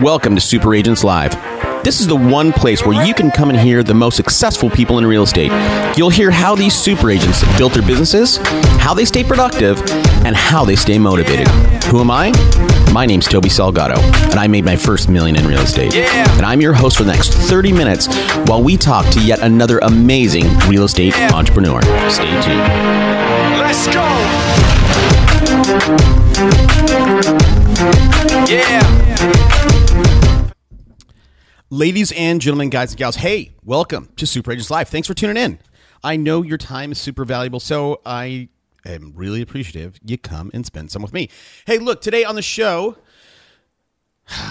Welcome to Super Agents Live. This is the one place where you can come and hear the most successful people in real estate. You'll hear how these super agents built their businesses, how they stay productive, and how they stay motivated. Who am I? My name's Toby Salgado, and I made my first $1 million in real estate. And I'm your host for the next 30 minutes while we talk to yet another amazing real estate entrepreneur. Stay tuned. Let's go! Yeah! Ladies and gentlemen, guys and gals, hey, welcome to Super Agents Live. Thanks for tuning in. I know your time is super valuable, so I am really appreciative you come and spend some with me. Hey, look, today on the show,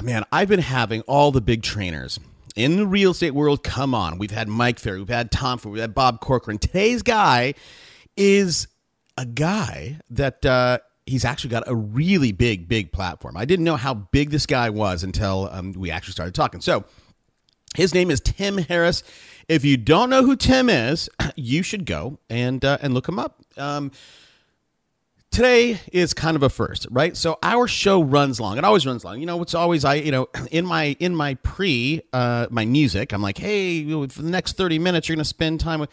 man, I've been having all the big trainers in the real estate world come on. We've had Mike Ferry, we've had Tom Ford, we've had Bob Corcoran. Today's guy is a guy that he's actually got a really big platform. I didn't know how big this guy was until we actually started talking. So his name is Tim Harris. If you don't know who Tim is, you should go and look him up. Today is kind of a first, right? So our show runs long. It always runs long. You know, it's always in my my music, I'm like, hey, for the next 30 minutes, you're going to spend time with.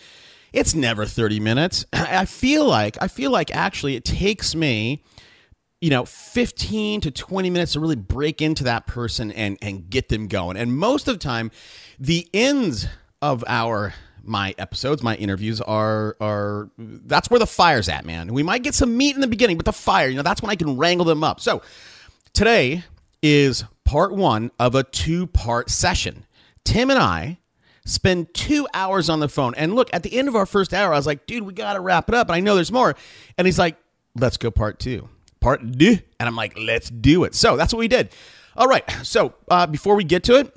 It's never 30 minutes. I feel like actually it takes me, 15 to 20 minutes to really break into that person and get them going. And most of the time, the ends of my episodes, my interviews are that's where the fire's at, man. We might get some meat in the beginning, but the fire, that's when I can wrangle them up. So today is part one of a 2-part session. Tim and I spend 2 hours on the phone. And look, at the end of our first hour, I was like, dude, we got to wrap it up. And I know there's more. And he's like, let's go part two. Part two. And I'm like, let's do it. So that's what we did. All right. So before we get to it,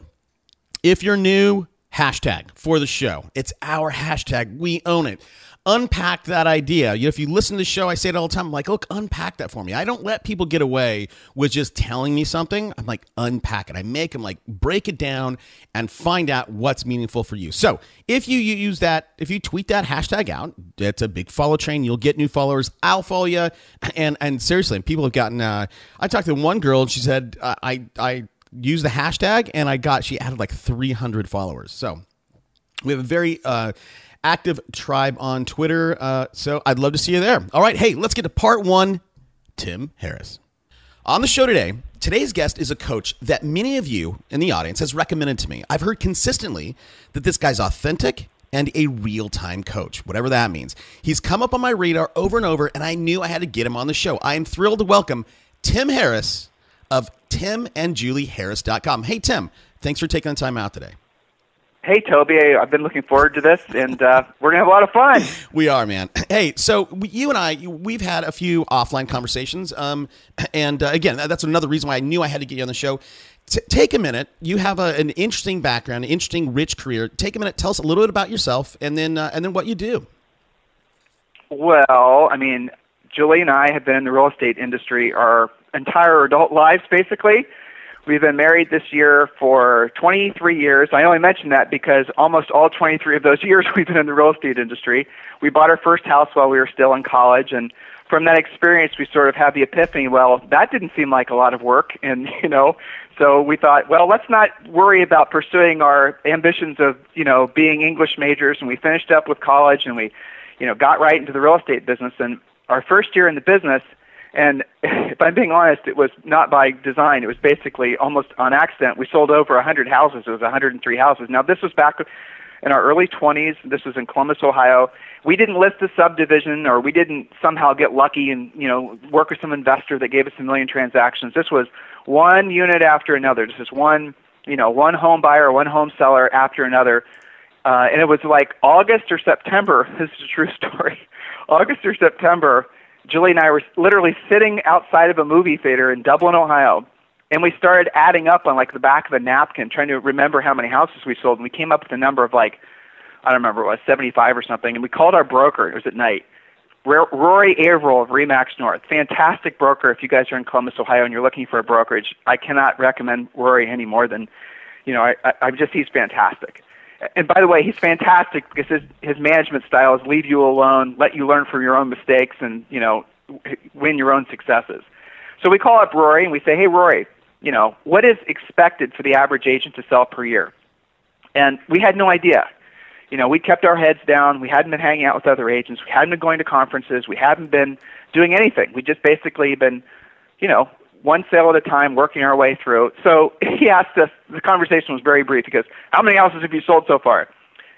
if you're new, hashtag for the show. It's our hashtag. We own it. Unpack that idea. If you listen to the show, I say it all the time. I'm like, look, unpack that for me. I don't let people get away with just telling me something. I'm like, unpack it. I make them break it down and find out what's meaningful for you. So if you use that, if you tweet that hashtag out, it's a big follow train. You'll get new followers. I'll follow you. And seriously, people have gotten, I talked to one girl and she said, I used the hashtag and she added like 300 followers. So we have a very, active tribe on Twitter, so I'd love to see you there. All right, hey, let's get to part one, Tim Harris. On the show today, today's guest is a coach that many of you in the audience has recommended to me. I've heard consistently that this guy's authentic and a real-time coach, whatever that means. He's come up on my radar over and over, and I knew I had to get him on the show. I am thrilled to welcome Tim Harris of timandjulieharris.com. Hey, Tim, thanks for taking the time out today. Hey, Toby, I've been looking forward to this, and we're going to have a lot of fun. We are, man. Hey, so you and we've had a few offline conversations, and again, that's another reason why I knew I had to get you on the show. Take a minute. You have an interesting background, an interesting, rich career. Take a minute. Tell us a little bit about yourself, and then what you do. Well, I mean, Julie and I have been in the real estate industry our entire adult lives, basically. We've been married this year for 23 years. I only mention that because almost all 23 of those years we've been in the real estate industry. We bought our first house while we were still in college, and from that experience we sort of had the epiphany, well, that didn't seem like a lot of work, and so we thought, well, let's not worry about pursuing our ambitions of, being English majors, and we finished up with college, and we, got right into the real estate business. And our first year in the business, and if I'm being honest, it was not by design. It was basically almost on accident. We sold over 100 houses. It was 103 houses. Now, this was back in our early 20s. This was in Columbus, Ohio. We didn't list the subdivision, or we didn't somehow get lucky and, work with some investor that gave us 1 million transactions. This was one unit after another. This is one home buyer, one home seller after another. And it was like August or September. This is a true story. August or September, Julie and I were literally sitting outside of a movie theater in Dublin, Ohio, and we started adding up on the back of a napkin, trying to remember how many houses we sold, and we came up with a number of I don't remember, it was 75 or something, and we called our broker. It was at night. Rory Averill of Remax North, fantastic broker. If you guys are in Columbus, Ohio, and you're looking for a brokerage, I cannot recommend Rory any more than, he's fantastic. And by the way, he's fantastic because his management style is leave you alone, let you learn from your own mistakes, and win your own successes. So we call up Rory and we say, hey, Rory, what is expected for the average agent to sell per year? And we had no idea. We kept our heads down. We hadn't been hanging out with other agents. We hadn't been going to conferences. We hadn't been doing anything. We just basically been, one sale at a time, working our way through. So he asked us, the conversation was very brief. He goes, how many houses have you sold so far?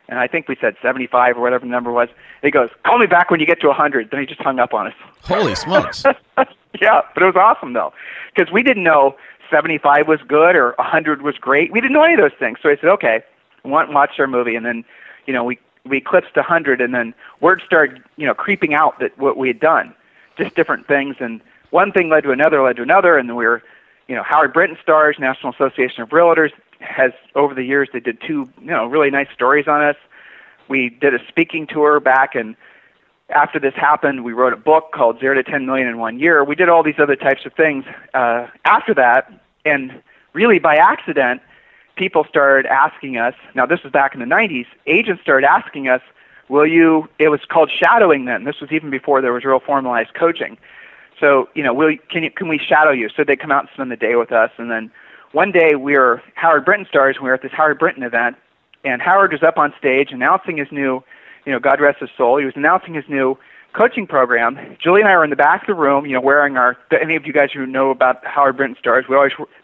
And I think we said 75 or whatever the number was. He goes, call me back when you get to 100. Then he just hung up on us. Holy smokes. Yeah, but it was awesome, though, because we didn't know 75 was good or 100 was great. We didn't know any of those things. So I said, okay, watch our movie. And then, we eclipsed 100, and then word started, creeping out that what we had done, just different things. And one thing led to another, and then we were, Howard Brinton Stars, National Association of Realtors, has over the years, they did 2, really nice stories on us. We did a speaking tour back, and after this happened, we wrote a book called 0 to 10 million in 1 year. We did all these other types of things after that, and really by accident, people started asking us, now this was back in the 90s, agents started asking us, it was called shadowing then. This was even before there was real formalized coaching. So, can we shadow you? So they'd come out and spend the day with us. And then one day we were Howard Brinton Stars, and we were at this Howard Brinton event, and Howard was up on stage announcing his new, God rest his soul, he was announcing his new coaching program. Julie and I were in the back of the room, wearing any of you guys who know about Howard Brinton Stars,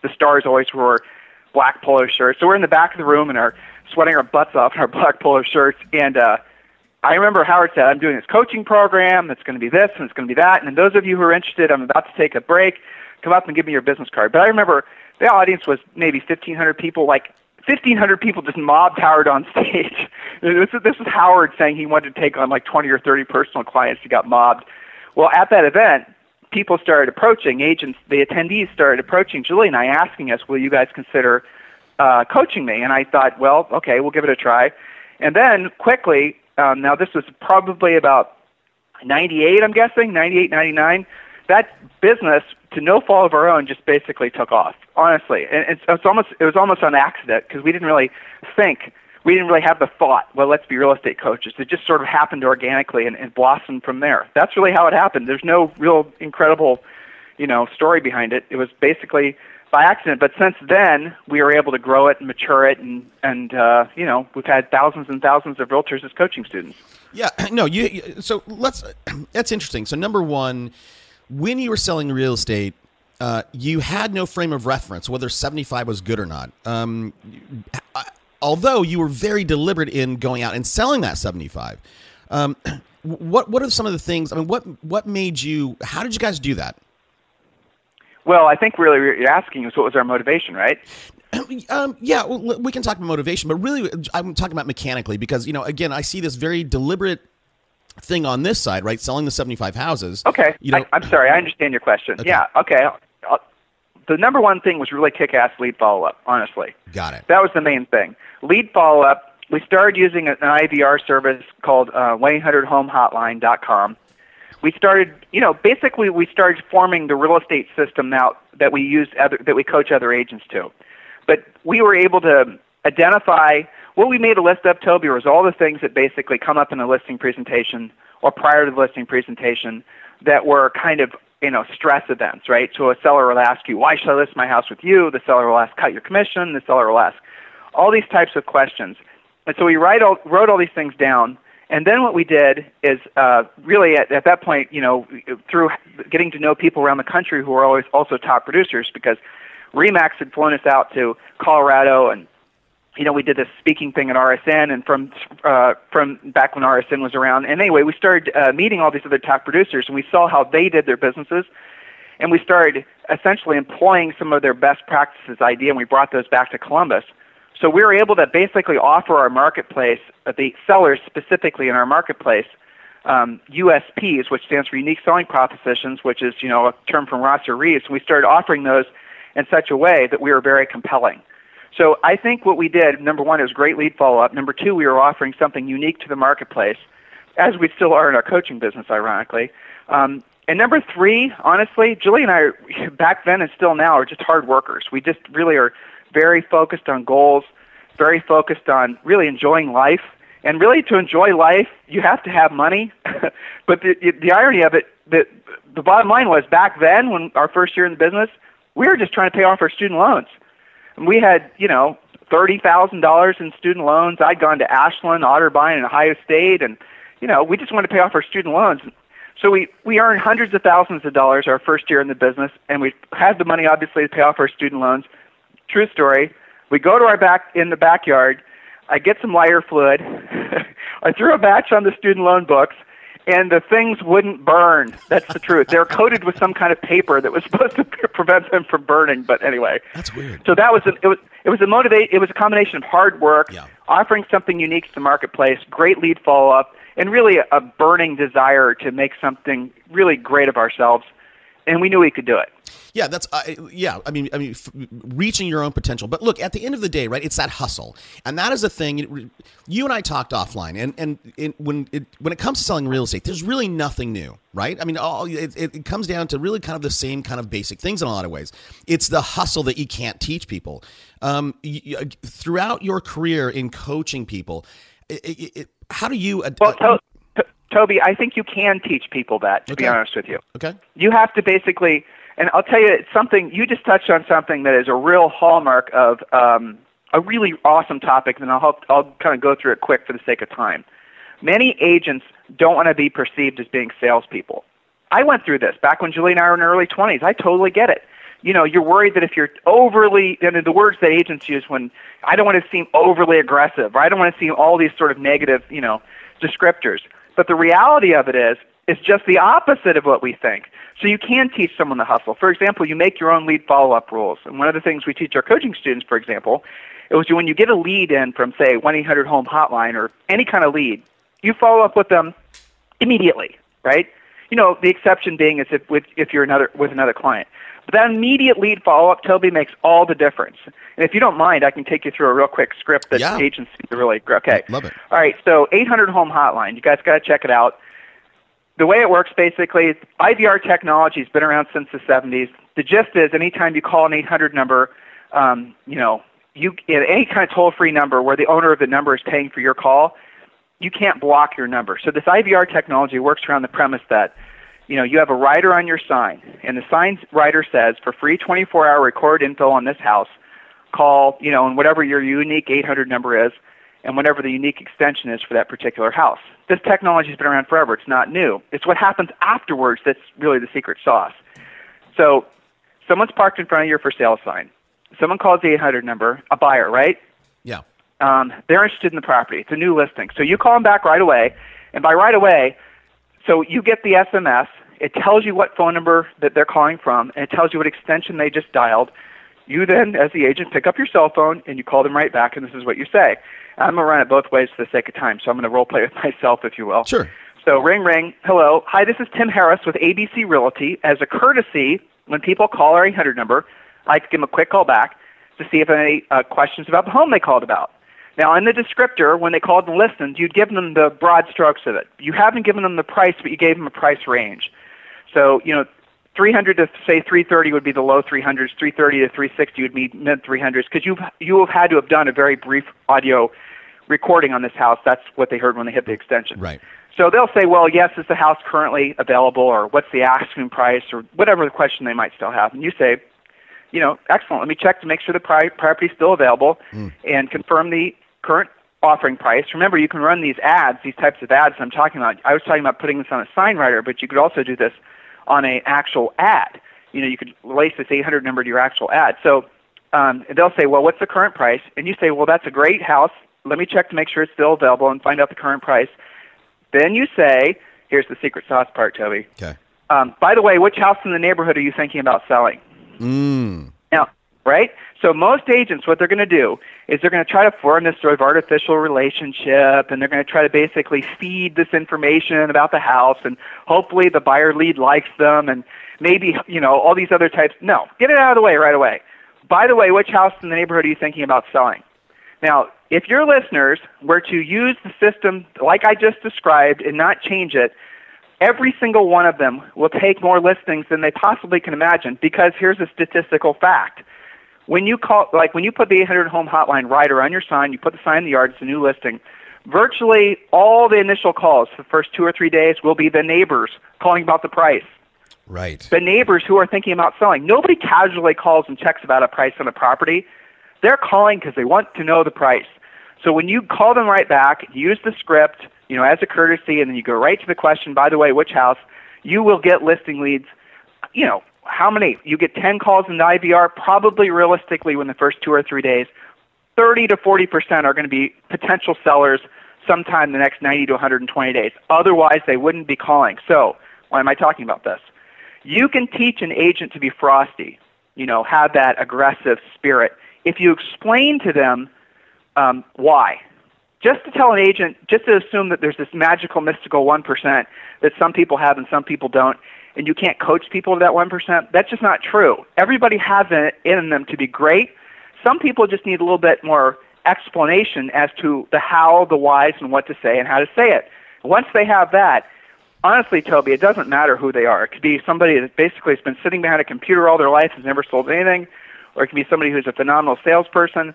the stars always wore black polo shirts. So we're in the back of the room and are sweating our butts off in our black polo shirts. And I remember Howard said, I'm doing this coaching program. It's going to be this and it's going to be that. And then those of you who are interested, I'm about to take a break. Come up and give me your business card. But I remember the audience was maybe 1,500 people. Like 1,500 people just mobbed Howard on stage. This is Howard saying he wanted to take on like 20 or 30 personal clients. He got mobbed. Well, at that event, people started approaching, agents, the attendees started approaching Julie and I, asking us, will you guys consider coaching me? And I thought, well, okay, we'll give it a try. And then quickly, now this was probably about 98, I'm guessing, 98, 99, that business, to no fault of our own, just basically took off, honestly. And it was almost on accident, because we didn't really have the thought, well, let's be real estate coaches. It just sort of happened organically and blossomed from there. That's really how it happened. There's no real incredible, story behind it. It was basically by accident. But since then, we were able to grow it and mature it, and we've had thousands and thousands of realtors as coaching students. Yeah, no, that's interesting. So number one, when you were selling real estate, you had no frame of reference whether 75 was good or not. Although you were very deliberate in going out and selling that 75. What are some of the things? I mean, what made you? How did you guys do that? Well, I think really what you're asking is what was our motivation, right? Yeah, we can talk about motivation, but really, I'm talking about mechanically because again, I see this very deliberate thing on this side, right? Selling the 75 houses. Okay, I'm sorry, I understand your question. Okay. Yeah, okay. The number one thing was really kick-ass lead follow-up, honestly. Got it. That was the main thing. Lead follow-up, we started using an IVR service called 1-800-HOME-HOTLINE.com. We started, basically we started forming the real estate system now that we coach other agents to. But we were able to identify, what we made a list of, Toby, was all the things that basically come up in a listing presentation or prior to the listing presentation that were kind of, stress events, right? So a seller will ask you, why should I list my house with you? The seller will ask, cut your commission. The seller will ask all these types of questions. And so we wrote all these things down. And then what we did is really at that point, through getting to know people around the country who were always also top producers, because RE/MAX had flown us out to Colorado, and we did this speaking thing at RSN, and from back when RSN was around. And anyway, we started meeting all these other top producers, and we saw how they did their businesses, and we started essentially employing some of their best practices idea, and we brought those back to Columbus. So we were able to basically offer our marketplace, the sellers specifically in our marketplace, USPs, which stands for Unique Selling Propositions, which is a term from Rosser Reeves. We started offering those in such a way that we were very compelling. So I think what we did, number one, is great lead follow-up. Number two, we were offering something unique to the marketplace, as we still are in our coaching business, ironically. And number three, honestly, Julie and I, back then and still now, are just hard workers. We just really are very focused on goals, very focused on really enjoying life. And really, to enjoy life, you have to have money. But the irony of it, the bottom line was, back then, when our first year in the business, We were just trying to pay off our student loans. And we had, $30,000 in student loans. I'd gone to Ashland, Otterbein, and Ohio State, and, we just wanted to pay off our student loans. So we earned hundreds of thousands of dollars our first year in the business, and we had the money, obviously, to pay off our student loans. True story. We go to in the backyard. I get some lighter fluid. I threw a match on the student loan books, and the things wouldn't burn. That's the truth. They're coated with some kind of paper that was supposed to prevent them from burning. But anyway, that's weird. So that was it was a combination of hard work, offering something unique to the marketplace, great lead follow up, and really a burning desire to make something really great of ourselves. And we knew we could do it. Yeah, that's I mean, reaching your own potential. But look, at the end of the day, right? It's that hustle, and that is the thing. You and I talked offline, and when it comes to selling real estate, there's really nothing new, right? I mean, it comes down to really kind of the same kind of basic things in a lot of ways. It's the hustle that you can't teach people. Throughout your career in coaching people, how do you? Toby, I think you can teach people that, to be honest with you. Okay. You have to basically, and I'll tell you, it's something, you just touched on something that is a real hallmark of a really awesome topic, and I'll kind of go through it quick for the sake of time. Many agents don't want to be perceived as being salespeople. I went through this back when Julie and I were in our early 20s. I totally get it. You're worried that if you're overly, and the words that agents use when, I don't want to seem overly aggressive, or I don't want to seem all these sort of negative, descriptors. But the reality of it is just the opposite of what we think. So you can teach someone the hustle. For example, you make your own lead follow-up rules. And one of the things we teach our coaching students, for example, is when you get a lead in from, say, 1-800-HOME hotline or any kind of lead, you follow up with them immediately, right? The exception being is if you're with another client. But that immediate lead follow-up, Toby, makes all the difference. And if you don't mind, I can take you through a real quick script that agents seem to really, okay. Love it. All right, so 800-HOME hotline. You guys got to check it out. The way it works, basically, IVR technology has been around since the 70s. The gist is anytime you call an 800 number, any kind of toll-free number where the owner of the number is paying for your call, you can't block your number. So this IVR technology works around the premise that you have a rider on your sign, and the sign rider says, for free 24-hour record info on this house, call, and whatever your unique 800 number is, and whatever the unique extension is for that particular house. This technology has been around forever. It's not new. It's what happens afterwards that's really the secret sauce. So someone's parked in front of your for sale sign. Someone calls the 800 number, a buyer, right? Yeah. They're interested in the property. It's a new listing. So you call them back right away, and by right away, so you get the SMS. It tells you what phone number that they're calling from, and it tells you what extension they just dialed. You then, as the agent, pick up your cell phone, and you call them right back, and this is what you say. I'm going to run it both ways for the sake of time, so I'm going to role play with myself, if you will. Sure. So ring, ring. Hello. Hi, this is Tim Harris with ABC Realty. As a courtesy, when people call our 800 number, I give them a quick call back to see if any questions about the home they called about. Now, in the descriptor, when they called and listened, you'd given them the broad strokes of it. You haven't given them the price, but you gave them a price range. So, 300 to, say, 330 would be the low 300s. 330 to 360 would be mid 300s, because you have had to have done a very brief audio recording on this house. That's what they heard when they hit the extension. Right. So they'll say, well, yes, is the house currently available, or what's the asking price, or whatever the question they might still have. And you say, excellent. Let me check to make sure the property is still available and confirm the current offering price. Remember, you can run these ads, these types of ads I'm talking about. I was talking about putting this on a sign writer, but you could also do this on an actual ad. You could lace this 800 number to your actual ad. So they'll say, well, what's the current price? And you say, well, that's a great house. Let me check to make sure it's still available and find out the current price. Then you say, here's the secret sauce part, Toby. Okay. By the way, which house in the neighborhood are you thinking about selling? Now, right? So most agents, what they're going to do is they're going to try to form this sort of artificial relationship, and they're going to try to basically feed this information about the house, and hopefully the buyer lead likes them, and maybe, all these other types. No, get it out of the way right away. By the way, which house in the neighborhood are you thinking about selling? Now, if your listeners were to use the system like I just described and not change it, every single one of them will take more listings than they possibly can imagine, because here's a statistical fact. When you call, when you put the 800-HOME hotline rider on your sign, you put the sign in the yard, it's a new listing, virtually all the initial calls for the first 2 or 3 days will be the neighbors calling about the price. Right. The neighbors who are thinking about selling. Nobody casually calls and checks about a price on a property. They're calling because they want to know the price. So when you call them right back, use the script, as a courtesy, and then you go right to the question, by the way, which house, you will get listing leads. How many? You get 10 calls in the IVR, probably realistically in the first 2 or 3 days. 30 to 40% are going to be potential sellers sometime in the next 90 to 120 days. Otherwise, they wouldn't be calling. So why am I talking about this? You can teach an agent to be frosty, have that aggressive spirit, if you explain to them why. Just to tell an agent, just to assume that there's this magical, mystical 1% that some people have and some people don't, and you can't coach people to that 1%, that's just not true. Everybody has it in them to be great. Some people just need a little bit more explanation as to the how, the whys, and what to say and how to say it. Once they have that, honestly, Toby, it doesn't matter who they are. It could be somebody that basically has been sitting behind a computer all their life, has never sold anything, or it could be somebody who's a phenomenal salesperson.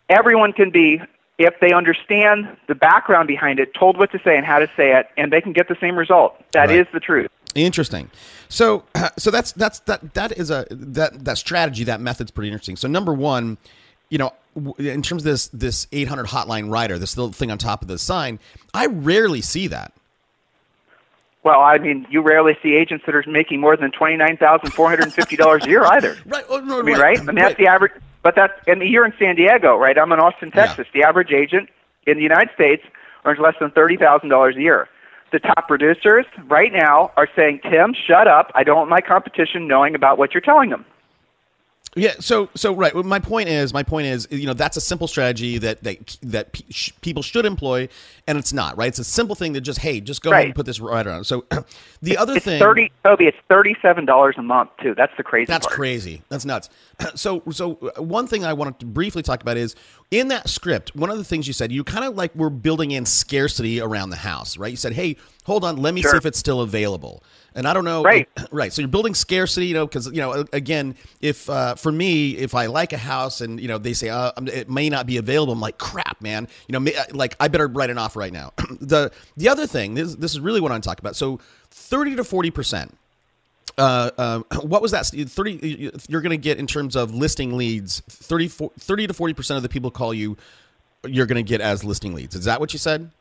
Everyone can be, if they understand the background behind it, told what to say and how to say it, and they can get the same result. That is the truth. Interesting. So that strategy, that method's pretty interesting. So number one, in terms of this 800 hotline rider, this little thing on top of the sign, I rarely see that. Well, I mean, you rarely see agents that are making more than $29,450 a year either. Right. Oh, no, right? I mean, that's the average. But you're in San Diego, right? I'm in Austin, Texas. Yeah. The average agent in the United States earns less than $30,000 a year. The top producers right now are saying, Tim, shut up. I don't want my competition knowing about what you're telling them. Yeah. So right. My point is, that's a simple strategy that people should employ, and it's not, right? It's a simple thing that just go ahead and put this right around. So the other thing, Toby, it's $37 a month too. That's the crazy. That's part. crazy. That's nuts. So one thing I wanted to briefly talk about is in that script. One of the things you said, you kind of like were building in scarcity around the house, right? You said, hey, hold on, let me see if it's still available. And I don't know. Right. Right. So you're building scarcity, because, again, if for me, if I like a house and, they say it may not be available, I'm like, crap, man, I better write an offer right now. The other thing, this is really what I'm talking about. So 30 to 40%. What was that? 30, you're going to get in terms of listing leads, 30 to 40% of the people call you, you're going to get as listing leads. Is that what you said?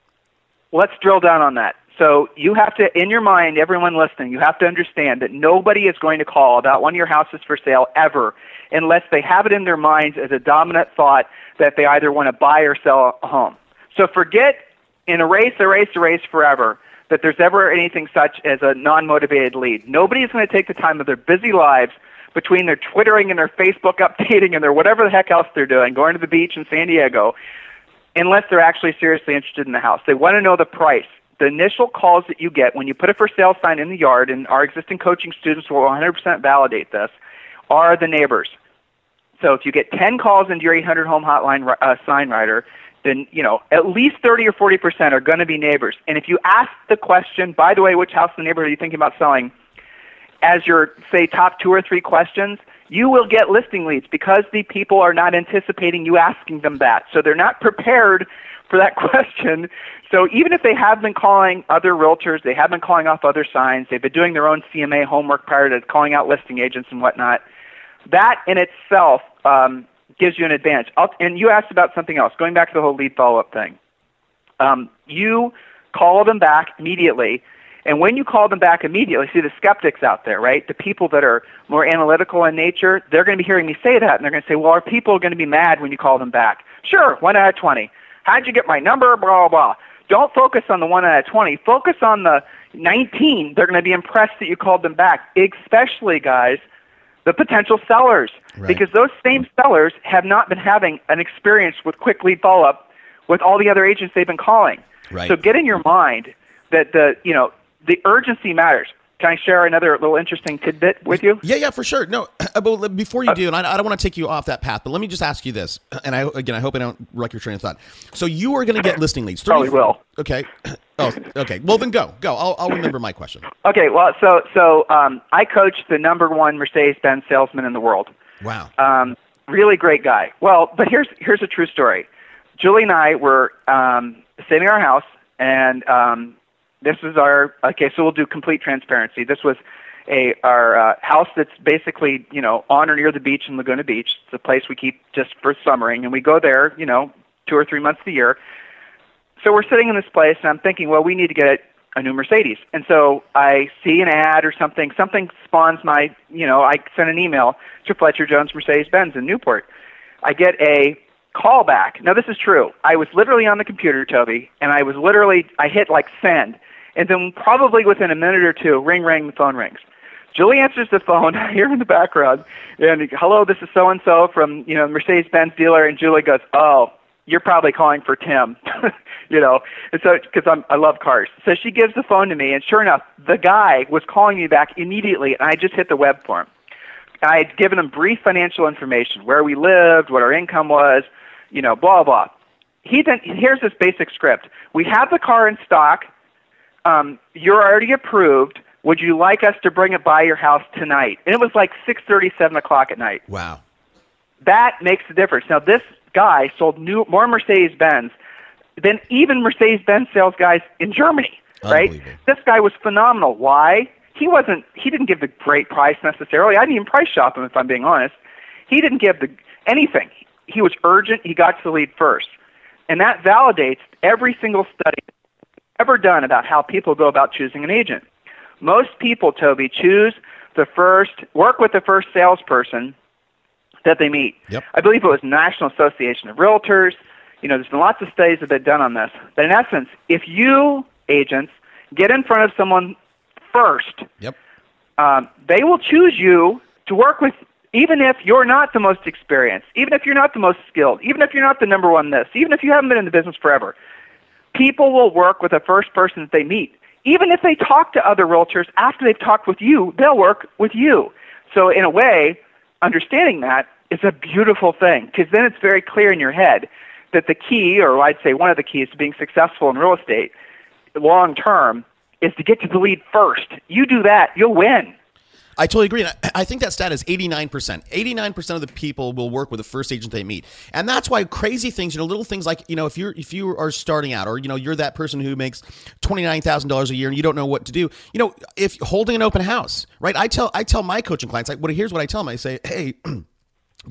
Let's drill down on that. So you have to, in your mind, everyone listening, you have to understand that nobody is going to call about one of your houses for sale ever unless they have it in their minds as a dominant thought that they either want to buy or sell a home. So forget in erase forever that there's ever anything such as a non-motivated lead. Nobody is going to take the time of their busy lives between their Twittering and their Facebook updating and their whatever the heck else they're doing, going to the beach in San Diego, unless they're actually seriously interested in the house. They want to know the price. The initial calls that you get when you put a for sale sign in the yard, and our existing coaching students will 100% validate this, are the neighbors. So if you get 10 calls into your 800 home hotline sign rider, then at least 30 or 40% are going to be neighbors. And if you ask the question, by the way, which house in the neighborhood are you thinking about selling, as your, say, top 2 or 3 questions, you will get listing leads because the people are not anticipating you asking them that. So they're not prepared for that question. So even if they have been calling other realtors, they have been calling off other signs, they've been doing their own CMA homework prior to calling out listing agents and whatnot, that in itself gives you an advantage. And you asked about something else, going back to the whole lead follow-up thing. You call them back immediately, and when you call them back immediately, see the skeptics out there, right? The people that are more analytical in nature, they're going to be hearing me say that, and they're going to say, well, are people going to be mad when you call them back? Sure, 1 out of 20. How'd you get my number? Blah, blah, blah. Don't focus on the 1 out of 20. Focus on the 19. They're going to be impressed that you called them back, especially, guys, the potential sellers. Right. Because those same sellers have not been having an experience with quick lead follow-up with all the other agents they've been calling. Right. So get in your mind that the urgency matters. Can I share another little interesting tidbit with you? Yeah, for sure. No, but before you do, and I don't want to take you off that path, but let me just ask you this, and I hope I don't wreck your train of thought. So you are going to get listing leads. Probably will. Okay. Oh, okay. Well, then go. I'll remember my question. Okay. Well, so I coach the #1 Mercedes-Benz salesman in the world. Wow. Really great guy. Well, but here's a true story. Julie and I were saving our house, and this was so we'll do complete transparency. This was our house that's basically, on or near the beach in Laguna Beach. It's a place we keep just for summering, and we go there, 2 or 3 months of the year. So we're sitting in this place, and I'm thinking, well, we need to get a new Mercedes. And so I see an ad or something spawns my, I send an email to Fletcher Jones Mercedes-Benz in Newport. I get a call back. Now, this is true. I was literally on the computer, Toby, and I hit send. And then probably within a minute or two, ring, the phone rings. Julie answers the phone here in the background, and hello, this is so-and-so from, Mercedes-Benz dealer, and Julie goes, oh, you're probably calling for Tim, and so, because I love cars. So she gives the phone to me, and sure enough, the guy was calling me back immediately, and I just hit the web for him. I had given him brief financial information, where we lived, what our income was, blah, blah. Here's this basic script. We have the car in stock. You're already approved. Would you like us to bring it by your house tonight? And it was 6:30, 7 o'clock at night. Wow. That makes the difference. Now, this guy sold more Mercedes-Benz than even Mercedes-Benz sales guys in Germany, right? This guy was phenomenal. Why? He didn't give the great price necessarily. I didn't even price shop him, if I'm being honest. He didn't give anything. He was urgent. He got to the lead first. And that validates every single study ever done about how people go about choosing an agent. Most people, Toby, work with the first salesperson that they meet. Yep. I believe it was National Association of Realtors. There's been lots of studies that have been done on this. But in essence, if you, agents, get in front of someone first, yep, they will choose you to work with, even if you're not the most experienced, even if you're not the most skilled, even if you're not the number one this, even if you haven't been in the business forever. People will work with the first person that they meet. Even if they talk to other realtors after they've talked with you, they'll work with you. So in a way, understanding that is a beautiful thing, because then it's very clear in your head that the key, or I'd say one of the keys to being successful in real estate long term, is to get to the lead first. You do that, you'll win. I totally agree. I think that stat is 89%. 89% of the people will work with the first agent they meet. And that's why crazy things, little things like, if you are starting out, or, you're that person who makes $29,000 a year and you don't know what to do, if holding an open house, right? I tell my coaching clients, here's what I tell them. I say, hey,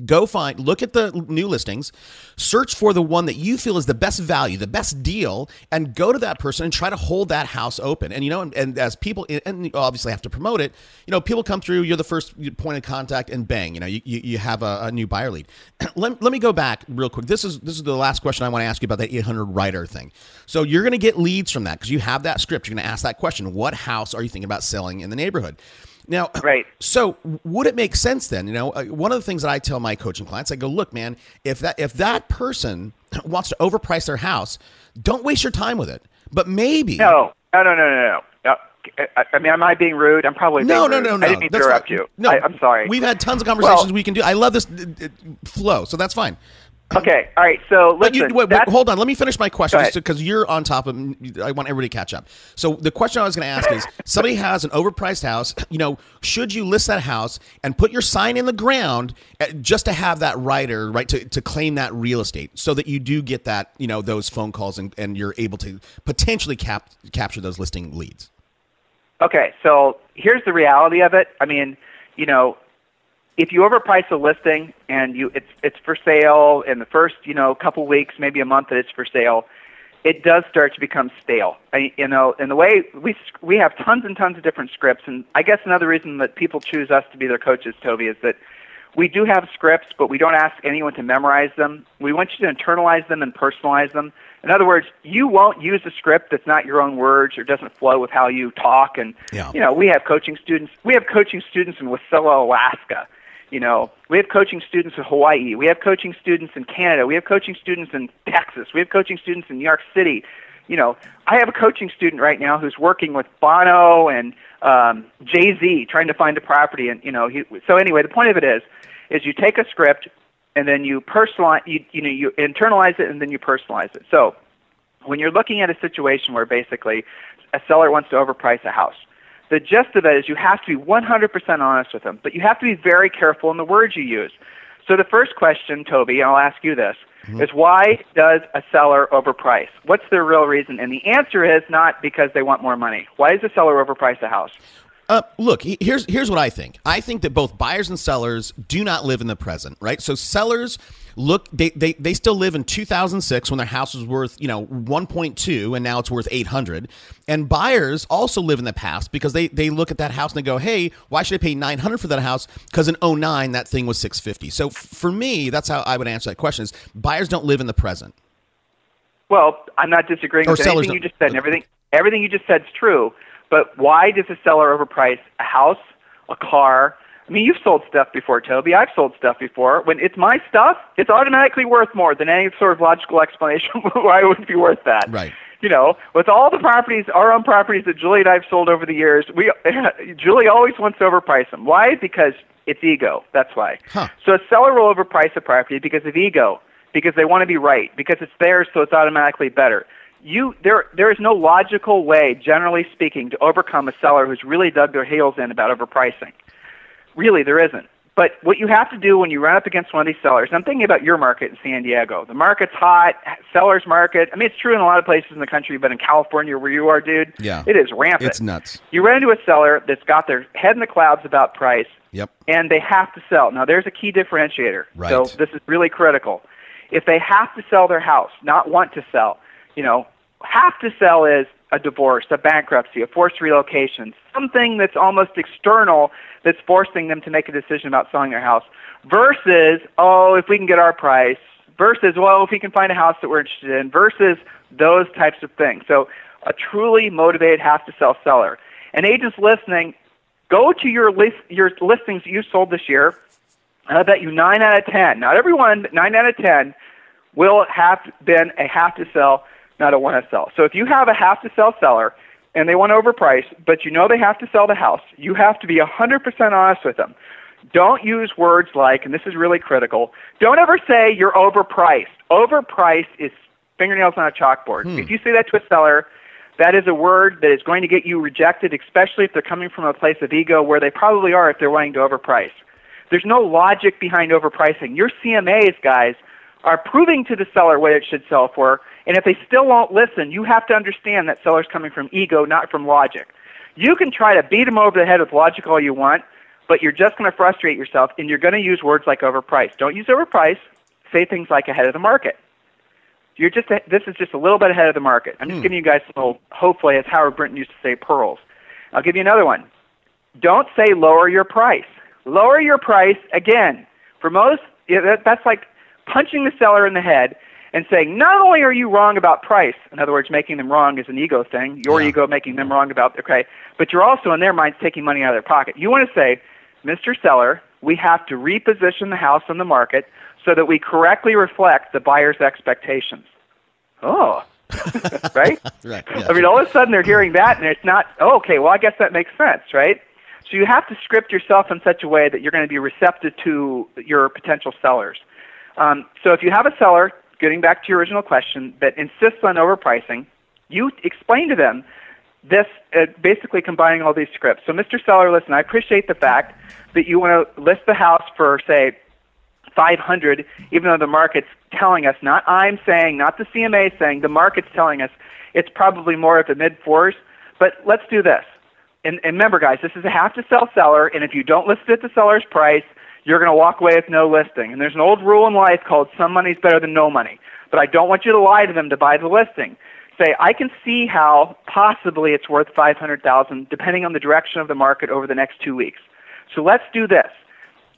go look at the new listings, search for the one that you feel is the best value, the best deal, and go to that person and try to hold that house open. And, and as people, and you obviously have to promote it, people come through, you're the first point of contact, and bang, you have a new buyer lead. Let me go back real quick. This is the last question I want to ask you about that 800 writer thing. So you're going to get leads from that because you have that script. You're going to ask that question. What house are you thinking about selling in the neighborhood? Now, right. So would it make sense then? One of the things that I tell my coaching clients, I go, look, man, if that person wants to overprice their house, don't waste your time with it. But maybe no. I mean, am I being rude? I'm probably being rude. No. I didn't mean to interrupt you. No, I'm sorry. We've had tons of conversations we can do. I love this flow, so that's fine. Okay. All right. So listen. Wait, hold on. Let me finish my question because you're on top of it. I want everybody to catch up. So the question I was going to ask is, somebody has an overpriced house. Should you list that house and put your sign in the ground just to have that writer, right, to claim that real estate so that you do get that, those phone calls and you're able to potentially capture those listing leads? Okay. So here's the reality of it. I mean, if you overprice a listing and it's for sale in the first couple weeks, maybe a month that it's for sale, it does start to become stale. And the way we have tons and tons of different scripts, and I guess another reason that people choose us to be their coaches, Toby, is that we do have scripts, but we don't ask anyone to memorize them. We want you to internalize them and personalize them. In other words, you won't use a script that's not your own words or doesn't flow with how you talk. And we have coaching students. We have coaching students in Wasilla, Alaska. We have coaching students in Hawaii. We have coaching students in Canada. We have coaching students in Texas. We have coaching students in New York City. I have a coaching student right now who's working with Bono and Jay-Z trying to find a property. And, so anyway, the point of it is you take a script and then you personalize, you internalize it and then you personalize it. So when you're looking at a situation where basically a seller wants to overprice a house, the gist of it is you have to be 100% honest with them, but you have to be very careful in the words you use. So the first question, Toby, and I'll ask you this, is why does a seller overprice? What's their real reason? And the answer is not because they want more money. Why does a seller overprice a house? Look, here's what I think. I think that both buyers and sellers do not live in the present, right? So sellers look, they still live in 2006 when their house was worth, 1.2 and now it's worth 800. And buyers also live in the past because they look at that house and they go, hey, why should I pay 900 for that house? Because in 09 that thing was 650. So for me, that's how I would answer that question: is buyers don't live in the present. Well, I'm not disagreeing with anything you just said, and everything you just said is true. But why does a seller overprice a house, a car? I mean, you've sold stuff before, Toby. I've sold stuff before. When it's my stuff, it's automatically worth more than any sort of logical explanation why it would be worth that. Right. With all the properties, our own properties that Julie and I have sold over the years, Julie always wants to overprice them. Why? Because it's ego. That's why. Huh. So a seller will overprice a property because of ego, because they want to be right, because it's theirs, so it's automatically better. There is no logical way, generally speaking, to overcome a seller who's really dug their heels in about overpricing. Really, there isn't. But what you have to do when you run up against one of these sellers, I'm thinking about your market in San Diego. The market's hot, seller's market. I mean, it's true in a lot of places in the country, but in California where you are, dude, yeah, it is rampant. It's nuts. You run into a seller that's got their head in the clouds about price, yep, and they have to sell. Now, there's a key differentiator. Right. So this is really critical. If they have to sell their house, not want to sell, have to sell is a divorce, a bankruptcy, a forced relocation, something that's almost external that's forcing them to make a decision about selling their house, versus, if we can get our price, versus, if we can find a house that we're interested in, versus those types of things. So a truly motivated have-to-sell seller. And agents listening, go to your listings that you sold this year, and I bet you 9 out of 10, not everyone, but 9 out of 10 will have been a have-to-sell, not a want-to-sell. So if you have a have-to-sell seller and they want to overprice, but they have to sell the house, you have to be 100% honest with them. Don't use words like, and this is really critical, don't ever say you're overpriced. Overpriced is fingernails on a chalkboard. If you say that to a seller, that is a word that is going to get you rejected, especially if they're coming from a place of ego, where they probably are if they're wanting to overprice. There's no logic behind overpricing. Your CMAs, guys, are proving to the seller what it should sell for, and if they still won't listen, you have to understand that seller's coming from ego, not from logic. You can try to beat them over the head with logic all you want, but you're just going to frustrate yourself, and you're going to use words like overpriced. Don't use overpriced. Say things like ahead of the market. This is just a little bit ahead of the market. I'm just giving you guys some, hopefully, as Howard Brinton used to say, pearls. I'll give you another one. Don't say lower your price. Lower your price, again, for most, that's like punching the seller in the head and saying, not only are you wrong about price, in other words, making them wrong is an ego thing, your ego making them wrong about, but you're also in their minds taking money out of their pocket. You want to say, Mr. Seller, we have to reposition the house on the market so that we correctly reflect the buyer's expectations. Oh, right? Right. Yeah. I mean, all of a sudden they're hearing that, and it's not, I guess that makes sense, right? So you have to script yourself in such a way that you're going to be receptive to your potential sellers. So if you have a seller, getting back to your original question, that insists on overpricing, you explain to them this, basically combining all these scripts. So Mr. Seller, listen, I appreciate the fact that you want to list the house for, say, 500, even though the market's telling us, not I'm saying, not the CMA saying, the market's telling us it's probably more at the mid-4s, but let's do this. And remember, guys, this is a have-to-sell seller, and if you don't list it at the seller's price, you're going to walk away with no listing. And there's an old rule in life called some money's better than no money. But I don't want you to lie to them to buy the listing. Say, I can see how possibly it's worth $500,000 depending on the direction of the market over the next 2 weeks. So let's do this.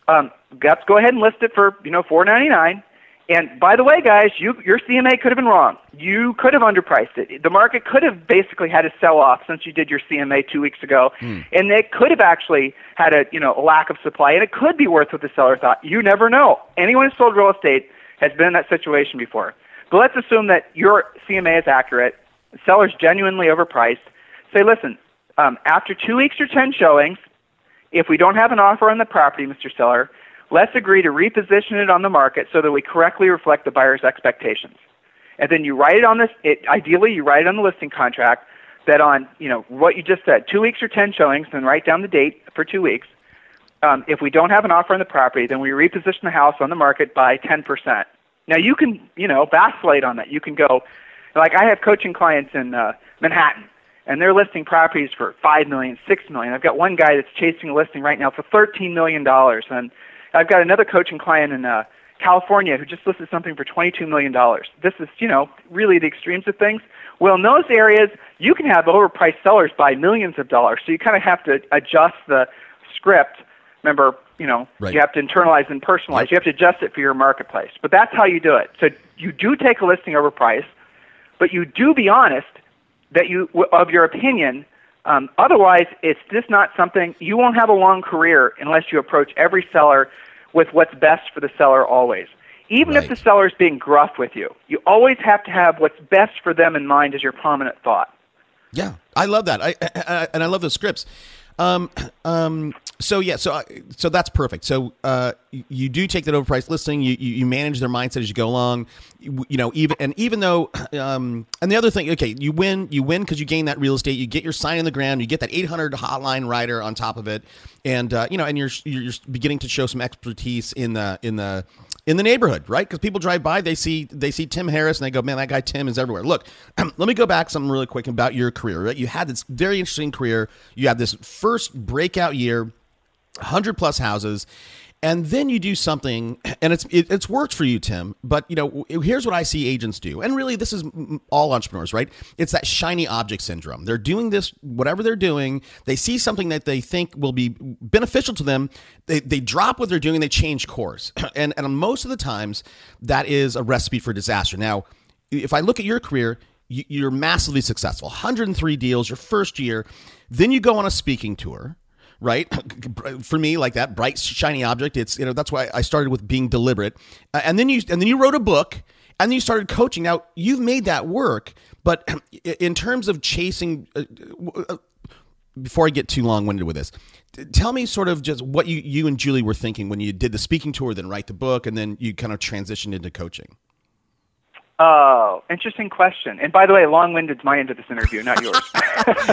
Let's go ahead and list it for $499. And by the way, guys, your CMA could have been wrong. You could have underpriced it. The market could have basically had a sell-off since you did your CMA 2 weeks ago, and it could have actually had a lack of supply, and it could be worth what the seller thought. You never know. Anyone who's sold real estate has been in that situation before. But let's assume that your CMA is accurate, the seller's genuinely overpriced. Say, listen, after 2 weeks or 10 showings, if we don't have an offer on the property, Mr. Seller, let's agree to reposition it on the market so that we correctly reflect the buyer's expectations. And then you write it on ideally you write it on the listing contract that on, what you just said, 2 weeks or 10 showings, then write down the date for 2 weeks. If we don't have an offer on the property, then we reposition the house on the market by 10%. Now you can, vacillate on that. You can go, like I have coaching clients in Manhattan, and they're listing properties for $5 million, $6 million. I've got one guy that's chasing a listing right now for $13 million, and I've got another coaching client in California who just listed something for $22 million. This is, really the extremes of things. Well, in those areas, you can have overpriced sellers buy millions of dollars, so you kind of have to adjust the script. Remember, Right. You have to internalize and personalize. Yep. You have to adjust it for your marketplace. But that's how you do it. So you do take a listing overpriced, but you do be honest that of your opinion. Otherwise, it's just not something. You won't have a long career unless you approach every seller with what's best for the seller always. Even if the seller is being gruff with you, you always have to have what's best for them in mind as your prominent thought. Yeah, I love that. And I love the scripts. So that's perfect. So you do take that overpriced listing. You manage their mindset as you go along. Even though and the other thing, okay, you win because you gain that real estate. You get your sign in the ground. You get that 800 hotline rider on top of it, and and you're beginning to show some expertise in the neighborhood, right? Because people drive by, they see Tim Harris, and they go, "Man, that guy Tim is everywhere." Look, let me go back something really quick about your career. Right? You had this very interesting career. You had this first breakout year, 100 plus houses, and then you do something, and it's worked for you, Tim. But here's what I see agents do, and really, this is all entrepreneurs, right? It's that shiny object syndrome. They're doing this, whatever they're doing. They see something that they think will be beneficial to them. They drop what they're doing and they change course. And most of the times, that is a recipe for disaster. Now, if I look at your career, you're massively successful. 103 deals your first year. Then you go on a speaking tour. Right. For me, like that bright, shiny object, it's, that's why I started with being deliberate. And then you wrote a book and then you started coaching. Now you've made that work, but in terms of chasing, before I get too long winded with this, tell me sort of just what you and Julie were thinking when you did the speaking tour, then write the book, and then you kind of transitioned into coaching. Oh, interesting question. And by the way, long-winded's my end of this interview, not yours.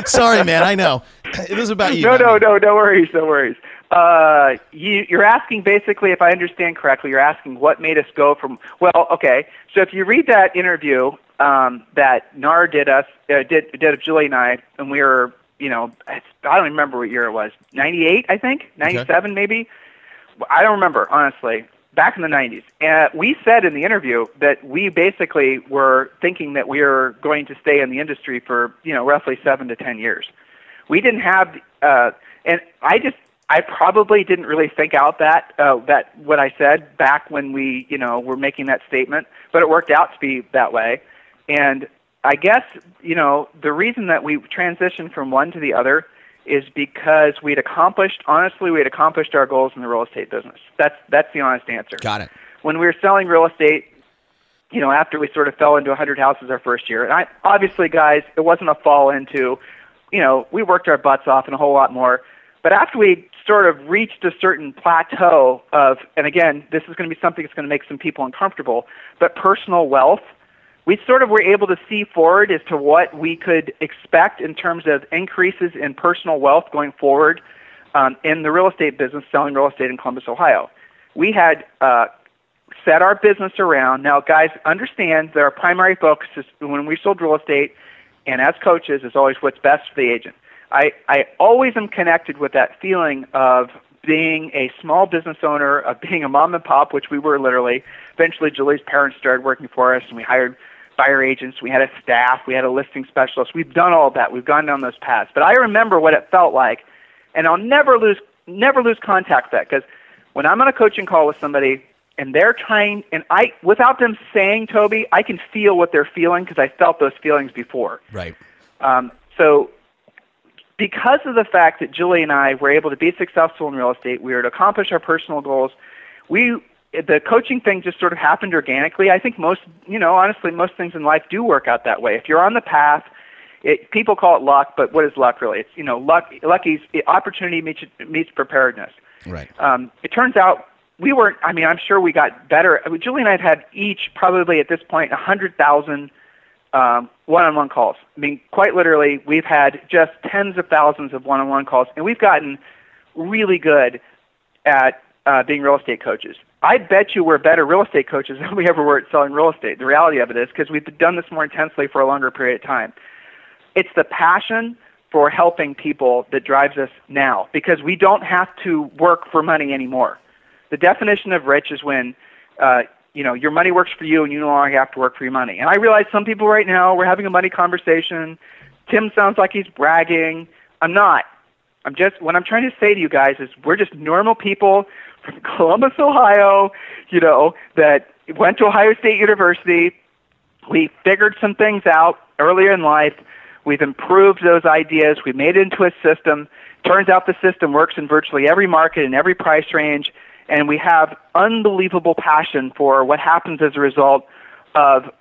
Sorry, man. I know. It was about you. No worries. You're asking, basically, if I understand correctly, you're asking what made us go from, well, okay. So if you read that interview that NAR did of Julie and I, and we were, I don't remember what year it was, 98, I think, 97 maybe. I don't remember, honestly. Back in the 90s. We said in the interview that we basically were thinking that we were going to stay in the industry for, roughly 7 to 10 years. We didn't have, and I probably didn't really think out that what I said back when we, were making that statement, but it worked out to be that way. And I guess, the reason that we transitioned from one to the other is because we'd accomplished our goals in the real estate business. That's the honest answer. Got it. When we were selling real estate, after we sort of fell into 100 houses our first year, and obviously, guys, it wasn't a fall into, we worked our butts off and a whole lot more. But after we sort of reached a certain plateau of, and again, this is going to be something that's going to make some people uncomfortable, but personal wealth, we sort of were able to see forward as to what we could expect in terms of increases in personal wealth going forward in the real estate business, selling real estate in Columbus, Ohio. We had set our business around. Now, guys, understand that our primary focus is when we sold real estate and as coaches is always what's best for the agent. I always am connected with that feeling of being a small business owner, of being a mom and pop, which we were literally. Eventually, Julie's parents started working for us, and we hired buyer agents. We had a staff. We had a listing specialist. We've done all of that. We've gone down those paths. But I remember what it felt like, and I'll never lose contact with that, because when I'm on a coaching call with somebody and they're trying, and without them saying, Toby, I can feel what they're feeling because I felt those feelings before. Right. So because of the fact that Julie and I were able to be successful in real estate, we were to accomplish our personal goals, the coaching thing just sort of happened organically. I think honestly, most things in life do work out that way. If you're on the path, people call it luck, but what is luck really? It's, opportunity meets preparedness. Right. It turns out we weren't, I'm sure we got better. Julie and I had each probably at this point 100,000 one-on-one calls. Quite literally, we've had just tens of thousands of one-on-one calls, and we've gotten really good at being real estate coaches. I bet you we're better real estate coaches than we ever were at selling real estate. The reality of it is because we've done this more intensely for a longer period of time. It's the passion for helping people that drives us now, because we don't have to work for money anymore. The definition of rich is when your money works for you and you no longer have to work for your money. And I realize some people right now, we're having a money conversation. Tim sounds like he's bragging. I'm not. What I'm trying to say to you guys is we're just normal people from Columbus, Ohio, that went to Ohio State University. We figured some things out earlier in life. We've improved those ideas. We made it into a system. Turns out the system works in virtually every market and every price range, and we have unbelievable passion for what happens as a result of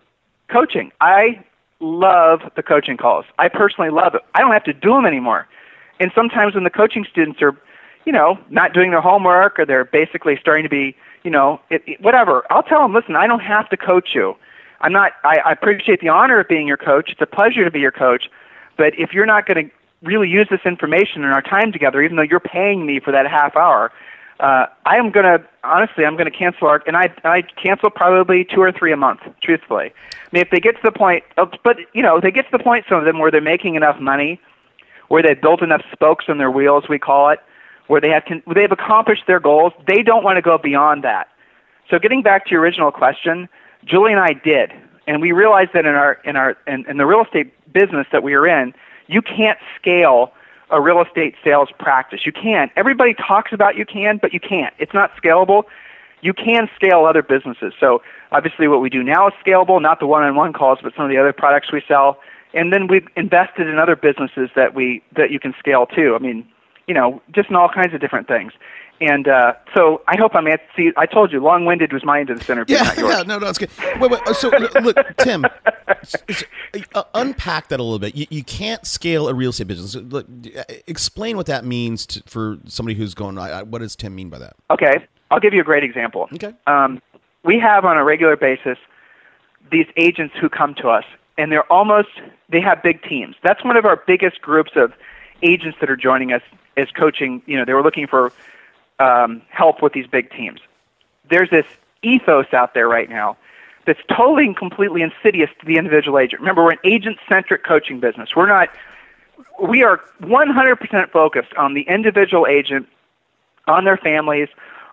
coaching. I love the coaching calls. I personally love it. I don't have to do them anymore. And sometimes when the coaching students are, not doing their homework, or they're basically starting to be, whatever, I'll tell them, listen, I don't have to coach you. I appreciate the honor of being your coach. It's a pleasure to be your coach. But if you're not going to really use this information in our time together, even though you're paying me for that half hour, I'm going to cancel and I cancel probably 2 or 3 a month, truthfully. I mean, if they get to the point, they get to the point, some of them, where they're making enough money, where they've built enough spokes on their wheels, we call it, where they've accomplished their goals, they don't want to go beyond that. So getting back to your original question, Julie and I did, and we realized that in the real estate business that we are in, you can't scale a real estate sales practice. You can't. Everybody talks about you can, but you can't. It's not scalable. You can scale other businesses. So obviously what we do now is scalable, not the one-on-one calls, but some of the other products we sell. And then we've invested in other businesses that you can scale too. I mean, just in all kinds of different things. And so I hope see, I told you, long-winded was my end of this interview, not yours. Yeah, no, it's good. Wait, so look, Tim, unpack that a little bit. You can't scale a real estate business. Look, explain what that means for somebody who's going, what does Tim mean by that? Okay, I'll give you a great example. Okay. We have on a regular basis these agents who come to us, and they have big teams. That's one of our biggest groups of agents that are joining us as coaching. They were looking for help with these big teams. There's this ethos out there right now that's totally and completely insidious to the individual agent. Remember, we're an agent-centric coaching business. We are 100% focused on the individual agent, on their families,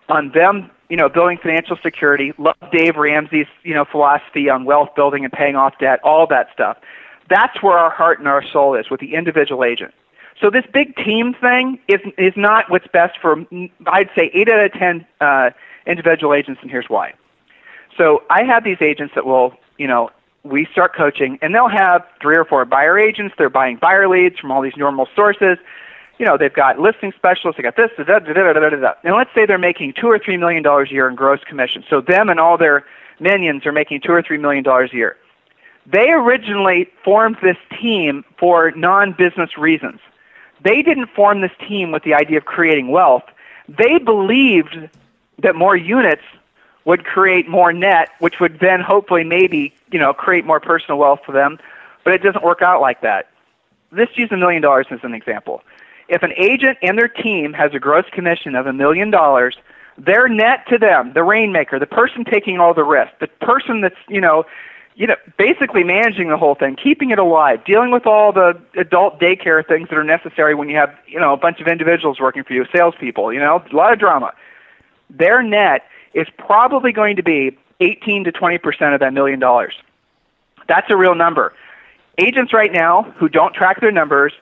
on them, building financial security. Love Dave Ramsey's, philosophy on wealth building and paying off debt, all that stuff. That's where our heart and our soul is, with the individual agent. So this big team thing is not what's best for, I'd say, 8 out of 10 individual agents, and here's why. So I have these agents that will, we start coaching, and they'll have 3 or 4 buyer agents. They're buying buyer leads from all these normal sources. They've got listing specialists. They got this, and let's say they're making $2 or $3 million a year in gross commission. So them and all their minions are making $2 or $3 million a year. They originally formed this team for non-business reasons. They didn't form this team with the idea of creating wealth. They believed that more units would create more net, which would then hopefully maybe, create more personal wealth for them. But it doesn't work out like that. Let's use $1 million as an example. If an agent and their team has a gross commission of $1 million, their net to them, the rainmaker, the person taking all the risk, the person that's, basically managing the whole thing, keeping it alive, dealing with all the adult daycare things that are necessary when you have, a bunch of individuals working for you, salespeople, a lot of drama. Their net is probably going to be 18 to 20% of that $1 million. That's a real number. Agents right now who don't track their numbers,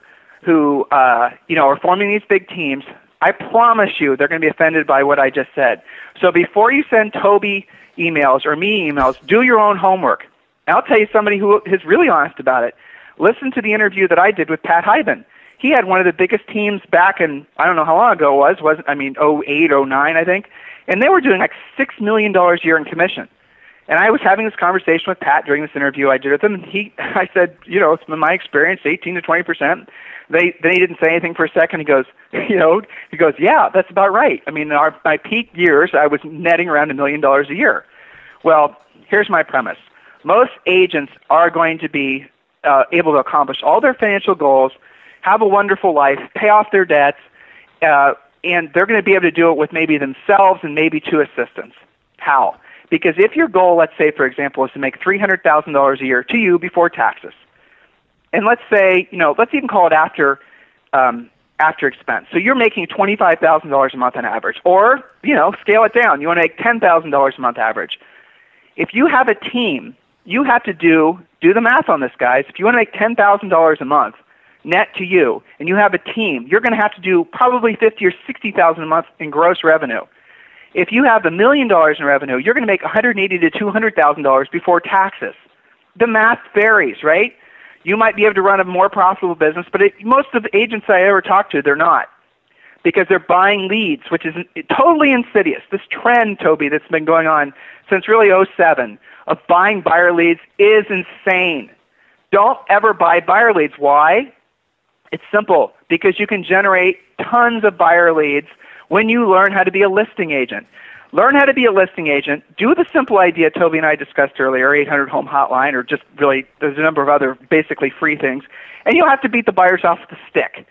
who, are forming these big teams, I promise you they're going to be offended by what I just said. So before you send Toby emails or me emails, do your own homework. I'll tell you somebody who is really honest about it. Listen to the interview that I did with Pat Hyben. He had one of the biggest teams back in, I don't know how long ago it was, 08, 09, I think, and they were doing like $6 million a year in commission. And I was having this conversation with Pat during this interview I did with him, and I said, it's been my experience, 18 to 20%. Then he didn't say anything for a second. He goes, yeah, that's about right. I mean, my peak years, I was netting around $1 million a year. Well, here's my premise. Most agents are going to be able to accomplish all their financial goals, have a wonderful life, pay off their debts, and they're going to be able to do it with maybe themselves and maybe 2 assistants. How? Because if your goal, let's say, for example, is to make $300,000 a year to you before taxes, and let's say, let's even call it after expense. So you're making $25,000 a month on average, or, scale it down. You want to make $10,000 a month average. If you have a team, you have to do the math on this, guys. If you want to make $10,000 a month net to you, and you have a team, you're going to have to do probably $50,000 or $60,000 a month in gross revenue. If you have $1 million in revenue, you're going to make $180,000 to $200,000 before taxes. The math varies, right? You might be able to run a more profitable business, but most of the agents I ever talk to, they're not, because they're buying leads, which is totally insidious. This trend, Toby, that's been going on since really '07 of buying buyer leads is insane. Don't ever buy buyer leads. Why? It's simple, because you can generate tons of buyer leads when you learn how to be a listing agent. Learn how to be a listing agent. Do the simple idea Toby and I discussed earlier, 800-home hotline, or just really there's a number of other basically free things, and you'll have to beat the buyers off with a stick.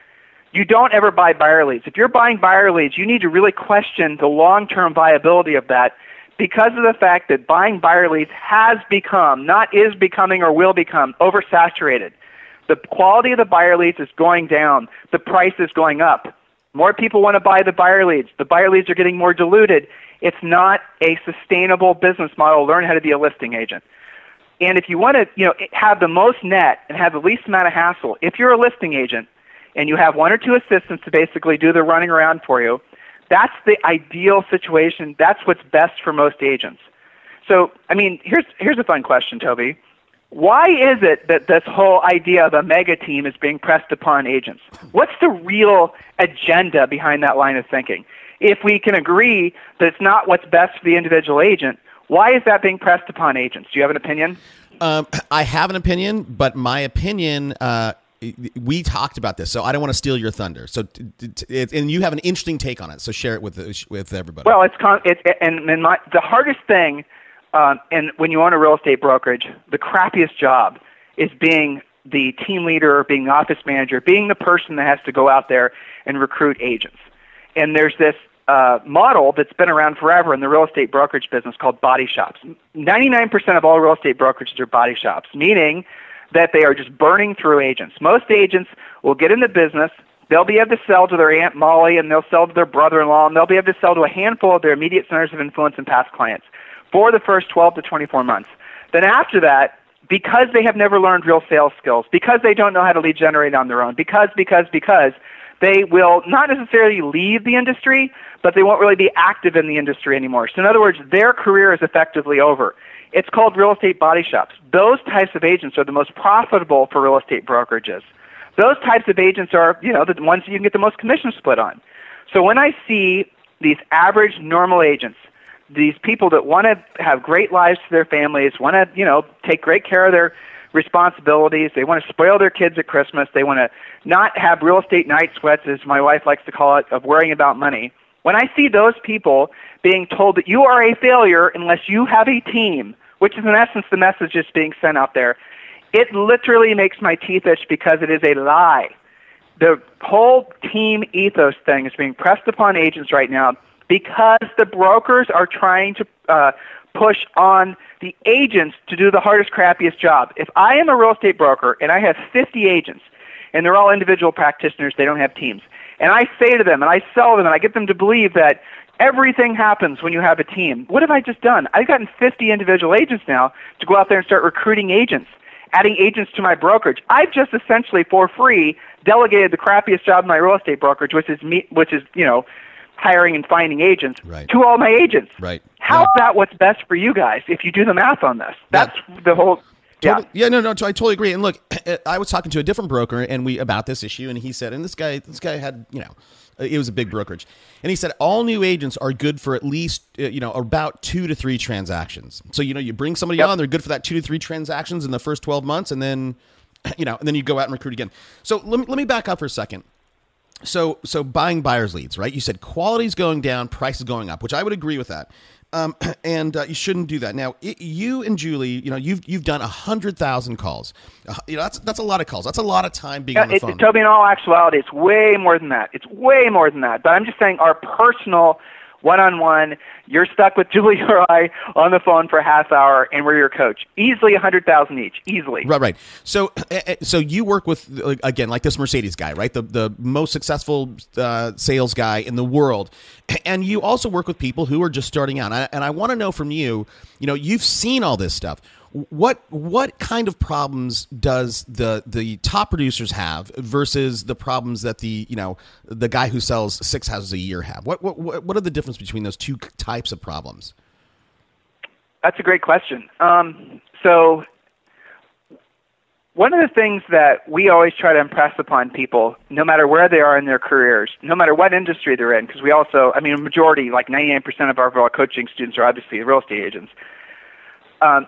You don't ever buy buyer leads. If you're buying buyer leads, you need to really question the long-term viability of that, because of the fact that buying buyer leads has become, not is becoming or will become, oversaturated. The quality of the buyer leads is going down. The price is going up. More people want to buy the buyer leads. The buyer leads are getting more diluted. It's not a sustainable business model. Learn how to be a listing agent. And if you want to, have the most net and have the least amount of hassle, if you're a listing agent and you have one or two assistants to basically do the running around for you, that's the ideal situation. That's what's best for most agents. So, here's a fun question, Toby. Why is it that this whole idea of a mega team is being pressed upon agents? What's the real agenda behind that line of thinking? If we can agree that it's not what's best for the individual agent, why is that being pressed upon agents? Do you have an opinion? I have an opinion, but my opinion, we talked about this, so I don't want to steal your thunder. So, and you have an interesting take on it, so share it with everybody. Well, the hardest thing, and when you own a real estate brokerage, the crappiest job is being the team leader, being the office manager, being the person that has to go out there and recruit agents. And there's this model that's been around forever in the real estate brokerage business called body shops. 99% of all real estate brokerages are body shops, meaning that they are just burning through agents. Most agents will get into business. They'll be able to sell to their Aunt Molly, and they'll sell to their brother-in-law, and they'll be able to sell to a handful of their immediate centers of influence and past clients for the first 12 to 24 months. Then after that, because they have never learned real sales skills, because they don't know how to lead generate on their own, because they will not necessarily leave the industry, but they won't really be active in the industry anymore. So in other words, their career is effectively over. It's called real estate body shops. Those types of agents are the most profitable for real estate brokerages. Those types of agents are, the ones you can get the most commission split on. So when I see these average normal agents, these people that want to have great lives for their families, want to, take great care of their responsibilities, they want to spoil their kids at Christmas, they want to not have real estate night sweats, as my wife likes to call it, of worrying about money. When I see those people being told that you are a failure unless you have a team, which is in essence the message that's being sent out there, it literally makes my teeth itch, because it is a lie. The whole team ethos thing is being pressed upon agents right now because the brokers are trying to push on the agents to do the hardest, crappiest job. If I am a real estate broker and I have 50 agents, and they're all individual practitioners, they don't have teams, and I say to them and I sell them and I get them to believe that everything happens when you have a team, what have I just done? I've gotten 50 individual agents now to go out there and start recruiting agents, adding agents to my brokerage. I've just essentially, for free, delegated the crappiest job in my real estate brokerage, which is hiring and finding agents, right, to all my agents. Right. How is that what's best for you guys if you do the math on this? That's the whole... Yeah, no, I totally agree. And look, I was talking to a different broker about this issue, and he said, and this guy had, it was a big brokerage, and he said all new agents are good for at least, about 2 to 3 transactions. So, you bring somebody on, they're good for that 2 to 3 transactions in the first 12 months, and then, and then you go out and recruit again. So let me back up for a second. So buying buyers leads, right? You said quality's going down, price is going up, which I would agree with that. And you shouldn't do that. Now, you and Julie, you've done 100,000 calls. That's a lot of calls. That's a lot of time being on the phone. Toby, in all actuality, it's way more than that. It's way more than that. But I'm just saying our personal one-on-one. You're stuck with Julie or I on the phone for a half hour, and we're your coach. Easily $100,000 each, easily. Right. So you work with, again, like this Mercedes guy, right? The most successful sales guy in the world, and you also work with people who are just starting out. And I want to know from you, you've seen all this stuff. What kind of problems does the top producers have versus the problems that the guy who sells 6 houses a year have? What are the difference between those two types of problems? That's a great question. So one of the things that we always try to impress upon people, no matter where they are in their careers, no matter what industry they're in, because we also, a majority, like 99% of our coaching students are obviously real estate agents,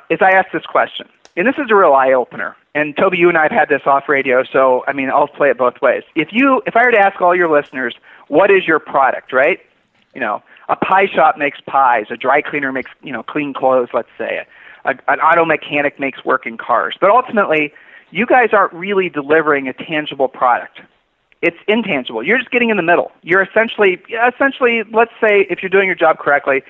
is I ask this question. And this is a real eye-opener. And Toby, you and I have had this off radio, so I'll play it both ways. If I were to ask all your listeners, what is your product, right? A pie shop makes pies. A dry cleaner makes, clean clothes, let's say. An auto mechanic makes working cars. But ultimately, you guys aren't really delivering a tangible product. It's intangible. You're just getting in the middle. You're essentially, let's say, if you're doing your job correctly,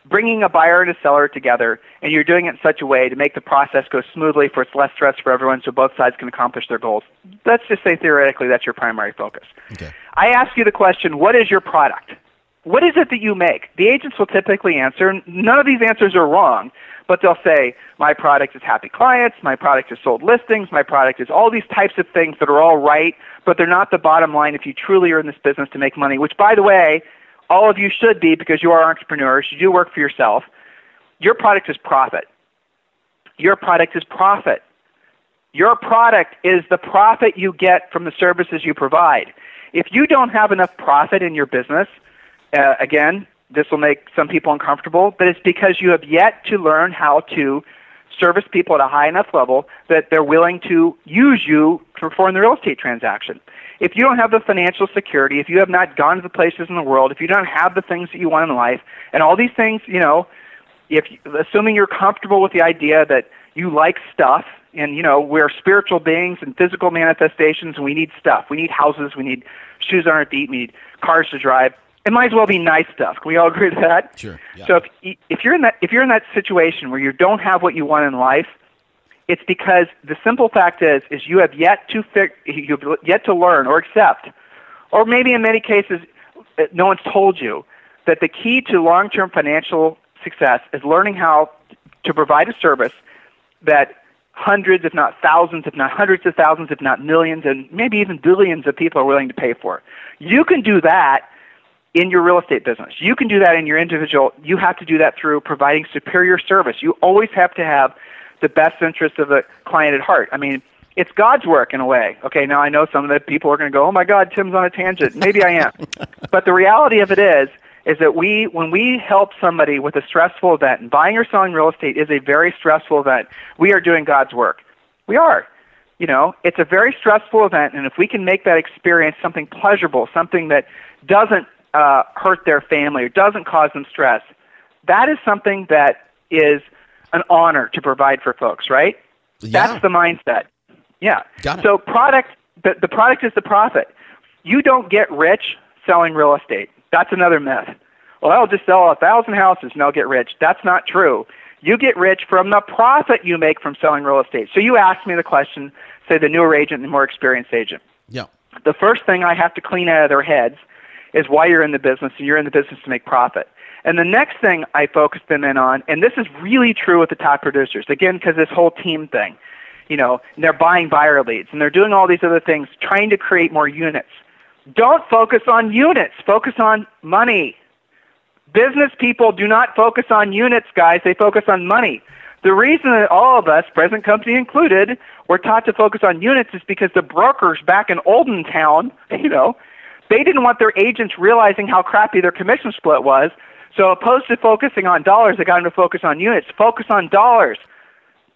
bringing a buyer and a seller together, and you're doing it in such a way to make the process go smoothly for it's less stress for everyone so both sides can accomplish their goals. Let's just say theoretically that's your primary focus. Okay. I ask you the question, what is your product? What is it that you make? The agents will typically answer, none of these answers are wrong, but they'll say, my product is happy clients, my product is sold listings, my product is all these types of things that are all right, but they're not the bottom line if you truly are in this business to make money, which, by the way, all of you should be because you are entrepreneurs. You do work for yourself. Your product is profit. Your product is profit. Your product is the profit you get from the services you provide. If you don't have enough profit in your business, again, this will make some people uncomfortable, but it's because you have yet to learn how to service people at a high enough level that they're willing to use you to perform the real estate transaction. If you don't have the financial security, if you have not gone to the places in the world, if you don't have the things that you want in life, and all these things, assuming you're comfortable with the idea that you like stuff, and we're spiritual beings and physical manifestations, and we need stuff. We need houses, we need shoes on our feet, we need cars to drive. It might as well be nice stuff. Can we all agree to that? Sure. Yeah. So if you're in that situation where you don't have what you want in life, it's because the simple fact is you have yet to learn or accept, or maybe in many cases no one's told you that the key to long-term financial success is learning how to provide a service that hundreds, if not thousands, if not hundreds of thousands, if not millions, and maybe even billions of people are willing to pay for. You can do that in your real estate business. You can do that in your individual. You have to do that through providing superior service. You always have to have the best interest of the client at heart. It's God's work in a way. Okay, now I know some of the people are going to go, oh my God, Tim's on a tangent. Maybe I am. But the reality of it is that when we help somebody with a stressful event, and buying or selling real estate is a very stressful event, we are doing God's work. We are. It's a very stressful event, and if we can make that experience something pleasurable, something that doesn't hurt their family or doesn't cause them stress, that is something that is an honor to provide for folks, right? Yeah. That's the mindset. Yeah. Got it. So the product is the profit. You don't get rich selling real estate. That's another myth. Well, I'll just sell 1,000 houses and I'll get rich. That's not true. You get rich from the profit you make from selling real estate. So you asked me the question, say the newer agent and the more experienced agent. Yeah. The first thing I have to clean out of their heads is why you're in the business, and you're in the business to make profit. And the next thing I focus them in on, and this is really true with the top producers, again, because this whole team thing, and they're buying buyer leads, and they're doing all these other things, trying to create more units. Don't focus on units. Focus on money. Business people do not focus on units, guys. They focus on money. The reason that all of us, present company included, were taught to focus on units is because the brokers back in Olden Town, they didn't want their agents realizing how crappy their commission split was. So opposed to focusing on dollars, they got them to focus on units. Focus on dollars,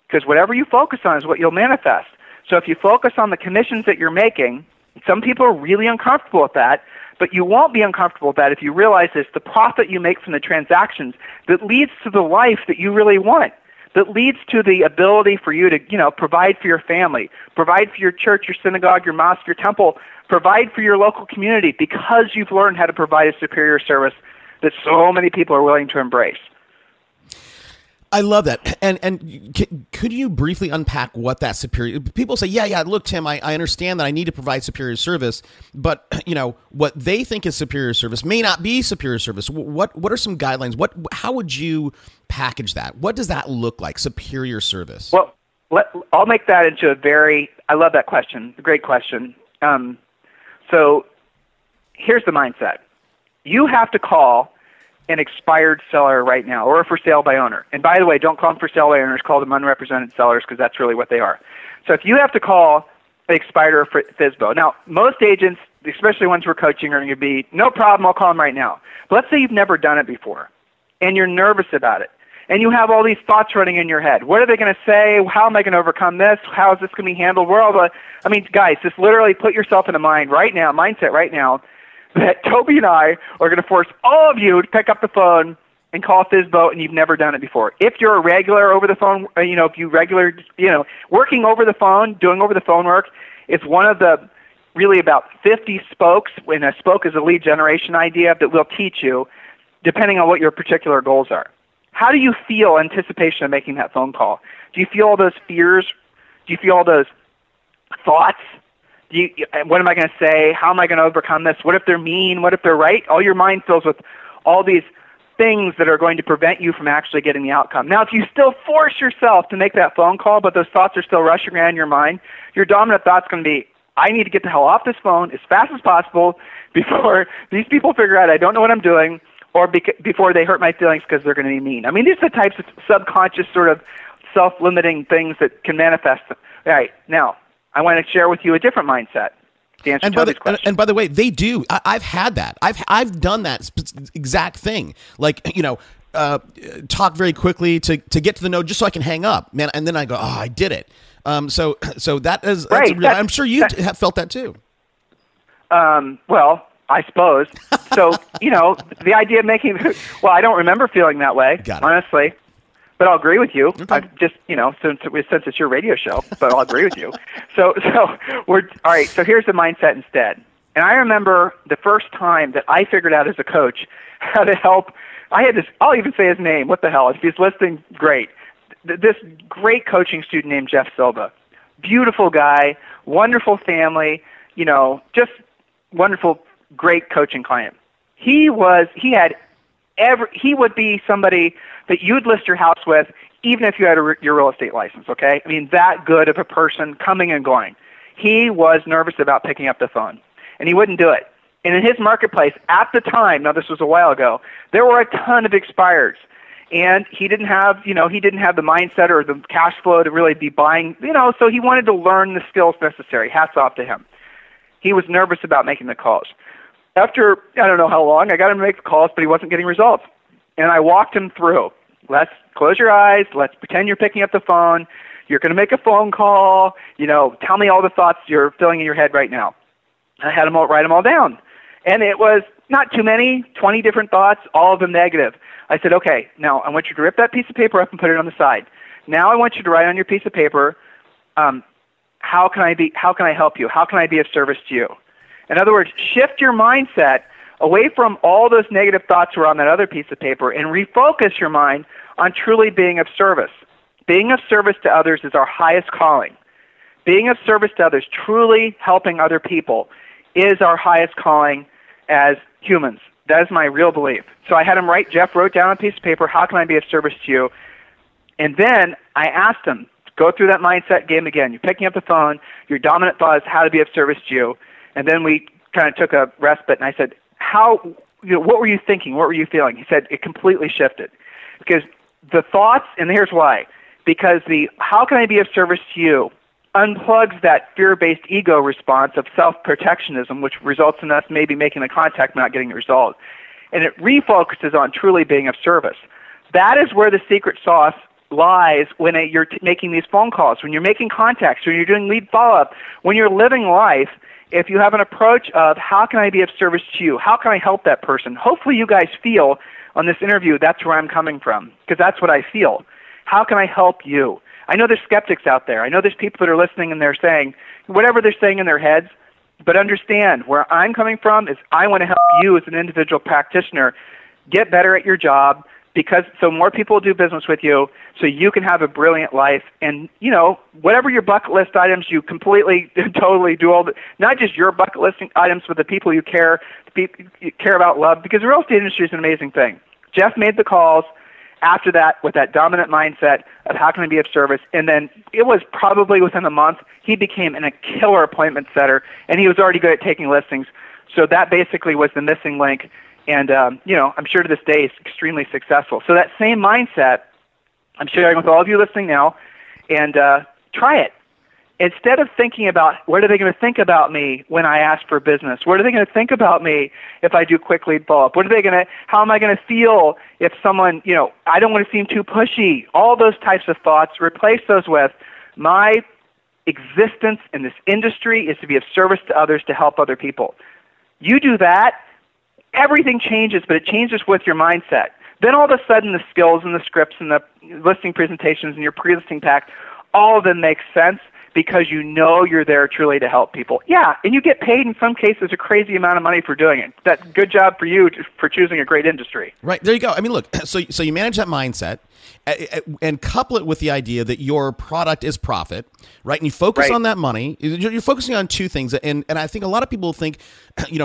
because whatever you focus on is what you'll manifest. So if you focus on the commissions that you're making, some people are really uncomfortable with that, but you won't be uncomfortable with that if you realize it's the profit you make from the transactions that leads to the life that you really want, that leads to the ability for you to, provide for your family, provide for your church, your synagogue, your mosque, your temple, provide for your local community because you've learned how to provide a superior service that so many people are willing to embrace. I love that. And could you briefly unpack what that superior? People say, yeah, look, Tim, I understand that I need to provide superior service, but what they think is superior service may not be superior service. What are some guidelines? How would you package that? What does that look like? Superior service. Well, I'll make that into I love that question. Great question. So here's the mindset. You have to call an expired seller right now, or a for sale by owner. And by the way, don't call them for sale by owners, call them unrepresented sellers, because that's really what they are. So if you have to call an expired or FSBO, now most agents, especially ones we're coaching, are going to be, no problem, I'll call them right now. But let's say you've never done it before, and you're nervous about it, and you have all these thoughts running in your head. What are they going to say? How am I going to overcome this? How is this going to be handled? Guys, just literally put yourself in a mindset right now, that Toby and I are going to force all of you to pick up the phone and call FSBO, and you've never done it before. If you're a regular over the phone, working over the phone, doing over the phone work, it's one of the really about 50 spokes, when a spoke is a lead generation idea, that will teach you depending on what your particular goals are. How do you feel anticipation of making that phone call? Do you feel all those fears? Do you feel all those thoughts? What am I going to say? How am I going to overcome this? What if they're mean? What if they're right? All your mind fills with all these things that are going to prevent you from actually getting the outcome. Now, if you still force yourself to make that phone call, but those thoughts are still rushing around your mind, your dominant thought's going to be, I need to get the hell off this phone as fast as possible before these people figure out I don't know what I'm doing, or before they hurt my feelings because they're going to be mean. I mean, these are the types of subconscious sort of self-limiting things that can manifest. All right, now, I want to share with you a different mindset to answer Toby's question. And by the way, they do. I've had that. I've done that exact thing. Like, talk very quickly to get to the no, just so I can hang up, man. And then I go, oh, I did it. So that's right. A real. I'm sure you have felt that too. Well, I suppose. So the idea of making. Well, I don't remember feeling that way, honestly. But I'll agree with you. Okay. I've just, since it's your radio show, but I'll agree with you. So we're all right. So here's the mindset instead. And I remember the first time that I figured out as a coach how to help. I had this. I'll even say his name. What the hell? If he's listening, great. This great coaching student named Jeff Silva, beautiful guy, wonderful family. Just wonderful, great coaching client. He would be somebody that you'd list your house with, even if you had your real estate license, okay? I mean, that good of a person coming and going. He was nervous about picking up the phone, and he wouldn't do it. And in his marketplace, at the time, now this was a while ago, there were a ton of expireds, and he didn't have the mindset or the cash flow to really be buying, so he wanted to learn the skills necessary. Hats off to him. He was nervous about making the calls. After, I don't know how long, I got him to make the calls, but he wasn't getting results. And I walked him through. Let's close your eyes. Let's pretend you're picking up the phone. You're going to make a phone call. Tell me all the thoughts you're feeling in your head right now. I had him write them all down. And it was not too many, 20 different thoughts, all of them negative. I said, okay, now I want you to rip that piece of paper up and put it on the side. Now I want you to write on your piece of paper, how can I help you? How can I be of service to you? In other words, shift your mindset away from all those negative thoughts that were on that other piece of paper and refocus your mind on truly being of service. Being of service to others is our highest calling. Being of service to others, truly helping other people, is our highest calling as humans. That is my real belief. So I had him Jeff wrote down on a piece of paper, how can I be of service to you? And then I asked him, go through that mindset game again. You're picking up the phone, your dominant thought is how to be of service to you. And then we kind of took a respite, and I said, what were you thinking? What were you feeling? He said it completely shifted. Because the thoughts, and here's why, because the how can I be of service to you unplugs that fear-based ego response of self-protectionism, which results in us maybe making the contact but not getting the result. And it refocuses on truly being of service. That is where the secret sauce lies when you're making these phone calls, when you're making contacts, when you're doing lead follow-up, when you're living life. If you have an approach of how can I be of service to you, how can I help that person, hopefully you guys feel on this interview that's where I'm coming from, because that's what I feel. How can I help you? I know there's skeptics out there. I know there's people that are listening and they're saying whatever they're saying in their heads, but understand where I'm coming from is I want to help you as an individual practitioner get better at your job, because so more people do business with you, so you can have a brilliant life. And, whatever your bucket list items, you completely, totally do all the, not just your bucket list items, but the people you care about, love, because the real estate industry is an amazing thing. Jeff made the calls after that with that dominant mindset of how can I be of service. And then it was probably within a month, he became a killer appointment setter, and he was already good at taking listings. So that basically was the missing link. And, I'm sure to this day it's extremely successful. So that same mindset, I'm sharing with all of you listening now, and try it. Instead of thinking about what are they going to think about me when I ask for business? What are they going to think about me if I do quick lead follow-up? How am I going to feel if someone, I don't want to seem too pushy. All those types of thoughts, replace those with my existence in this industry is to be of service to others, to help other people. You do that, everything changes, but it changes with your mindset. Then all of a sudden the skills and the scripts and the listing presentations and your pre-listing pack, all of them make sense because you're there truly to help people. Yeah, and you get paid in some cases a crazy amount of money for doing it. That's good job for you for choosing a great industry. Right, there you go. I mean, look, so you manage that mindset and couple it with the idea that your product is profit, right? And you focus on that money. You're focusing on two things. And I think a lot of people think,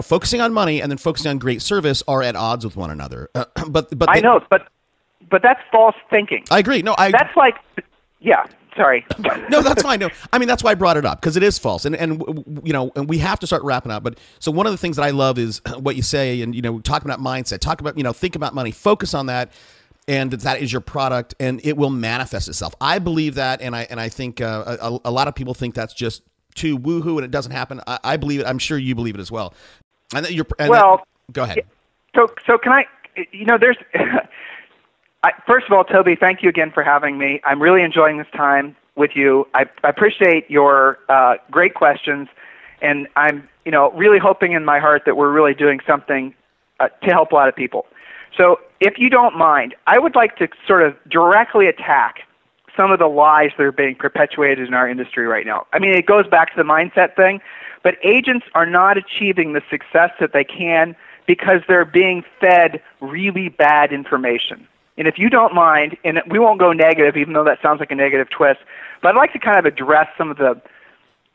focusing on money and then focusing on great service are at odds with one another. But I know, but that's false thinking. I agree. That's like, yeah. Sorry. No, that's fine. No, I mean, that's why I brought it up, because it is false. And we have to start wrapping up. But so one of the things that I love is what you say, and, talking about mindset, talk about, think about money, focus on that. And that is your product, and it will manifest itself. I believe that, and I think a lot of people think that's just too woohoo, and it doesn't happen. I believe it. I'm sure you believe it as well. Go ahead. So can I? There's. First of all, Toby, thank you again for having me. I'm really enjoying this time with you. I appreciate your great questions, and I'm really hoping in my heart that we're really doing something to help a lot of people. So if you don't mind, I would like to sort of directly attack some of the lies that are being perpetuated in our industry right now. I mean, it goes back to the mindset thing, but agents are not achieving the success that they can because they're being fed really bad information. And if you don't mind, and we won't go negative, even though that sounds like a negative twist, but I'd like to kind of address some of the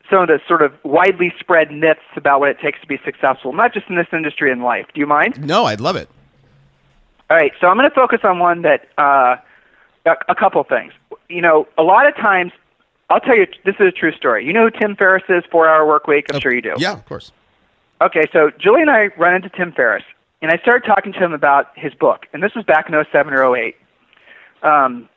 sort of widely spread myths about what it takes to be successful, not just in this industry, in life. Do you mind? No, I'd love it. All right, so I'm going to focus on one that a couple things. A lot of times, I'll tell you, this is a true story. You know who Tim Ferriss is, 4-Hour Work Week? I'm sure you do. Yeah, of course. Okay, so Julie and I run into Tim Ferriss, and I started talking to him about his book, and this was back in 07 or 08. And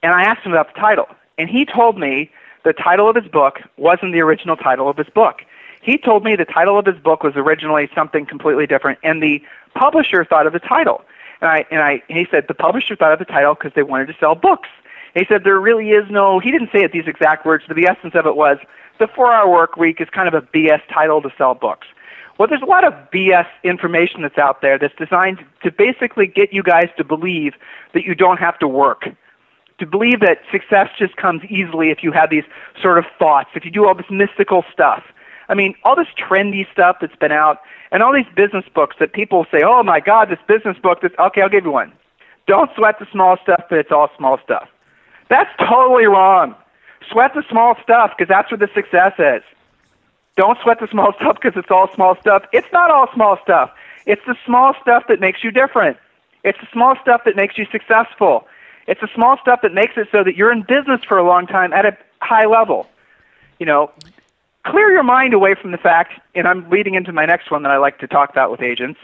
I asked him about the title, and he told me the title of his book wasn't the original title of his book. He told me the title of his book was originally something completely different, and the publisher thought of the title. And he said the publisher thought of the title because they wanted to sell books. And he said there really is no, he didn't say it these exact words, but the essence of it was the 4-Hour Work Week is kind of a BS title to sell books. Well, there's a lot of BS information that's out there that's designed to basically get you guys to believe that you don't have to work, to believe that success just comes easily if you have these sort of thoughts, if you do all this mystical stuff. I mean, all this trendy stuff that's been out, and all these business books that people say, oh my God, this business book, okay, I'll give you one. Don't sweat the small stuff, but it's all small stuff. That's totally wrong. Sweat the small stuff because that's where the success is. Don't sweat the small stuff because it's all small stuff. It's not all small stuff. It's the small stuff that makes you different. It's the small stuff that makes you successful. It's the small stuff that makes it so that you're in business for a long time at a high level. Clear your mind away from the fact, and I'm leading into my next one that I like to talk about with agents,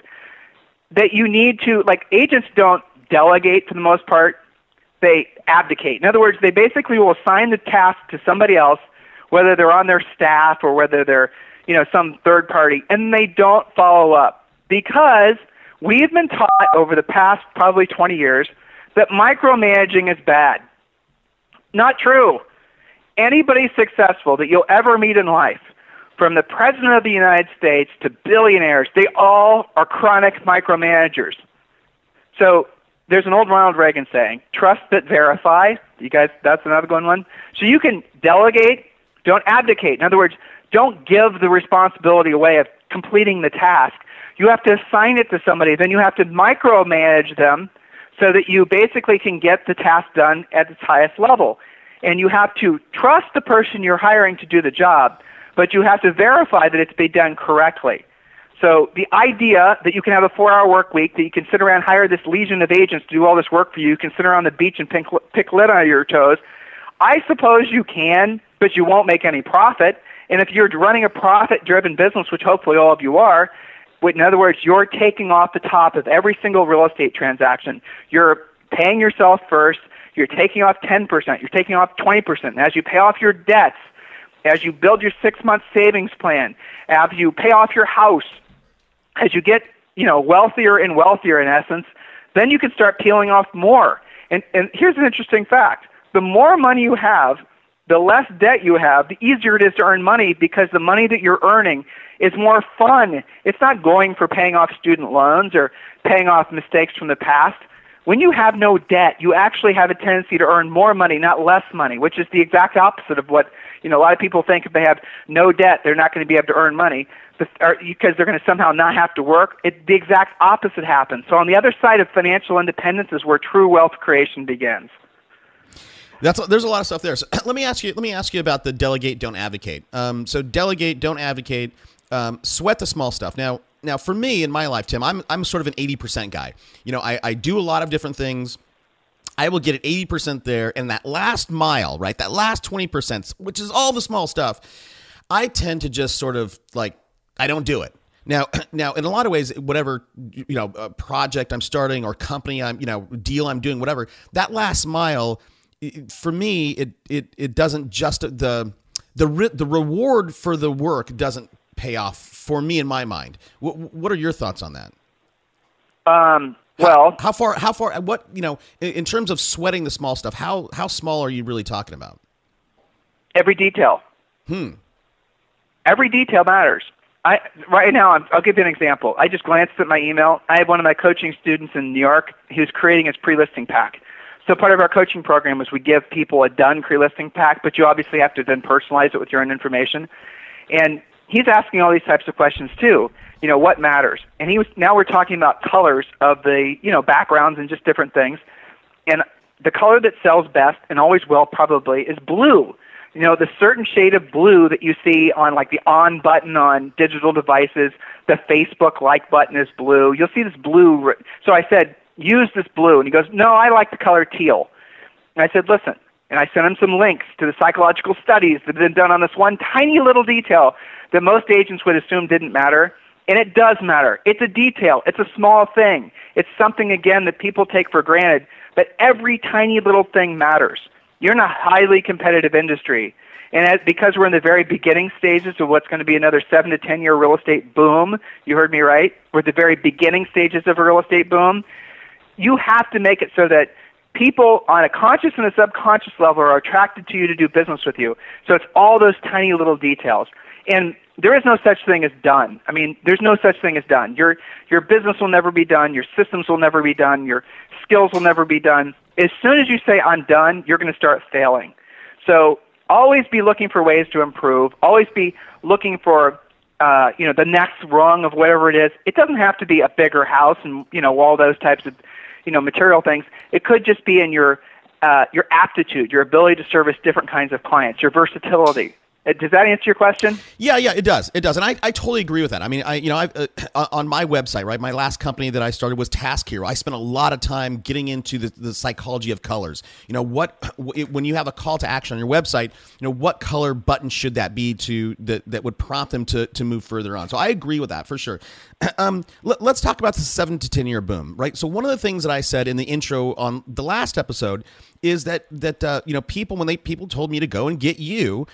that you need to, agents don't delegate for the most part. They abdicate. In other words, they basically will assign the task to somebody else, whether they're on their staff or whether they're, some third party, and they don't follow up because we've been taught over the past probably 20 years that micromanaging is bad. Not true. Anybody successful that you'll ever meet in life, from the President of the United States to billionaires, they all are chronic micromanagers. So there's an old Ronald Reagan saying, trust but verify. You guys, that's another good one. So you can delegate, don't abdicate. In other words, don't give the responsibility away of completing the task. You have to assign it to somebody. Then you have to micromanage them so that you basically can get the task done at its highest level. And you have to trust the person you're hiring to do the job, but you have to verify that it's being done correctly. So the idea that you can have a 4-hour work week, that you can sit around, hire this legion of agents to do all this work for you, you can sit around the beach and pick lid on your toes, I suppose you can, but you won't make any profit. And if you're running a profit-driven business, which hopefully all of you are, in other words, you're taking off the top of every single real estate transaction. You're paying yourself first. You're taking off 10%. You're taking off 20%. And as you pay off your debts, as you build your 6-month savings plan, as you pay off your house, as you get wealthier and wealthier in essence, then you can start peeling off more. And here's an interesting fact. The more money you have, the less debt you have, the easier it is to earn money because the money that you're earning is more fun. It's not going for paying off student loans or paying off mistakes from the past. When you have no debt, you actually have a tendency to earn more money, not less money, which is the exact opposite of what a lot of people think. If they have no debt, they're not going to be able to earn money because they're going to somehow not have to work. The exact opposite happens. So on the other side of financial independence is where true wealth creation begins. There's a lot of stuff there. So let me ask you about the delegate, don't advocate. So delegate, don't advocate. Sweat the small stuff. Now for me in my life, Tim, I'm sort of an 80% guy. I do a lot of different things. I will get it 80% there, and that last mile, right? That last 20%, which is all the small stuff, I tend to just sort of I don't do it. Now, in a lot of ways, whatever project I'm starting or company deal I'm doing, whatever, that last mile, for me, it doesn't just the reward for the work doesn't pay off for me in my mind. What are your thoughts on that? Well, how far, what, in terms of sweating the small stuff, how small are you really talking about? Every detail. Every detail matters. Right now, I'll give you an example. I just glanced at my email. I have one of my coaching students in New York who's creating his pre-listing pack. So part of our coaching program is we give people a done pre-listing pack, but you obviously have to then personalize it with your own information. And he's asking all these types of questions too. What matters? And now we're talking about colors of the, backgrounds and just different things. And the color that sells best and always will probably is blue. The certain shade of blue that you see on the on button on digital devices, the Facebook like button is blue. You'll see this blue. So I said, use this blue. And he goes, no, I like the color teal. And I said, listen. And I sent him some links to the psychological studies that have been done on this one tiny little detail that most agents would assume didn't matter. And it does matter. It's a detail. It's a small thing. It's something, again, that people take for granted. But every tiny little thing matters. You're in a highly competitive industry. And because we're in the very beginning stages of what's going to be another 7 to 10 year real estate boom, you heard me right? We're at the very beginning stages of a real estate boom. You have to make it so that people on a conscious and a subconscious level are attracted to you to do business with you. So it's all those tiny little details. And there is no such thing as done. I mean, there's no such thing as done. Your business will never be done. Your systems will never be done. Your skills will never be done. As soon as you say, I'm done, you're going to start failing. So always be looking for ways to improve. Always be looking for the next rung of whatever it is. It doesn't have to be a bigger house and all those types of material things. It could just be in your aptitude, your ability to service different kinds of clients, your versatility. Does that answer your question? Yeah, it does. It does, and I totally agree with that. I mean, on my website, right? My last company that I started was Task Hero. I spent a lot of time getting into the psychology of colors. When you have a call to action on your website, what color button should that be that would prompt them to move further on? So I agree with that for sure. Let's talk about the 7 to 10 year boom, right? So one of the things that I said in the intro on the last episode is that people, when people told me to go and get you,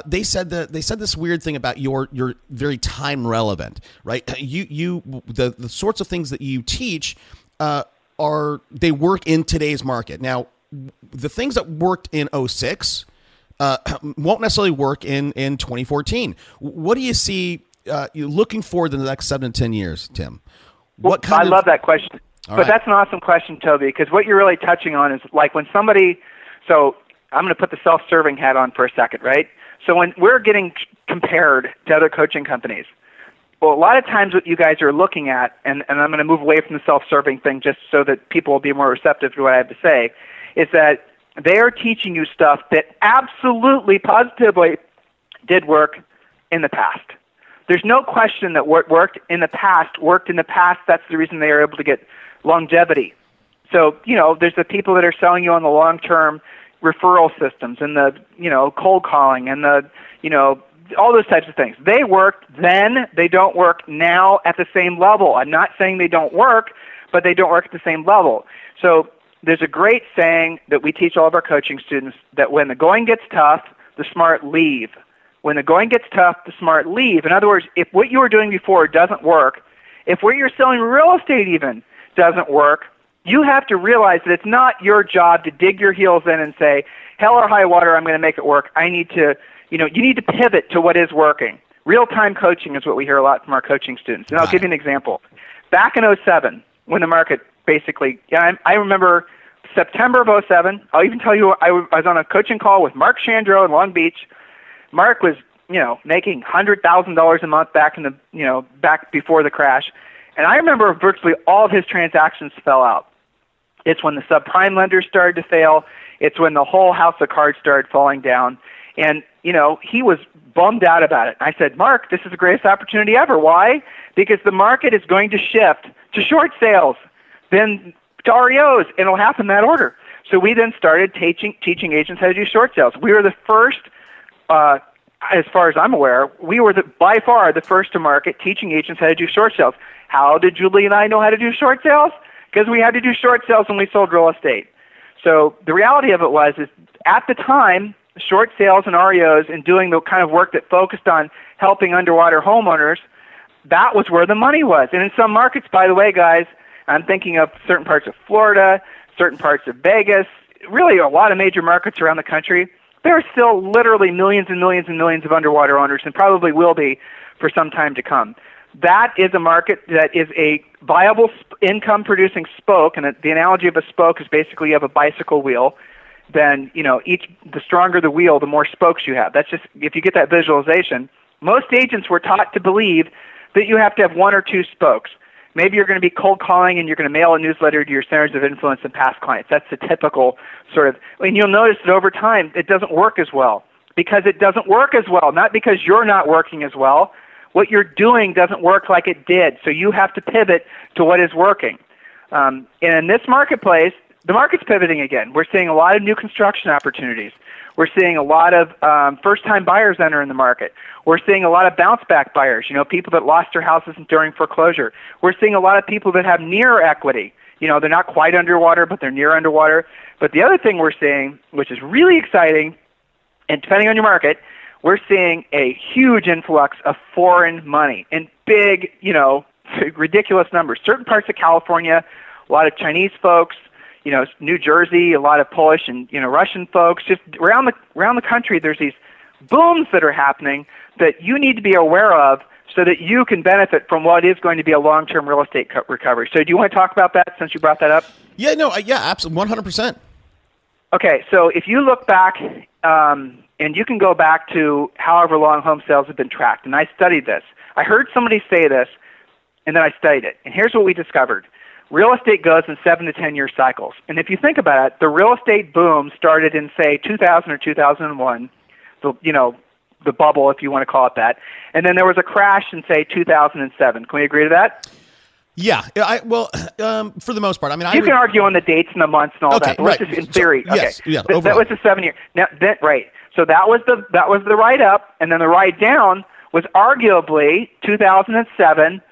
they said this weird thing about you're very time relevant, right? The sorts of things that you teach they work in today's market. Now, the things that worked in 2006 won't necessarily work in 2014. What do you see you looking forward to the next 7 to 10 years, Tim? I love that question. But that's an awesome question, Toby, because what you're really touching on is when somebody, so I'm going to put the self-serving hat on for a second, right? So when we're getting compared to other coaching companies, Well, a lot of times what you guys are looking at, and I'm going to move away from the self-serving thing just so that people will be more receptive to what I have to say, is that they are teaching you stuff that absolutely, positively did work in the past. There's no question that what worked in the past. That's the reason they are able to get longevity. So, there's the people that are selling you on the long-term referral systems and the, cold calling and the, all those types of things. They worked then. They don't work now at the same level. I'm not saying they don't work, but they don't work at the same level. So there's a great saying that we teach all of our coaching students that when the going gets tough, the smart leave. When the going gets tough, the smart leave. In other words, if what you were doing before doesn't work, if what you're selling real estate even doesn't work, you have to realize that it's not your job to dig your heels in and say, hell or high water, I'm going to make it work. I need to, you need to pivot to what is working. Real-time coaching is what we hear a lot from our coaching students. And I'll give you an example. Back in 2007, when the market basically, I remember September of 2007, I'll even tell you, I was on a coaching call with Mark Chandro in Long Beach. Mark was, making $100,000 a month back in the, back before the crash. And I remember virtually all of his transactions fell out. It's when the subprime lenders started to fail. It's when the whole house of cards started falling down. And, he was bummed out about it. I said, Mark, this is the greatest opportunity ever. Why? Because the market is going to shift to short sales, then to REOs, and it'll happen in that order. So we then started teaching agents how to do short sales. We were the first, as far as I'm aware, we were by far the first to market teaching agents how to do short sales. How did Julie and I know how to do short sales? Because we had to do short sales when we sold real estate. So the reality of it is at the time, short sales and REOs and doing the kind of work that focused on helping underwater homeowners, that was where the money was. And in some markets, by the way, guys, I'm thinking of certain parts of Florida, certain parts of Vegas, really a lot of major markets around the country, there are still literally millions and millions and millions of underwater owners and probably will be for some time to come. That is a market that is a viable income-producing spoke, and the analogy of a spoke is basically you have a bicycle wheel. Then, the stronger the wheel, the more spokes you have. That's just, if you get that visualization, most agents were taught to believe that you have to have one or two spokes. Maybe you're going to be cold calling and you're going to mail a newsletter to your centers of influence and past clients. That's the typical sort of, and you'll notice that over time it doesn't work as well because it doesn't work as well, not because you're not working as well. What you're doing doesn't work like it did, so you have to pivot to what is working. And in this marketplace, the market's pivoting again. We're seeing a lot of new construction opportunities. We're seeing a lot of first-time buyers enter in the market. We're seeing a lot of bounce-back buyers, people that lost their houses during foreclosure. We're seeing a lot of people that have near equity. They're not quite underwater, but they're near underwater. But the other thing we're seeing, which is really exciting, and depending on your market, we're seeing a huge influx of foreign money in big, ridiculous numbers. Certain parts of California, a lot of Chinese folks, New Jersey, a lot of Polish and Russian folks. Just around the country, there's these booms that are happening that you need to be aware of so that you can benefit from what is going to be a long-term real estate recovery. So do you want to talk about that since you brought that up? Yeah, absolutely, 100%. Okay, so if you look back, and you can go back to however long home sales have been tracked, and I studied this. I heard somebody say this, and then I studied it. And here's what we discovered. Real estate goes in 7 to 10 year cycles. And if you think about it, the real estate boom started in, say, 2000 or 2001, the bubble, if you want to call it that. And then there was a crash in, say, 2007. Can we agree to that? Yeah. For the most part. I mean, you can argue on the dates and the months and all that. But let's just in theory. So, yes, okay. Yeah, that was a 7 year. Now, right. So that was the ride up, and then the ride down was arguably 2007.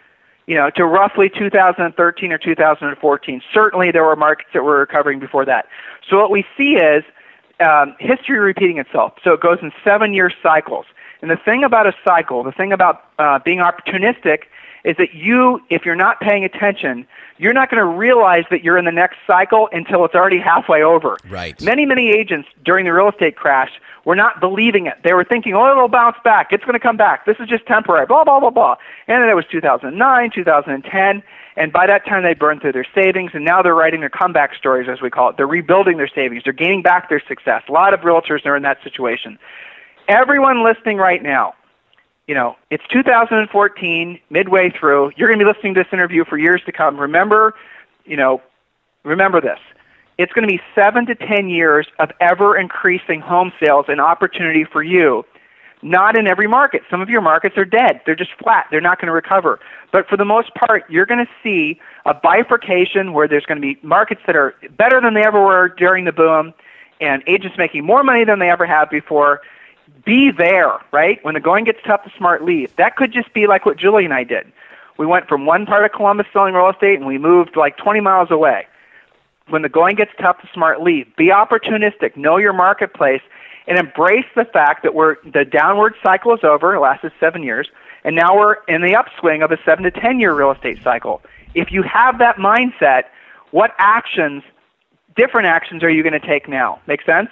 To roughly 2013 or 2014. Certainly there were markets that were recovering before that. So what we see is history repeating itself. So it goes in 7 year cycles. And the thing about a cycle, the thing about being opportunistic is that if you're not paying attention, you're not going to realize that you're in the next cycle until it's already halfway over. Right. Many, many agents during the real estate crash were not believing it. They were thinking, it'll bounce back. It's going to come back. This is just temporary, blah, blah, blah, blah. And then it was 2009, 2010, and by that time they burned through their savings, and now they're writing their comeback stories, as we call it. They're rebuilding their savings. They're gaining back their success. A lot of realtors are in that situation. Everyone listening right now, It's 2014, midway through. You're going to be listening to this interview for years to come. Remember this. It's going to be 7 to 10 years of ever-increasing home sales and opportunity for you. Not in every market. Some of your markets are dead. They're just flat. They're not going to recover. But for the most part, you're going to see a bifurcation where there's going to be markets that are better than they ever were during the boom and agents making more money than they ever have before. Be there, right? When the going gets tough, the smart leave. That could just be like what Julie and I did. We went from one part of Columbus selling real estate and we moved like 20 miles away. When the going gets tough, the smart leave. Be opportunistic. Know your marketplace. And embrace the fact that the downward cycle is over. It lasted 7 years. And now we're in the upswing of a 7 to 10 year real estate cycle. If you have that mindset, what different actions are you going to take now? Make sense?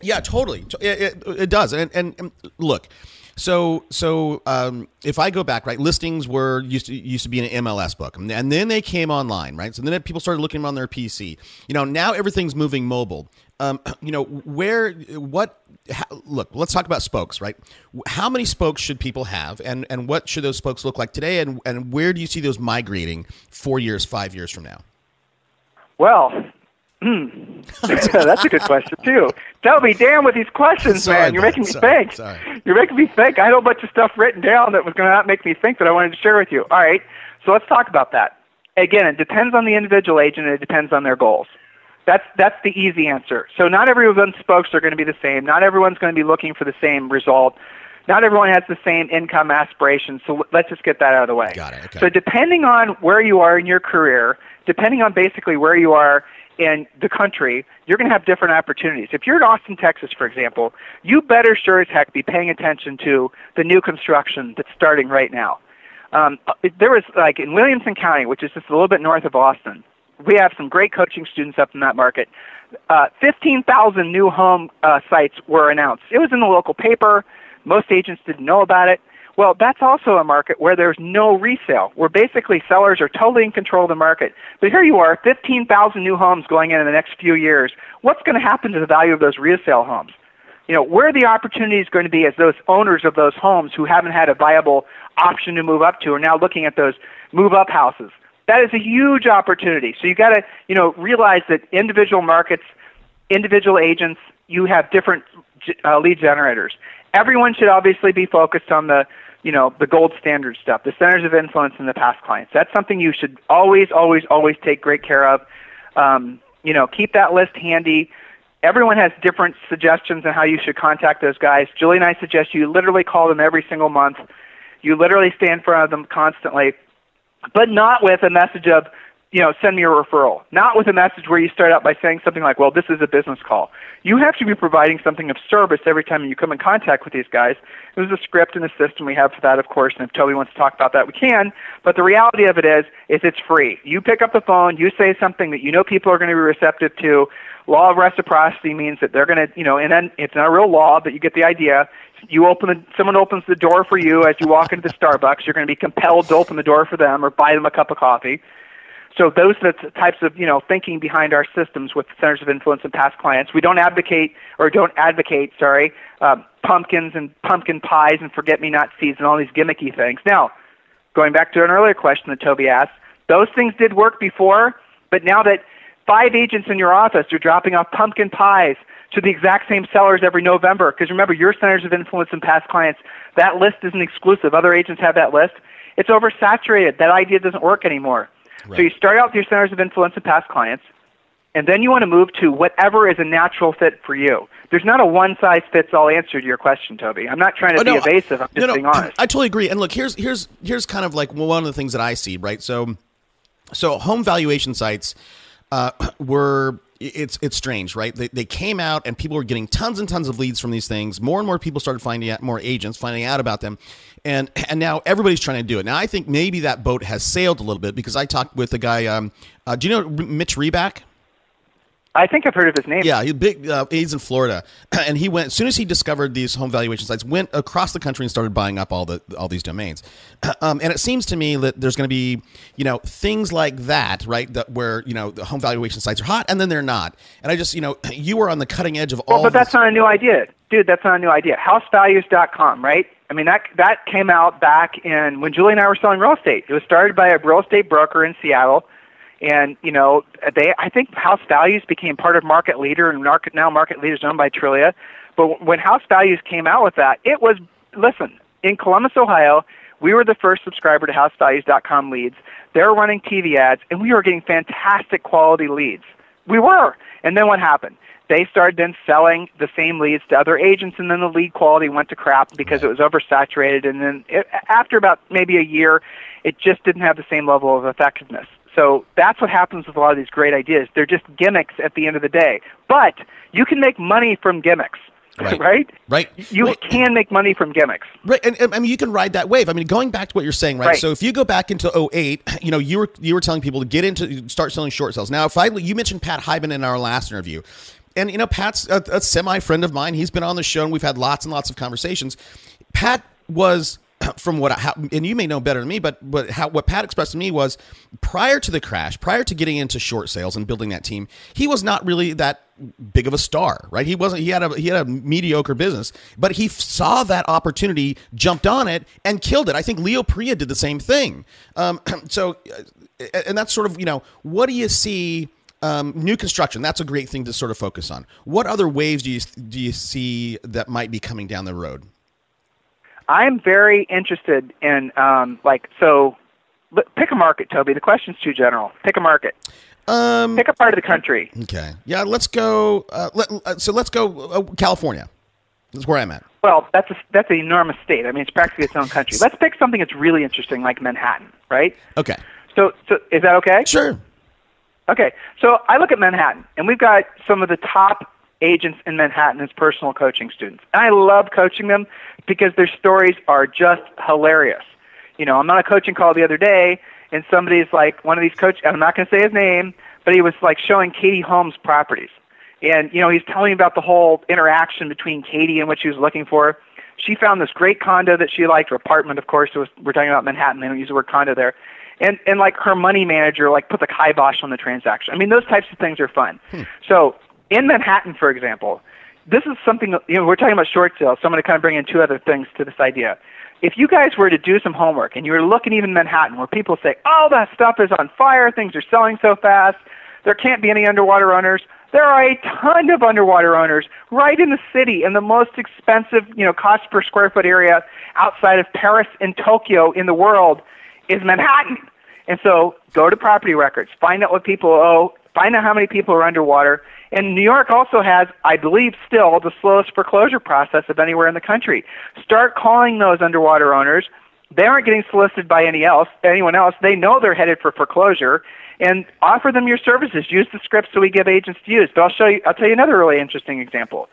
Yeah, totally. It does. And look, so if I go back, right, listings used to be in an MLS book, and then they came online, right? So then people started looking on their PC. Now everything's moving mobile. Look, let's talk about spokes, right? How many spokes should people have, and what should those spokes look like today, and where do you see those migrating 4 years, 5 years from now? Well, that's a good question too. Toby, damn with these questions, man. You're making me think. You're making me think. I had a whole bunch of stuff written down that was going to not make me think that I wanted to share with you. All right, so let's talk about that. Again, it depends on the individual agent, and it depends on their goals. That's the easy answer. So not everyone's spokes are going to be the same. Not everyone's going to be looking for the same result. Not everyone has the same income aspirations. So let's just get that out of the way. Got it. Okay. So depending on where you are in your career, depending on basically where you are in the country, you're going to have different opportunities. If you're in Austin, Texas, for example, you better sure as heck be paying attention to the new construction that's starting right now. There was, like in Williamson County, which is just a little bit north of Austin, we have some great coaching students up in that market. 15,000 new home sites were announced. It was in the local paper. Most agents didn't know about it. Well, that's also a market where there's no resale, where basically sellers are totally in control of the market. But here you are, 15,000 new homes going in the next few years. What's going to happen to the value of those resale homes? Where are the opportunities going to be as those owners of those homes who haven't had a viable option to move up to are now looking at those move-up houses? That is a huge opportunity. So you got to, realize that individual markets, individual agents, you have different lead generators. Everyone should obviously be focused on the gold standard stuff, the centers of influence and the past clients. That's something you should always take great care of. Keep that list handy. Everyone has different suggestions on how you should contact those guys. Julie and I suggest you literally call them every single month. You literally stay in front of them constantly, but not with a message of, send me a referral. Not with a message where you start out by saying something like, well, this is a business call. You have to be providing something of service every time you come in contact with these guys. There's a script and a system we have for that, of course, and if Toby wants to talk about that, we can. But the reality of it is it's free. You pick up the phone, you say something that people are going to be receptive to. Law of reciprocity means that they're going to, and then it's not a real law, but you get the idea. Someone opens the door for you as you walk into the Starbucks. You're going to be compelled to open the door for them or buy them a cup of coffee. So those are the types of, thinking behind our systems with centers of influence and past clients. We don't advocate pumpkins and pumpkin pies and forget-me-not seeds and all these gimmicky things. Now, going back to an earlier question that Toby asked, those things did work before, but now that 5 agents in your office are dropping off pumpkin pies to the exact same sellers every November, because remember, your centers of influence and past clients, that list isn't exclusive. Other agents have that list. It's oversaturated. That idea doesn't work anymore. Right. So you start out with your centers of influence and past clients, and then you want to move to whatever is a natural fit for you. There's not a one-size-fits-all answer to your question, Toby. I'm not trying to be evasive. I'm just being honest. I totally agree. And look, here's kind of like one of the things that I see, right? So home valuation sites it's strange, right? They came out and people were getting tons and tons of leads from these things. More and more people started finding out, more agents finding out about them. And now everybody's trying to do it. Now, I think maybe that boat has sailed a little bit because I talked with a guy, do you know Mitch Reback? I think I've heard of his name. Yeah, he's in Florida, and he went as soon as he discovered these home valuation sites, went across the country and started buying up all these domains. And it seems to me that there's going to be, things like that, right? That where the home valuation sites are hot and then they're not. And I just, you are on the cutting edge of all. Well, but that's not a new idea, dude. That's not a new idea. Housevalues.com, right? I mean, that came out back in when Julie and I were selling real estate. It was started by a real estate broker in Seattle. And, you know, I think House Values became part of Market Leader, and now Market Leader is owned by Trillia. But when House Values came out with that, it was, listen, in Columbus, Ohio, we were the first subscriber to housevalues.com leads. They were running TV ads, and we were getting fantastic quality leads. We were. And then what happened? They started then selling the same leads to other agents, and then the lead quality went to crap because it was oversaturated. And then after about maybe a year, it just didn't have the same level of effectiveness. So that's what happens with a lot of these great ideas. They're just gimmicks at the end of the day. But you can make money from gimmicks, right? You can make money from gimmicks. Right, and I mean, you can ride that wave. I mean, going back to what you're saying, right? So if you go back into 2008, you know, you were telling people to start selling short sales. Now, you mentioned Pat Hyman in our last interview. And, you know, Pat's a semi-friend of mine. He's been on the show, and we've had lots and lots of conversations. Pat was... and you may know better than me, but what Pat expressed to me was prior to the crash, prior to getting into short sales and building that team, he was not really that big of a star, right? He wasn't. He had a mediocre business, but he saw that opportunity, jumped on it, and killed it. I think Leo Priya did the same thing. So, and that's sort of, you know, what do you see? New construction. That's a great thing to sort of focus on. What other waves do you see that might be coming down the road? I'm very interested in, pick a market, Toby. The question's too general. Pick a market. Pick a part of the country. Okay. Yeah, let's go. Let's go California. That's where I'm at. Well, that's an enormous state. I mean, it's practically its own country. Let's pick something that's really interesting, like Manhattan, right? Okay. So is that okay? Sure. Okay. So I look at Manhattan, and we've got some of the top agents in Manhattan as personal coaching students. And I love coaching them because their stories are just hilarious. You know, I'm on a coaching call the other day, and somebody's like, one of these coaches, I'm not going to say his name, but he was like showing Katie Holmes' properties. And, you know, he's telling me about the whole interaction between Katie and what she was looking for. She found this great condo that she liked, or apartment, of course. We're talking about Manhattan. They don't use the word condo there. And like her money manager, like, put the kibosh on the transaction. I mean, those types of things are fun. So in Manhattan, for example, this is something, you know, we're talking about short sales, so I'm going to kind of bring in two other things to this idea. If you guys were to do some homework and you were looking even in Manhattan where people say, oh, that stuff is on fire, things are selling so fast, there can't be any underwater owners, there are a ton of underwater owners right in the city in the most expensive, you know, cost per square foot area outside of Paris and Tokyo in the world is Manhattan. And so go to property records, find out what people owe, find out how many people are underwater. And New York also has, I believe, still the slowest foreclosure process of anywhere in the country. Start calling those underwater owners. They aren't getting solicited by anyone else. They know they're headed for foreclosure, and offer them your services. Use the scripts that we give agents to use. But I'll tell you another really interesting example.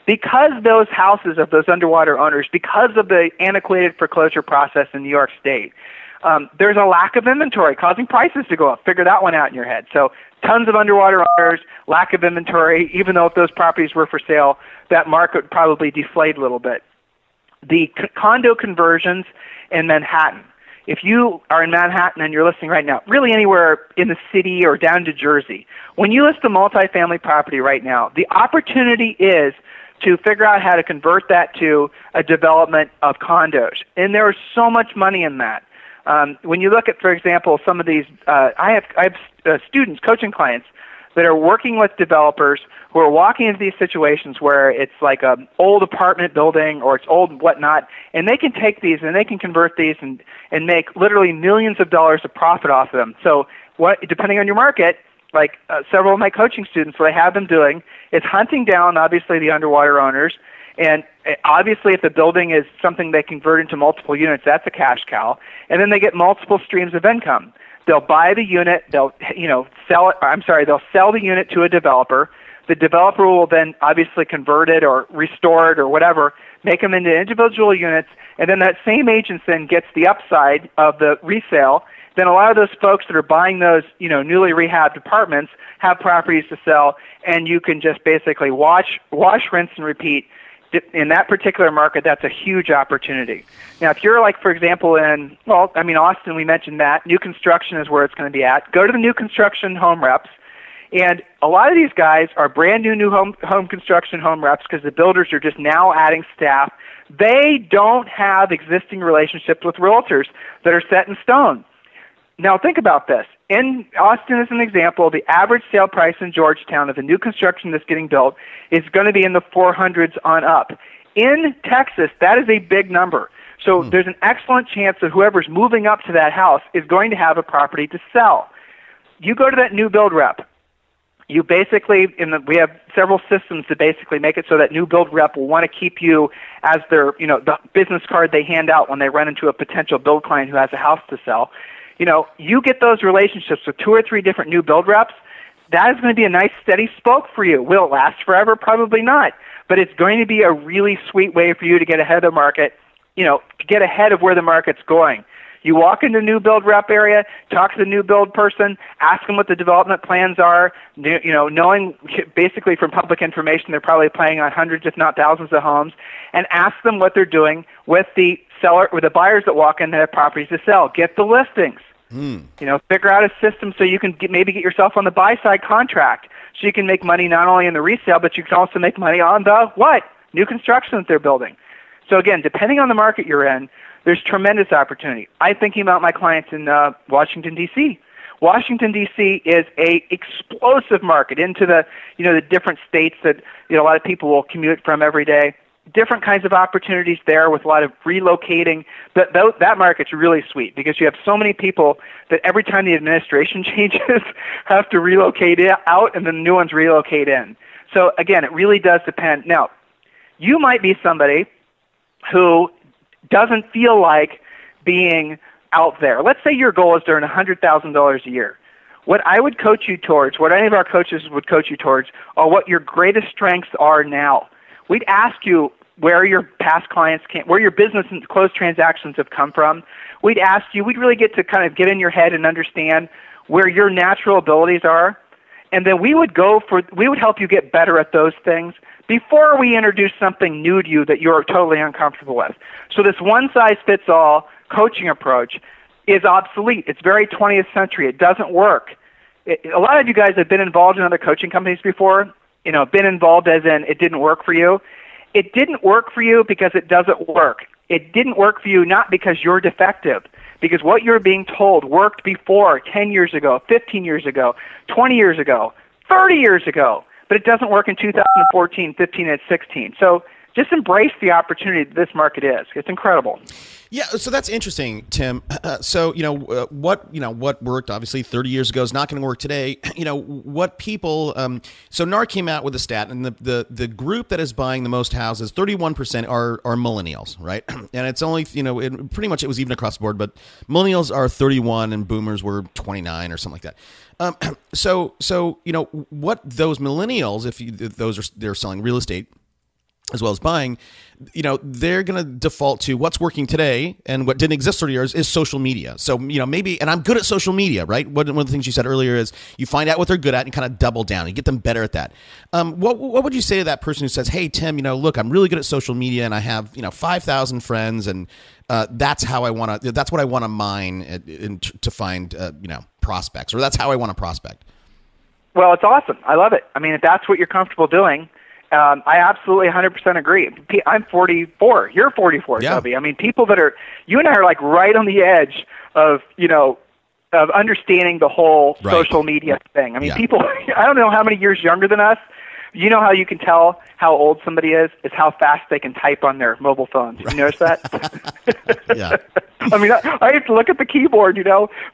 Because those houses of those underwater owners, because of the antiquated foreclosure process in New York State, there's a lack of inventory causing prices to go up. Figure that one out in your head. So tons of underwater owners, lack of inventory. Even though if those properties were for sale, that market would probably deflate a little bit. The condo conversions in Manhattan. If you are in Manhattan and you're listening right now, really anywhere in the city or down to Jersey, when you list a multifamily property right now, the opportunity is to figure out how to convert that to a development of condos. And there is so much money in that. When you look at, for example, some of these, I have students, coaching clients, that are working with developers who are walking into these situations where it's like an old apartment building or it's old whatnot, and they can take these and they can convert these and make literally millions of dollars of profit off of them. So depending on your market, like several of my coaching students, what I have them doing is hunting down, obviously, the underwater owners. And obviously, if the building is something they convert into multiple units, that's a cash cow. And then they get multiple streams of income. They'll buy the unit. They'll sell it. They'll sell the unit to a developer. The developer will then obviously convert it or restore it or whatever, make them into individual units, and then that same agent then gets the upside of the resale. Then a lot of those folks that are buying those, newly rehabbed apartments have properties to sell, and you can just basically wash, rinse, and repeat. In that particular market, that's a huge opportunity. Now, if you're like, for example, in, Austin, we mentioned that. New construction is where it's going to be at. Go to the new construction home reps. And a lot of these guys are brand new home construction home reps because the builders are just now adding staff. They don't have existing relationships with realtors that are set in stone. Now think about this. In Austin, as an example, the average sale price in Georgetown of the new construction that's getting built is going to be in the 400s on up. In Texas, that is a big number. So there's an excellent chance that whoever's moving up to that house is going to have a property to sell. You go to that new build rep. You basically, we have several systems to basically make it so that new build rep will want to keep you as their, the business card they hand out when they run into a potential build client who has a house to sell. You get those relationships with 2 or 3 different new build reps. That is going to be a nice steady spoke for you. Will it last forever? Probably not. But it's going to be a really sweet way for you to get ahead of the market, to get ahead of where the market's going. You walk into the new build rep area, talk to the new build person, ask them what the development plans are, knowing basically from public information they're probably planning on hundreds if not thousands of homes, and ask them what they're doing with the seller or the buyers that walk in that have properties to sell. Get the listings. Figure out a system so you can maybe get yourself on the buy side contract so you can make money not only in the resale, but you can also make money on the new construction that they're building. So again, depending on the market you're in, there's tremendous opportunity. I'm thinking about my clients in Washington, D.C. Washington, D.C. is a explosive market into the different states that a lot of people will commute from every day. Different kinds of opportunities there with a lot of relocating. That market's really sweet because you have so many people that every time the administration changes have to relocate out and then new ones relocate in. So again, it really does depend. Now, you might be somebody who doesn't feel like being out there. Let's say your goal is to earn $100,000 a year. What I would coach you towards, what any of our coaches would coach you towards, are what your greatest strengths are now. We'd ask you where your past clients where your business and closed transactions have come from. We'd ask you, we'd really get to kind of get in your head and understand where your natural abilities are. And then we would help you get better at those things before we introduce something new to you that you're totally uncomfortable with. So this one-size-fits-all coaching approach is obsolete. It's very 20th century. It doesn't work. A lot of you guys have been involved in other coaching companies before, been involved as in it didn't work for you. It didn't work for you because it doesn't work. It didn't work for you not because you're defective, because what you're being told worked before 10 years ago, 15 years ago, 20 years ago, 30 years ago. But it doesn't work in 2014, 15, and 16. So just embrace the opportunity that this market is. It's incredible. Yeah, so that's interesting, Tim. What worked obviously 30 years ago is not going to work today. What people. So NAR came out with a stat, and the group that is buying the most houses, 31% are millennials, right? And it's only pretty much it was even across the board, but millennials are 31 and boomers were 29 or something like that. So what those millennials, if they're selling real estate as well as buying, they're going to default to what's working today, and what didn't exist 30 years is social media. So, maybe, and I'm good at social media, right? One of the things you said earlier is you find out what they're good at and kind of double down and get them better at that. What would you say to that person who says, hey, Tim, look, I'm really good at social media and I have, 5,000 friends and that's what I want to mine to find, prospects, or that's how I want to prospect. Well, it's awesome. I love it. I mean, if that's what you're comfortable doing, I absolutely 100% agree. I'm 44. You're 44, yeah. Toby. I mean, people that you and I are like right on the edge of, of understanding the whole social media thing. I mean, people, I don't know how many years younger than us. You know how you can tell how old somebody is how fast they can type on their mobile phones. You notice that? Yeah. I mean, I have to look at the keyboard,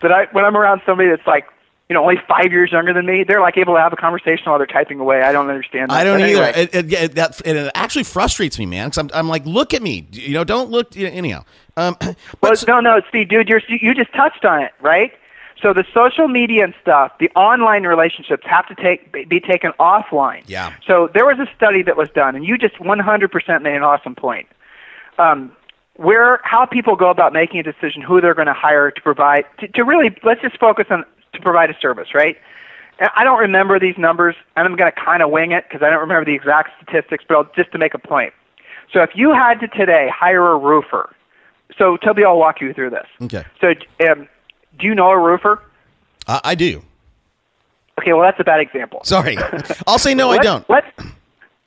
but when I'm around somebody that's like, only 5 years younger than me, they're like able to have a conversation while they're typing away. I don't understand that. I don't either. Anyway. It actually frustrates me, man. Because I'm like, look at me. Don't look. Anyhow. No, Steve, dude, you just touched on it, right? So the social media and stuff, the online relationships have to be taken offline. Yeah. So there was a study that was done, and you just 100% made an awesome point. How people go about making a decision, who they're going to hire to provide, to really, let's just focus on to provide a service, right? I don't remember these numbers, and I'm going to kind of wing it because I don't remember the exact statistics, but just to make a point. So if you had to today hire a roofer, so Toby, I'll walk you through this. Okay. So do you know a roofer? I do. Okay, well, that's a bad example. Sorry. I'll say no, I don't.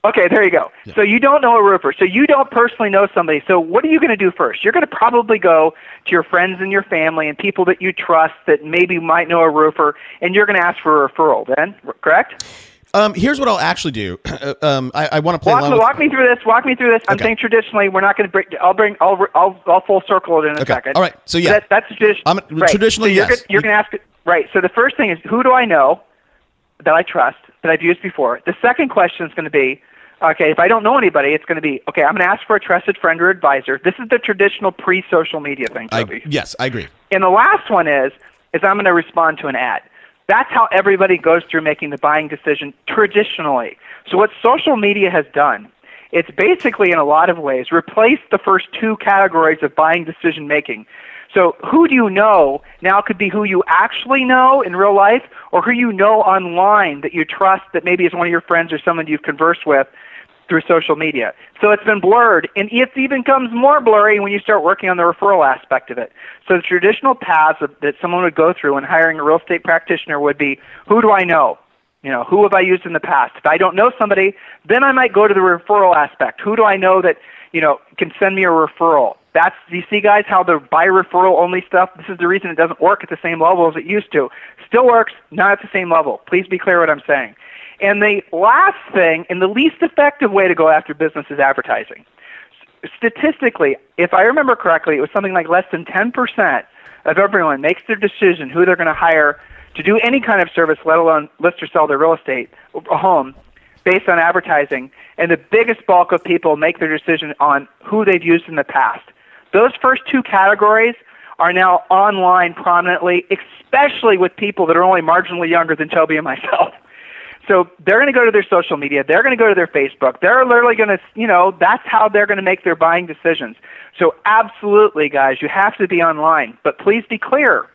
Okay, there you go. Yeah. So you don't know a roofer. So you don't personally know somebody. So what are you going to do first? You're going to probably go to your friends and your family and people that you trust that maybe might know a roofer, and you're going to ask for a referral then, correct? Here's what I'll actually do. I want to play along. Walk me through this. Walk me through this. I'm saying traditionally, we're not going to break. I'll full circle it in a second. All right. So yeah, that's traditional. Right. Traditionally, so yes. You're going to ask. Right. So the first thing is, who do I know that I trust that I've used before? The second question is going to be, okay, if I don't know anybody, it's going to be, okay, I'm going to ask for a trusted friend or advisor. This is the traditional pre-social media thing, Toby. Yes, I agree. And the last one is I'm going to respond to an ad. That's how everybody goes through making the buying decision traditionally. So what social media has done, it's basically in a lot of ways replaced the first two categories of buying decision making. So who do you know now could be who you actually know in real life, or who you know online that you trust that maybe is one of your friends or someone you've conversed with through social media. So it's been blurred, and it even becomes more blurry when you start working on the referral aspect of it. So the traditional paths that someone would go through when hiring a real estate practitioner would be, who do I know? You know, who have I used in the past? If I don't know somebody, then I might go to the referral aspect. Who do I know that, you know, can send me a referral? That's, you see, guys, how the buy referral only stuff, this is the reason it doesn't work at the same level as it used to. Still works, not at the same level. Please be clear what I'm saying. And the last thing, and the least effective way to go after business is advertising. Statistically, if I remember correctly, it was something like less than 10% of everyone makes their decision who they're going to hire to do any kind of service, let alone list or sell their real estate, a home, based on advertising. And the biggest bulk of people make their decision on who they've used in the past. Those first two categories are now online prominently, especially with people that are only marginally younger than Toby and myself. So they're going to go to their social media. They're going to go to their Facebook. They're literally going to, you know, that's how they're going to make their buying decisions. So absolutely, guys, you have to be online. But please be clear.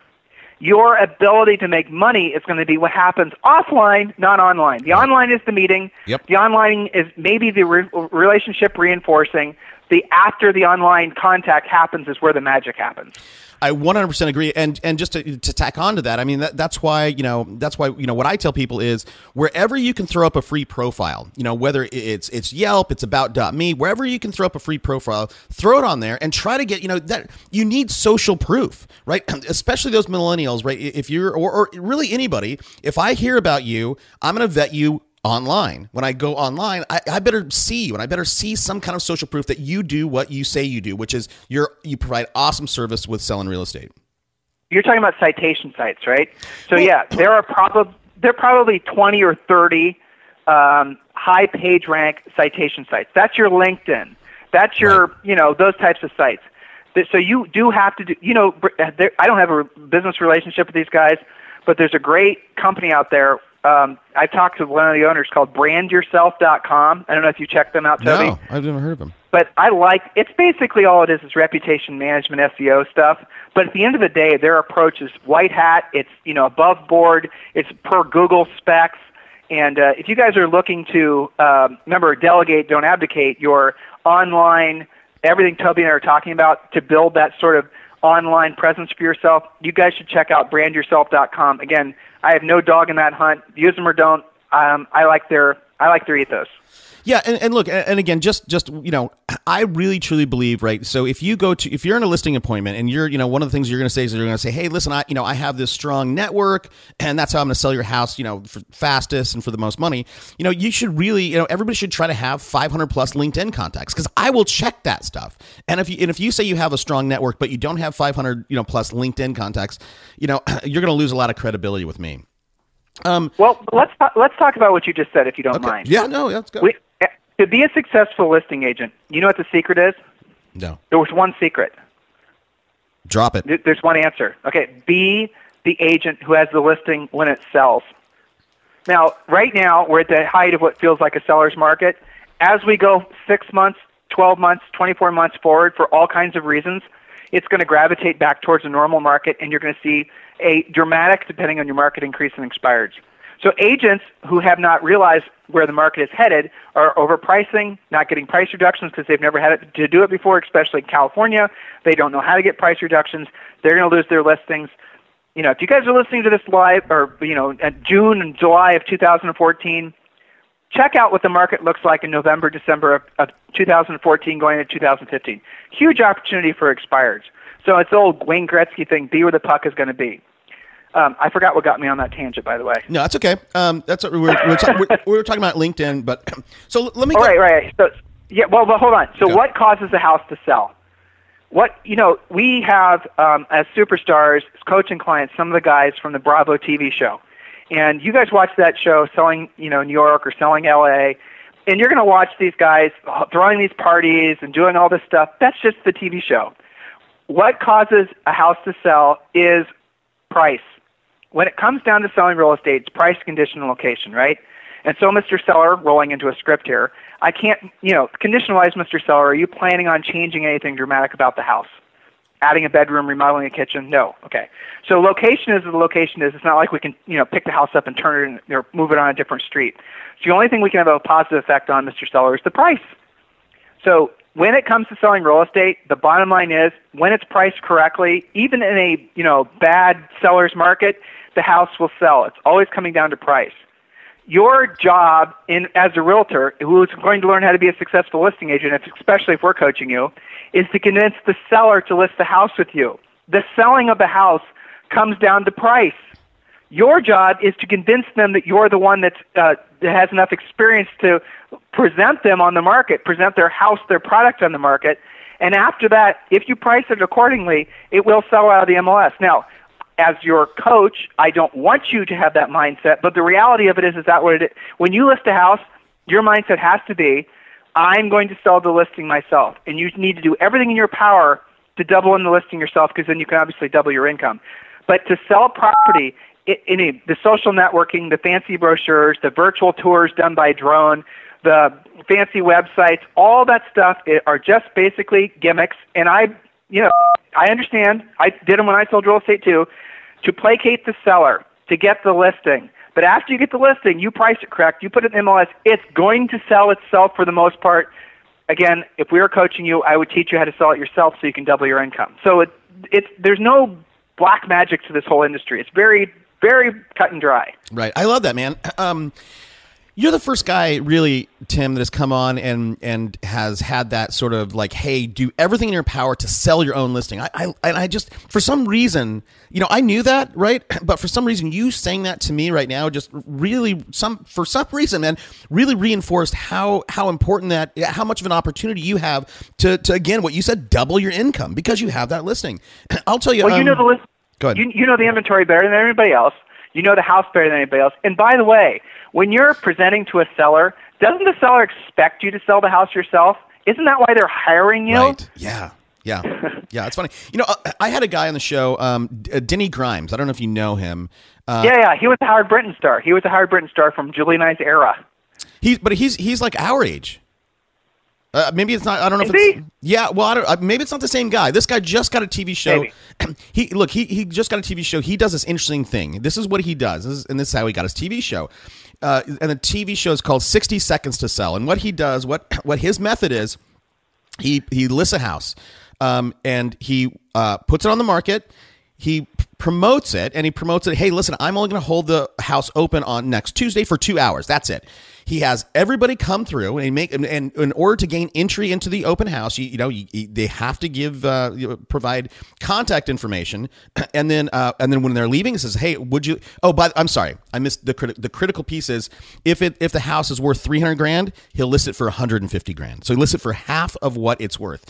Your ability to make money is going to be what happens offline, not online. The online is the meeting. Yep. The online is maybe the relationship reinforcing. The after the online contact happens is where the magic happens. I 100% agree, and just to tack on to that, I mean that's why what I tell people is wherever you can throw up a free profile, you know, whether it's Yelp, it's about.me, wherever you can throw up a free profile, throw it on there and try to get, you know, that you need social proof, right? Especially those millennials, right? If you're or really anybody, if I hear about you, I'm going to vet you online. When I go online, I better see you, and I better see some kind of social proof that you do what you say you do, which is you provide awesome service with selling real estate. You're talking about citation sites, right? So yeah, there are probably 20 or 30 high page rank citation sites. That's your LinkedIn. That's your, right, you know, those types of sites. So you do have to do, you know, I don't have a business relationship with these guys, but there's a great company out there. I talked to one of the owners called brandyourself.com. I don't know if you checked them out, Toby. No, I've never heard of them. But it's basically all it is reputation management, SEO stuff. But at the end of the day, their approach is white hat. It's, you know, above board. It's per Google specs. And if you guys are looking to, remember, delegate, don't abdicate, your online, everything Toby and I are talking about to build that sort of online presence for yourself, you guys should check out brandyourself.com. Again, I have no dog in that hunt. Use them or don't. I like their ethos. Yeah, and look, and again, just you know, I really truly believe, right? So if you're in a listing appointment and you're, you know, one of the things you're going to say is you're going to say, hey, listen, I have this strong network, and that's how I'm going to sell your house, you know, for fastest and for the most money. You know, you should really, you know, everybody should try to have 500 plus LinkedIn contacts, because I will check that stuff. And if you say you have a strong network but you don't have 500, you know, plus LinkedIn contacts, you know, you're going to lose a lot of credibility with me. Well, let's talk about what you just said, if you don't mind. Yeah, no, let's go. To be a successful listing agent, you know what the secret is? No. There was one secret. Drop it. There's one answer. Okay, be the agent who has the listing when it sells. Now, right now, we're at the height of what feels like a seller's market. As we go 6 months, 12 months, 24 months forward for all kinds of reasons, it's going to gravitate back towards a normal market, and you're going to see a dramatic, depending on your market, increase in expireds. So agents who have not realized where the market is headed are overpricing, not getting price reductions because they've never had to do it before, especially in California. They don't know how to get price reductions. They're going to lose their listings. You know, if you guys are listening to this live, or, you know, at June and July of 2014, check out what the market looks like in November, December of 2014 going into 2015. Huge opportunity for expireds. So it's the old Wayne Gretzky thing, be where the puck is going to be. I forgot what got me on that tangent, by the way. No, that's okay. That's what we were talking about LinkedIn, but so let me. Right. So yeah, well, hold on. So what causes a house to sell? We have as superstars, coaching clients, some of the guys from the Bravo TV show, and you guys watch that show, selling New York or selling LA, and you're going to watch these guys throwing these parties and doing all this stuff. That's just the TV show. What causes a house to sell is price. When it comes down to selling real estate, it's price, condition, and location, right? And so, Mr. Seller, rolling into a script here, I can't, conditionalize, Mr. Seller, are you planning on changing anything dramatic about the house? Adding a bedroom, remodeling a kitchen? No. Okay. So location is the location is. It's not like we can, pick the house up and turn it or move it on a different street. So the only thing we can have a positive effect on, Mr. Seller, is the price. So when it comes to selling real estate, the bottom line is when it's priced correctly, even in a, bad seller's market, the house will sell. It's always coming down to price. Your job as a realtor who is going to learn how to be a successful listing agent, especially if we're coaching you, is to convince the seller to list the house with you. The selling of the house comes down to price. Your job is to convince them that you're the one that has enough experience to present them on the market, present their house, their product on the market. And after that, if you price it accordingly, it will sell out of the MLS. Now, as your coach, I don't want you to have that mindset, but the reality of it is that what it is. When you list a house, your mindset has to be, I'm going to sell the listing myself. And you need to do everything in your power to double in the listing yourself, because then you can obviously double your income. But to sell property, the social networking, the fancy brochures, the virtual tours done by drone, the fancy websites, all that stuff are just basically gimmicks. And I understand. I did them when I sold real estate too, to placate the seller, to get the listing. But after you get the listing, you price it correct, you put it in MLS, it's going to sell itself for the most part. Again, if we were coaching you, I would teach you how to sell it yourself so you can double your income. So there's no black magic to this whole industry. It's very, very cut and dry. Right. I love that, man. You're the first guy, really, Tim, that has come on and has had that sort of like, hey, do everything in your power to sell your own listing. I just, for some reason, I knew that, right? But for some reason, you saying that to me right now just really, for some reason, man, really reinforced how important how much of an opportunity you have to again, what you said, double your income because you have that listing. I'll tell you. Well, you know the list. Go ahead. You know the inventory better than anybody else. You know the house better than anybody else. And by the way, when you're presenting to a seller, doesn't the seller expect you to sell the house yourself? Isn't that why they're hiring you? Right. Yeah. It's funny. I had a guy on the show, Denny Grimes. I don't know if you know him. Yeah. He was a Howard Brinton star. He was a Howard Brinton star from Julie and I's era. He's like our age. Maybe it's not. I don't know if it's. Yeah, well, I don't. Maybe it's not the same guy. This guy just got a TV show. He just got a TV show. He does this interesting thing. This is what he does, and this is how he got his TV show. And the TV show is called 60 Seconds to Sell. And what he does, what his method is, he lists a house, and he puts it on the market. He promotes it, and he promotes it. Hey, listen, I'm only going to hold the house open on next Tuesday for 2 hours. That's it. He has everybody come through, and in order to gain entry into the open house, they have to provide contact information, and then when they're leaving, it says, "Hey, would you?" Oh, but I'm sorry, I missed the critical piece is if the house is worth $300,000, he'll list it for $150,000. So he lists it for half of what it's worth.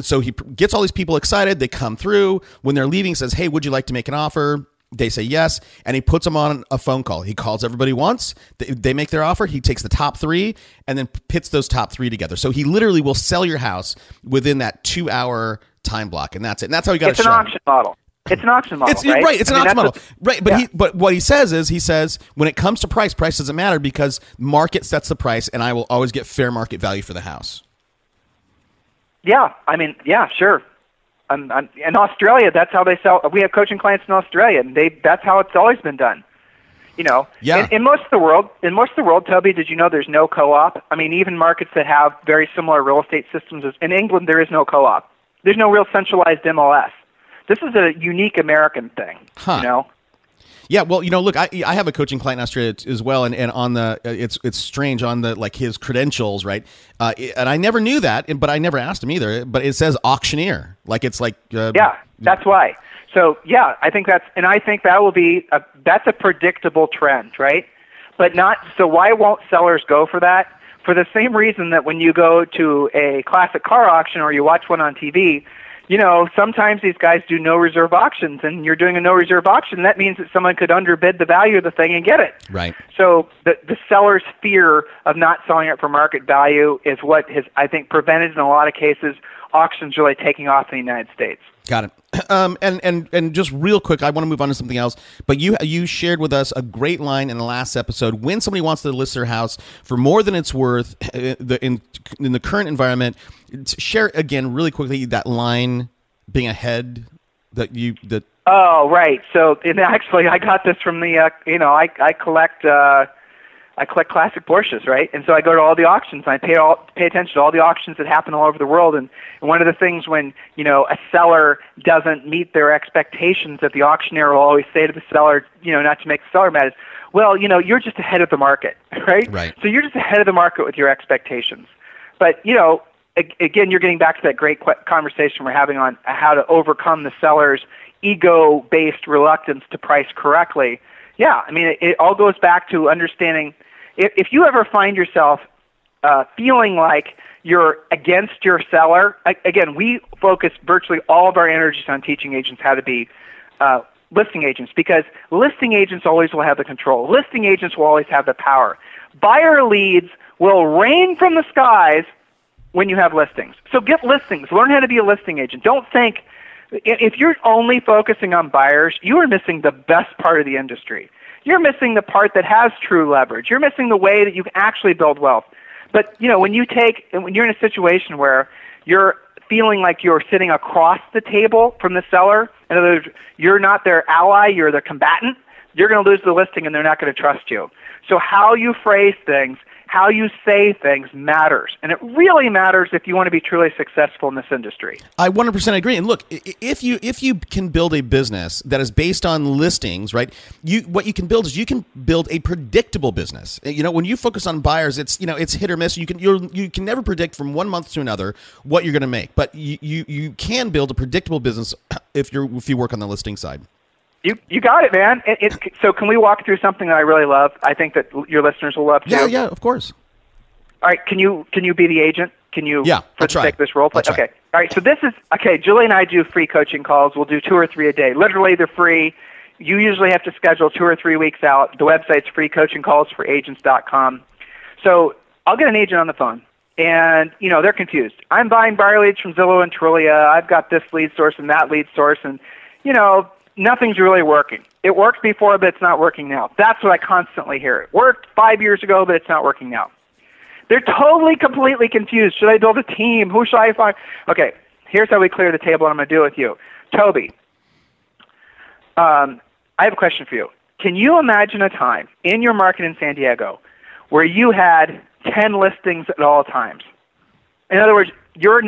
So he gets all these people excited. They come through. When they're leaving, he says, "Hey, would you like to make an offer?" They say yes, and he puts them on a phone call. He calls everybody once. They make their offer. He takes the top three and then pits those top three together. So he literally will sell your house within that 2 hour time block, and that's it. And that's how he got It's an auction model. It's an auction model, right? Right, it's an auction model. Right, but what he says is, when it comes to price doesn't matter because market sets the price, and I will always get fair market value for the house. Yeah, sure. In Australia, that's how they sell. We have coaching clients in Australia, and that's how it's always been done. Yeah. In most of the world, Toby, did you know there's no co-op? I mean, even markets that have very similar real estate systems, in England, there is no co-op. There's no real centralized MLS. This is a unique American thing. Huh. Yeah, well, look, I have a coaching client in Australia as well, and on the it's strange on the like his credentials, right? And I never knew that, but I never asked him either. But it says auctioneer, like it's like yeah, that's why. So yeah, I think that will be that's a predictable trend, right? But not so. Why won't sellers go for that? For the same reason that when you go to a classic car auction or you watch one on TV. Sometimes these guys do no reserve auctions, and you're doing a no reserve auction. That means that someone could underbid the value of the thing and get it. Right. So the seller's fear of not selling it for market value is what has, I think, prevented in a lot of cases auctions really taking off in the United States. Got it. And just real quick, I want to move on to something else. But you shared with us a great line in the last episode. When somebody wants to list their house for more than it's worth in the current environment, share again really quickly that line being ahead that. Oh, right. So actually, I got this from the I collect classic Porsches, right? And so I go to all the auctions and I pay attention to all the auctions that happen all over the world. And one of the things when, a seller doesn't meet their expectations, that the auctioneer will always say to the seller, not to make the seller mad, is, well, you're just ahead of the market, right? Right. So you're just ahead of the market with your expectations. But, again, you're getting back to that great conversation we're having on how to overcome the seller's ego-based reluctance to price correctly. Yeah, I mean, it all goes back to understanding. If you ever find yourself feeling like you're against your seller, again, we focus virtually all of our energies on teaching agents how to be listing agents, because listing agents always will have the control. Listing agents will always have the power. Buyer leads will rain from the skies when you have listings. So get listings. Learn how to be a listing agent. Don't think, if you're only focusing on buyers, you are missing the best part of the industry. You're missing the part that has true leverage. You're missing the way that you can actually build wealth. But, when you're in a situation where you're feeling like you're sitting across the table from the seller, in other words, you're not their ally, you're their combatant, you're going to lose the listing and they're not going to trust you. So how you phrase things, how you say things matters. And it really matters if you want to be truly successful in this industry. I 100% agree. And look, if you can build a business that is based on listings, right? What you can build is you can build a predictable business. When you focus on buyers, it's hit or miss. You can never predict from one month to another what you're going to make. But you can build a predictable business if you work on the listing side. You got it, man. So can we walk through something that I really love? I think that your listeners will love too. Yeah, of course. All right, can you be the agent? Can you take this role play? Okay. All right, so Julie and I do free coaching calls. We'll do 2 or 3 a day. Literally, they're free. You usually have to schedule 2 or 3 weeks out. The website's freecoachingcallsforagents.com. So I'll get an agent on the phone, and they're confused. I'm buying buyer leads from Zillow and Trulia. I've got this lead source and that lead source, and nothing's really working. It worked before, but it's not working now. That's what I constantly hear. It worked 5 years ago, but it's not working now. They're totally, completely confused. Should I build a team? Who should I find? Okay, here's how we clear the table, and I'm going to do it with you. Toby, I have a question for you. Can you imagine a time in your market in San Diego where you had 10 listings at all times? In other words, your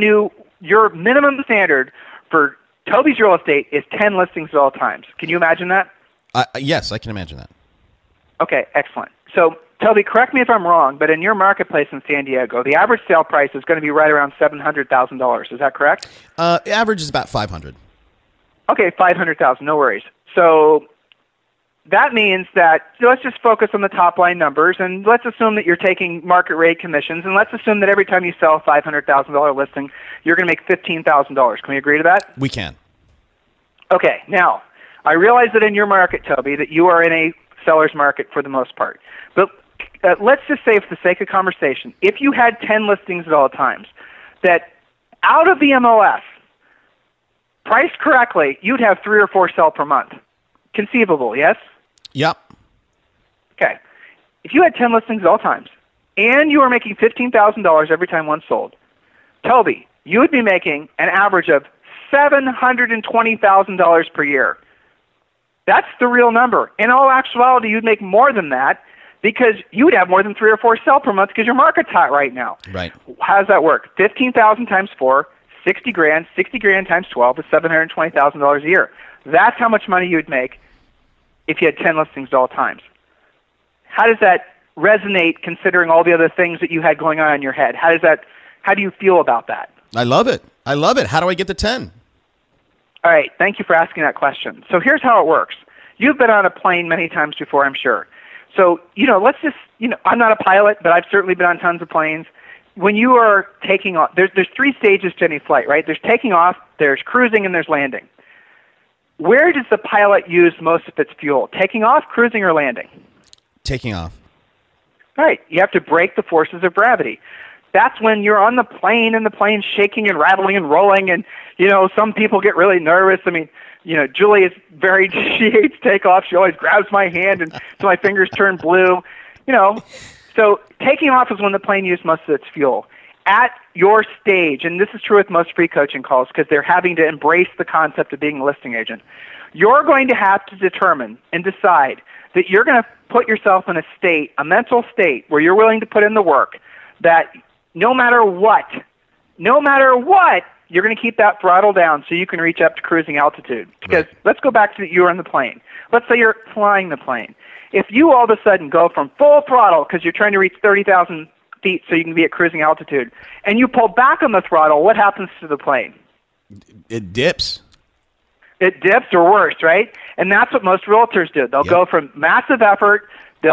minimum standard for Toby's real estate is 10 listings at all times. Can you imagine that? Yes, I can imagine that. Okay, excellent. So, Toby, correct me if I'm wrong, but in your marketplace in San Diego, the average sale price is going to be right around $700,000. Is that correct? Average is about $500,000. Okay, $500,000. No worries. So that means that let's just focus on the top line numbers, and let's assume that you're taking market rate commissions, and let's assume that every time you sell a $500,000 listing, you're going to make $15,000. Can we agree to that? We can. Okay. Now, I realize that in your market, Toby, that you are in a seller's market for the most part. But let's just say, for the sake of conversation, if you had 10 listings at all times, that out of the MLS, priced correctly, you'd have 3 or 4 sell per month. Conceivable, yes? Yep. Okay. If you had 10 listings at all times, and you were making $15,000 every time one sold, Toby, you would be making an average of $720,000 per year. That's the real number. In all actuality, you'd make more than that because you would have more than 3 or 4 sell per month because your market's hot right now. Right. How does that work? 15,000 times 4, 60 grand. 60 grand times 12 is $720,000 a year. That's how much money you'd make if you had 10 listings at all times. How does that resonate considering all the other things that you had going on in your head? How do you feel about that? I love it. I love it. How do I get to 10? All right. Thank you for asking that question. So here's how it works. You've been on a plane many times before, I'm sure. So, let's just, I'm not a pilot, but I've certainly been on tons of planes. When you are taking off, there's 3 stages to any flight, right? There's taking off, there's cruising, and there's landing. Where does the pilot use most of its fuel? Taking off, cruising, or landing? Taking off. All right. You have to break the forces of gravity. That's when you're on the plane and the plane's shaking and rattling and rolling, and, some people get really nervous. I mean, Julie is she hates takeoff. She always grabs my hand, and so my fingers turn blue. So taking off is when the plane uses most of its fuel. At your stage, and this is true with most free coaching calls because they're having to embrace the concept of being a listing agent, you're going to have to determine and decide that you're going to put yourself in a mental state where you're willing to put in the work, that no matter what, you're going to keep that throttle down so you can reach up to cruising altitude. Because let's go back to you on the plane. Let's say you're flying the plane. If you all of a sudden go from full throttle because you're trying to reach 30,000 feet so you can be at cruising altitude, and you pull back on the throttle, what happens to the plane? It dips. It dips or worse, right? And that's what most realtors do. They'll go from massive effort. They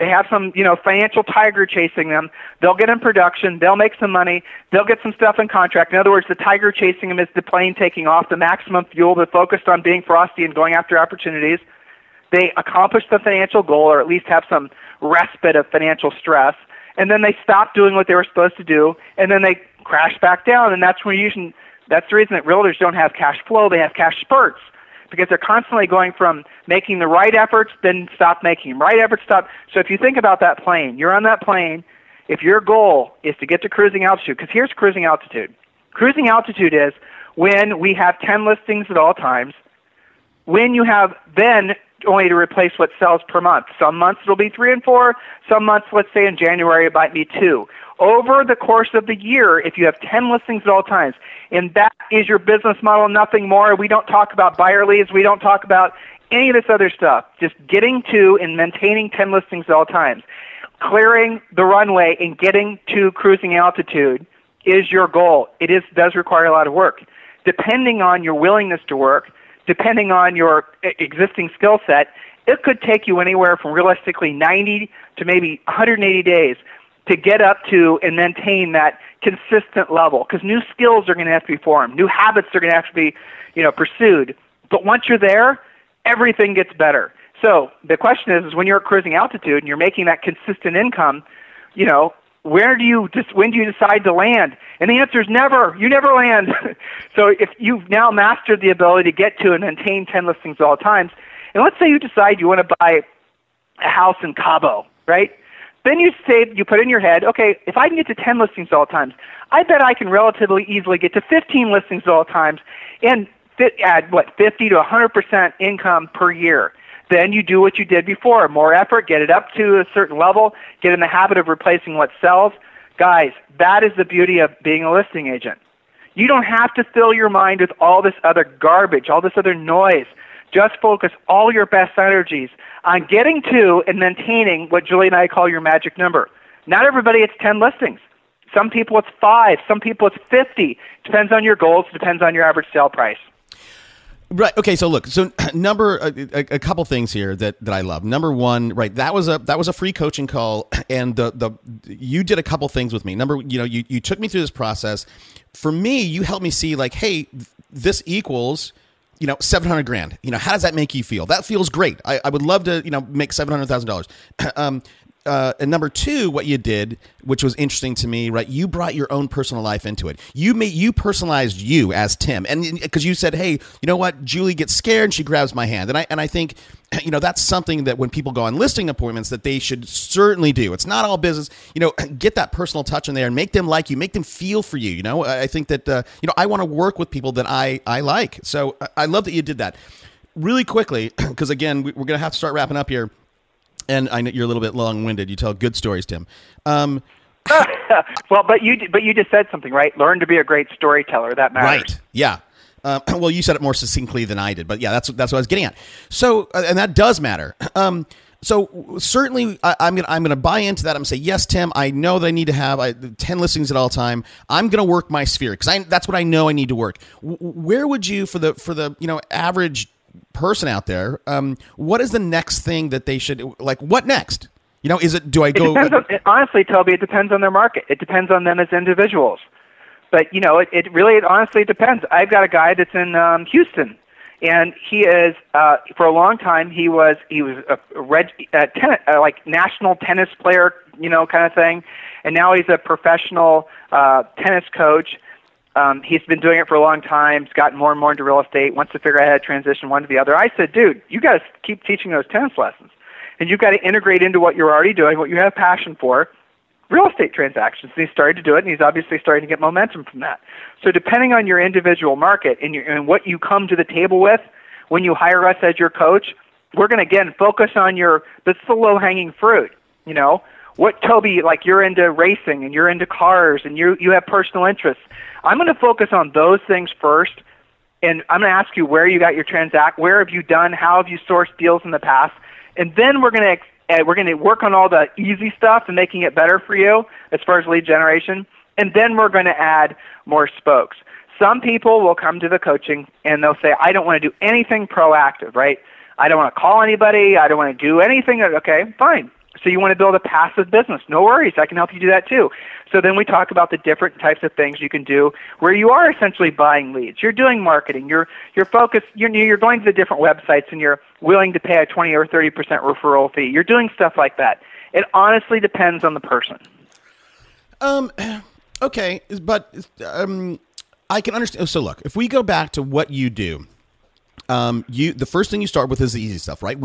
have some, financial tiger chasing them. They'll get in production. They'll make some money. They'll get some stuff in contract. In other words, the tiger chasing them is the plane taking off, the maximum fuel. They're focused on being frosty and going after opportunities. They accomplish the financial goal or at least have some respite of financial stress. And then they stop doing what they were supposed to do, and then they crash back down. And that's the reason that realtors don't have cash flow. They have cash spurts, because they're constantly going from making the right efforts, then stop making them. Right efforts, stop. So if you think about that plane, you're on that plane. If your goal is to get to cruising altitude, because here's cruising altitude. Cruising altitude is when we have 10 listings at all times, when you have then only to replace what sells per month. Some months it'll be 3 and 4. Some months, let's say in January, it might be 2. Over the course of the year, if you have 10 listings at all times, and that is your business model, nothing more. We don't talk about buyer leads. We don't talk about any of this other stuff. Just getting to and maintaining 10 listings at all times. Clearing the runway and getting to cruising altitude is your goal. It does require a lot of work. Depending on your willingness to work, depending on your existing skill set, it could take you anywhere from realistically 90 to maybe 180 days to get up to and maintain that consistent level, because new skills are going to have to be formed. New habits are going to have to be, pursued. But once you're there, everything gets better. So the question is when you're at cruising altitude and you're making that consistent income, when do you decide to land? And the answer is never. You never land. So if you've now mastered the ability to get to and maintain 10 listings at all times, and let's say you decide you want to buy a house in Cabo, right? Then you put in your head, okay, if I can get to 10 listings at all times, I bet I can relatively easily get to 15 listings at all times and add 50 to 100% income per year. Then you do what you did before, more effort, get it up to a certain level, get in the habit of replacing what sells. Guys, that is the beauty of being a listing agent. You don't have to fill your mind with all this other garbage, all this other noise. Just focus all your best energies on getting to and maintaining what Julie and I call your magic number. Not everybody it's 10 listings. Some people it's 5. Some people it's 50. Depends on your goals. Depends on your average sale price. Right. Okay. So look. So a couple things here that I love. Number one, right. That was a free coaching call, and you did a couple things with me. You took me through this process. For me, you helped me see like, hey, this equals, $700,000. How does that make you feel? That feels great. I would love to, make $700,000. And number two, what you did, which was interesting to me, right? You brought your own personal life into it. You personalized you as Tim, and because you said, "Hey, you know what? Julie gets scared and she grabs my hand," and I think, that's something that when people go on listing appointments, that they should certainly do. It's not all business. Get that personal touch in there and make them like you, make them feel for you. I think that I want to work with people that I like. So I love that you did that. Really quickly, because again, we're gonna have to start wrapping up here. And I know you're a little bit long-winded. You tell good stories, Tim. Well, but you just said something, right? Learn to be a great storyteller. That matters. Right. Yeah. Well, you said it more succinctly than I did, but yeah, that's what I was getting at. So, and that does matter. So certainly I'm gonna buy into that. I'm gonna say, yes, Tim, I know that I need to have 10 listings at all time. I'm gonna work my sphere because that's what I know I need to work. Where would you, for the average person out there, what is the next thing that they should, like, what next? Honestly, Toby, it depends on their market. It depends on them as individuals. But, it really honestly depends. I've got a guy that's in Houston, and he is, for a long time, he was a national tennis player, kind of thing, and now he's a professional tennis coach. He's been doing it for a long time. He's gotten more and more into real estate, wants to figure out how to transition one to the other. I said, dude, you got to keep teaching those tennis lessons, and you've got to integrate into what you're already doing, what you have passion for, real estate transactions. And he started to do it, and he's obviously starting to get momentum from that. So depending on your individual market and what you come to the table with when you hire us as your coach, we're going to, again, focus on that's the low-hanging fruit. What, Toby, like, you're into racing and you're into cars and you have personal interests. I'm going to focus on those things first, and I'm going to ask you where you got your where have you done, how have you sourced deals in the past, and then we're going to work on all the easy stuff and making it better for you as far as lead generation, and then we're going to add more spokes. Some people will come to the coaching and they'll say, I don't want to do anything proactive, right? I don't want to call anybody. I don't want to do anything. Okay, fine. So you want to build a passive business. No worries. I can help you do that too. So then we talk about the different types of things you can do where you are essentially buying leads. You're doing marketing. You're focused. You're going to the different websites and you're willing to pay a 20 or 30% referral fee. You're doing stuff like that. It honestly depends on the person. Okay, but I can understand. So look, if we go back to what you do, the first thing you start with is the easy stuff, right?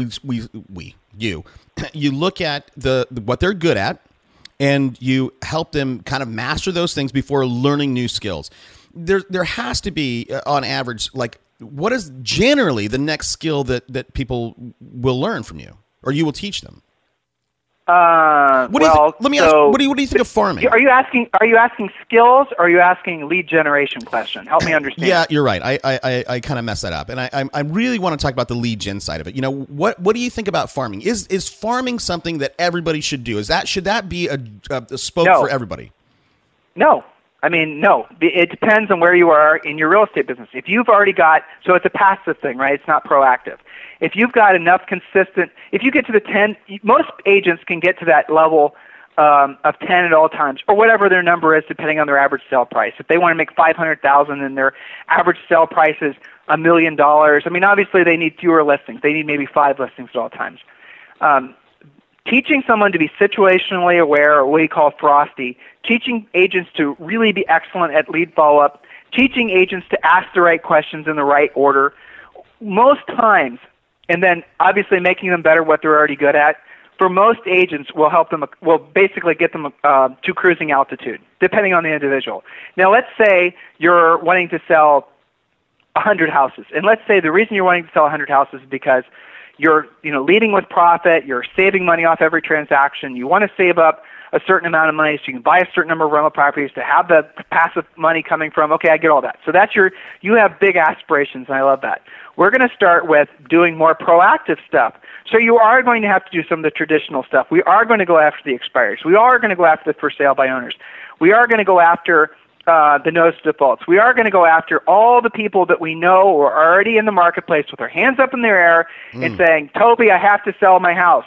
You look at what they're good at, and you help them kind of master those things before learning new skills. There has to be, on average, like, what is generally the next skill that people will learn from you, or you will teach them? Let me ask. What do you think of farming? Are you asking skills, or are you asking lead generation question? Help me understand. Yeah, you're right. I kind of messed that up, and I really want to talk about the lead gen side of it. What do you think about farming? Is farming something that everybody should do? Should that be a spoke for everybody? No. I mean, no. It depends on where you are in your real estate business. If you've already got, so it's a passive thing, right? It's not proactive. If you've got enough if you get to the 10, most agents can get to that level of 10 at all times, or whatever their number is, depending on their average sale price. If they want to make $500,000 and their average sale price is $1 million, I mean, obviously they need fewer listings. They need maybe 5 listings at all times. Teaching someone to be situationally aware, or what we call frosty, teaching agents to really be excellent at lead follow-up, teaching agents to ask the right questions in the right order, most times, and then obviously making them better what they're already good at, for most agents will basically get them to cruising altitude, depending on the individual. Now, let's say you're wanting to sell 100 houses, and let's say the reason you're wanting to sell 100 houses is because you're leading with profit, you're saving money off every transaction, you want to save up a certain amount of money so you can buy a certain number of rental properties to have the passive money coming from. Okay, I get all that. So you have big aspirations, and I love that. We're going to start with doing more proactive stuff. So you are going to have to do some of the traditional stuff. We are going to go after the expires. We are going to go after the for sale by owners. We are going to go after the notice of defaults. We are going to go after all the people that we know are already in the marketplace with their hands up in their air and saying, Toby, I have to sell my house.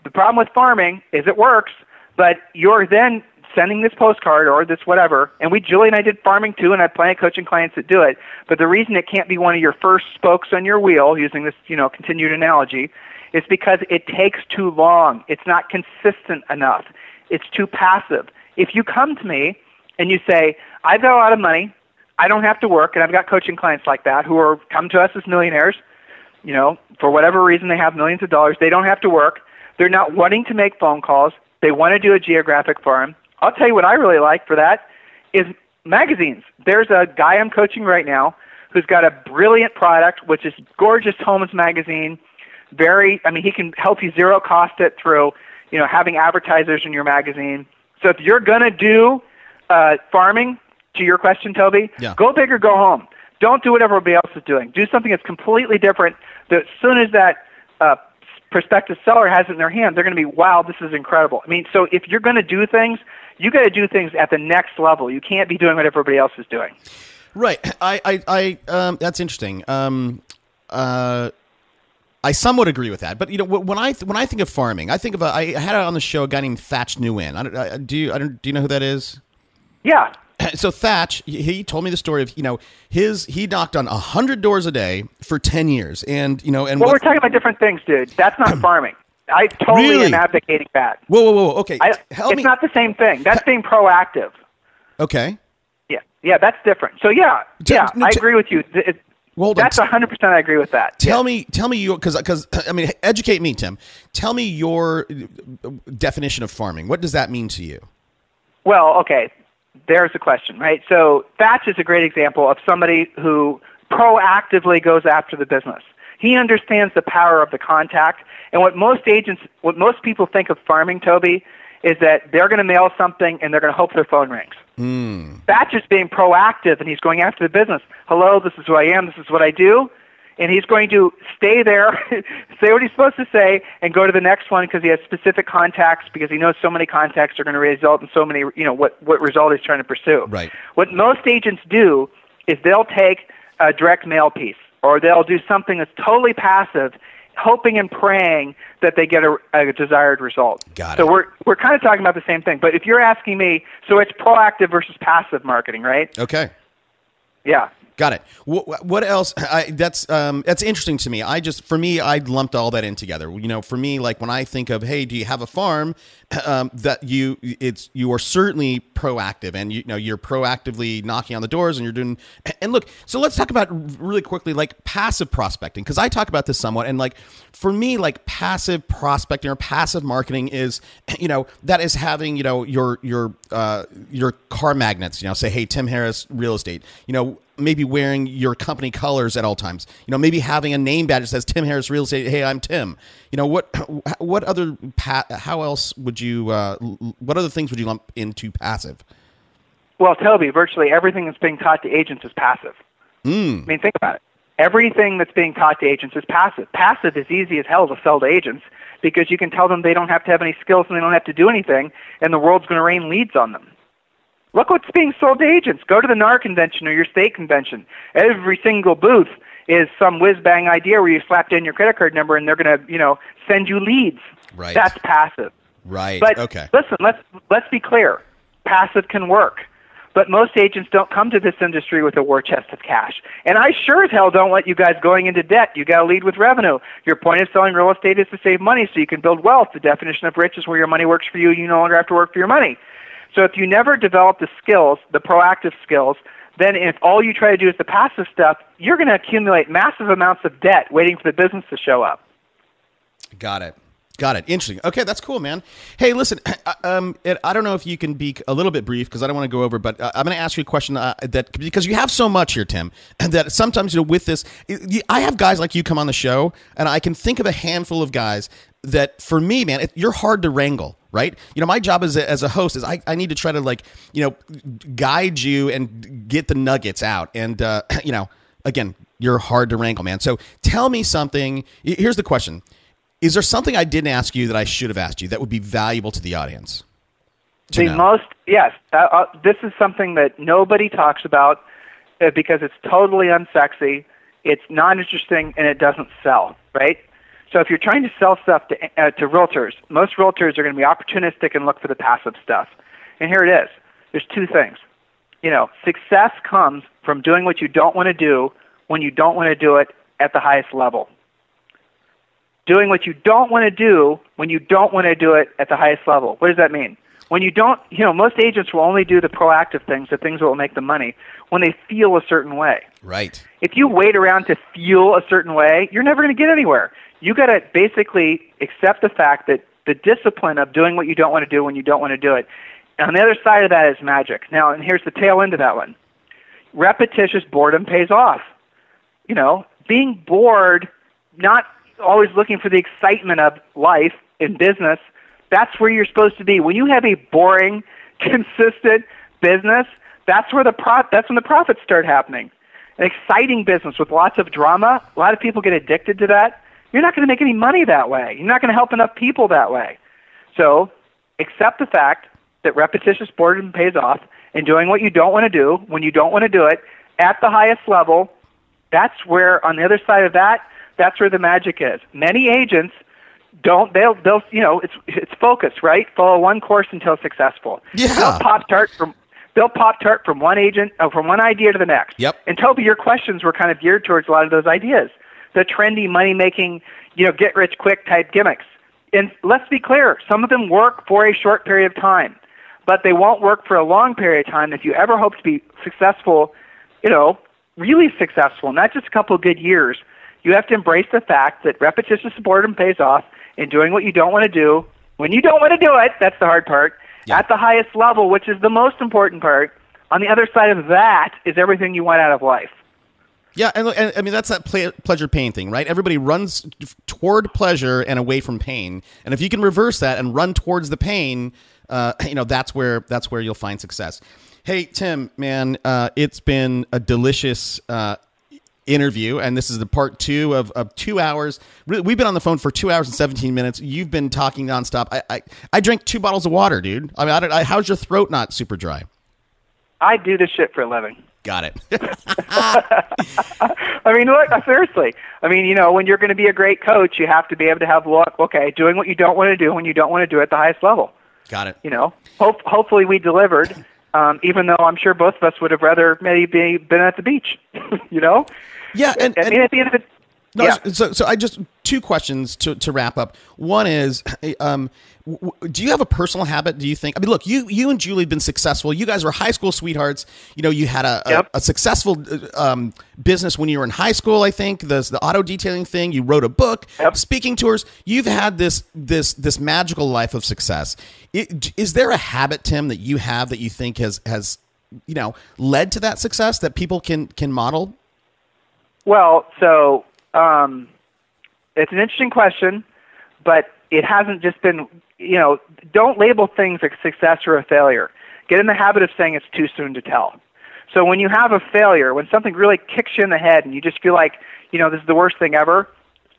The problem with farming is it works, but you're then sending this postcard or this whatever, and Julie and I did farming too, and I have plenty of coaching clients that do it, but the reason it can't be one of your first spokes on your wheel, using this continued analogy, is because it takes too long. It's not consistent enough. It's too passive. If you come to me and you say, I've got a lot of money, I don't have to work, and I've got coaching clients like that who come to us as millionaires, for whatever reason they have millions of dollars, they don't have to work, they're not wanting to make phone calls, they want to do a geographic farm. I'll tell you what I really like for that is magazines. There's a guy I'm coaching right now who's got a brilliant product, which is Gorgeous Homes Magazine. He can help you zero cost it through, having advertisers in your magazine. So if you're going to do farming, to your question, Toby, go big or go home. Don't do what everybody else is doing. Do something that's completely different. That as soon as that prospective seller has it in their hand, they're going to be, wow, this is incredible. I mean, so if you're going to do things, you got to do things at the next level. You can't be doing what everybody else is doing. Right. That's interesting. I somewhat agree with that, but when I think of farming, I think of I had on the show a guy named Thatch Nguyen. Do you know who that is? Yeah. So Thatch, he told me the story of he knocked on 100 doors a day for 10 years, and we're talking about different things, dude. That's not farming. I totally Really? am advocating that. Whoa. Okay, it's not the same thing. That's being proactive. Okay. Yeah, that's different. So I agree with you. That's 100%. I agree with that. Tell me, because I mean, educate me, Tim. Tell me your definition of farming. What does that mean to you? Well, okay, there's the question, right? So Thatch is a great example of somebody who proactively goes after the business. He understands the power of the contact, and what most people think of farming, Toby, is that they're going to mail something and they're going to hope their phone rings. Thatch is being proactive, and he's going after the business. Hello, this is who I am, this is what I do. And he's going to stay there, say what he's supposed to say, and go to the next one because he has specific contacts, because he knows so many contacts are going to result in so many, what result he's trying to pursue. Right. What most agents do is they'll take a direct mail piece, or they'll do something that's totally passive, hoping and praying that they get a desired result. Got it. So we're kind of talking about the same thing. But if you're asking me, so it's proactive versus passive marketing, right? Okay. Yeah. Got it. What else? That's interesting to me. I lumped all that in together. For me, like when I think of, hey, do you have a farm? That you are certainly proactive, and you're proactively knocking on the doors, and you're doing. And look, so let's talk about really quickly, like passive prospecting, because I talk about this somewhat, and like for me, like passive prospecting or passive marketing is, that is having your car magnets. Say, hey, Tim Harris Real Estate. Maybe wearing your company colors at all times. Maybe having a name badge that says Tim Harris Real Estate. Hey, I'm Tim. What other how else would you what other things would you lump into passive? Well, Toby, virtually everything that's being taught to agents is passive. I mean, think about it. Everything that's being taught to agents is passive. Passive is easy as hell to sell to agents because you can tell them they don't have to have any skills and they don't have to do anything, and the world's going to rain leads on them. Look what's being sold to agents. Go to the NAR convention or your state convention. Every single booth is some whiz-bang idea where you slap in your credit card number and they're going to, send you leads. Right. That's passive. Right. But okay. Listen, let's be clear. Passive can work. But most agents don't come to this industry with a war chest of cash. And I sure as hell don't want you guys going into debt. You got to lead with revenue. Your point of selling real estate is to save money so you can build wealth. The definition of rich is where your money works for you. You no longer have to work for your money. So if you never develop the skills, the proactive skills, then if all you try to do is the passive stuff, you're going to accumulate massive amounts of debt waiting for the business to show up. Got it. Interesting. Okay, that's cool, man. Hey, listen, I don't know if you can be a little bit brief because I don't want to go over, but I'm going to ask you a question that because you have so much here, Tim, and that sometimes with this, I have guys like you come on the show, and I can think of a handful of guys that, for me, man, you're hard to wrangle. Right? My job as a host is I need to try to guide you and get the nuggets out. And, again, you're hard to wrangle, man. So tell me something. Here's the question. Is there something I didn't ask you that I should have asked you that would be valuable to the audience? Yes. This is something that nobody talks about because it's totally unsexy. It's not interesting and it doesn't sell, right? So if you're trying to sell stuff to realtors, most realtors are going to be opportunistic and look for the passive stuff. And here it is. There's two things. Success comes from doing what you don't want to do when you don't want to do it at the highest level. Doing what you don't want to do when you don't want to do it at the highest level. What does that mean? When you don't, most agents will only do the proactive things, the things that will make them money, when they feel a certain way. Right. If you wait around to feel a certain way, you're never going to get anywhere. You got to basically accept the fact that the discipline of doing what you don't want to do when you don't want to do it. And on the other side of that is magic. Now, and here's the tail end of that one. Repetitious boredom pays off. Being bored, not always looking for the excitement of life in business, that's where you're supposed to be. When you have a boring, consistent business, that's when the profits start happening. an exciting business with lots of drama, a lot of people get addicted to that. You're not going to make any money that way. You're not going to help enough people that way. So accept the fact that repetitious boredom pays off, and doing what you don't want to do when you don't want to do it at the highest level, that's where, on the other side of that, that's where the magic is. Many agents they'll it's focus, right? Follow one course until successful. Yeah. They'll Pop-Tart from one from one idea to the next. Yep. And Toby, your questions were kind of geared towards a lot of those ideas. The trendy money-making, get-rich-quick type gimmicks. And let's be clear, some of them work for a short period of time, but they won't work for a long period of time. If you ever hope to be successful, really successful, not just a couple of good years, you have to embrace the fact that repetitious boredom pays off, and doing what you don't want to do when you don't want to do it, that's the hard part, at the highest level, which is the most important part. On the other side of that is everything you want out of life. Yeah, and I mean, that's that pleasure-pain thing, right? Everybody runs toward pleasure and away from pain. And if you can reverse that and run towards the pain, that's where you'll find success. Hey, Tim, man, it's been a delicious interview, and this is the part 2 of 2 hours. We've been on the phone for 2 hours and 17 minutes. You've been talking nonstop. I drank 2 bottles of water, dude. I mean, how's your throat not super dry? I do this shit for a living. Got it. I mean, look, seriously. I mean, when you're going to be a great coach, you have to be able to have doing what you don't want to do when you don't want to do it at the highest level. Got it. Hopefully we delivered, even though I'm sure both of us would have rather maybe been at the beach, Yeah, and I mean, at the end of it, no, yeah. So I just 2 questions to wrap up. One is, do you have a personal habit? Do you think? I mean, look, you and Julie have been successful. You guys were high school sweethearts. You had a successful business when you were in high school. I think the auto detailing thing. You wrote a book, speaking tours. You've had this magical life of success. Is there a habit, Tim, that you have that you think has led to that success that people can model? Well, so it's an interesting question, but it hasn't just been, don't label things a success or a failure. Get in the habit of saying it's too soon to tell. So when you have a failure, when something really kicks you in the head and you just feel like, this is the worst thing ever,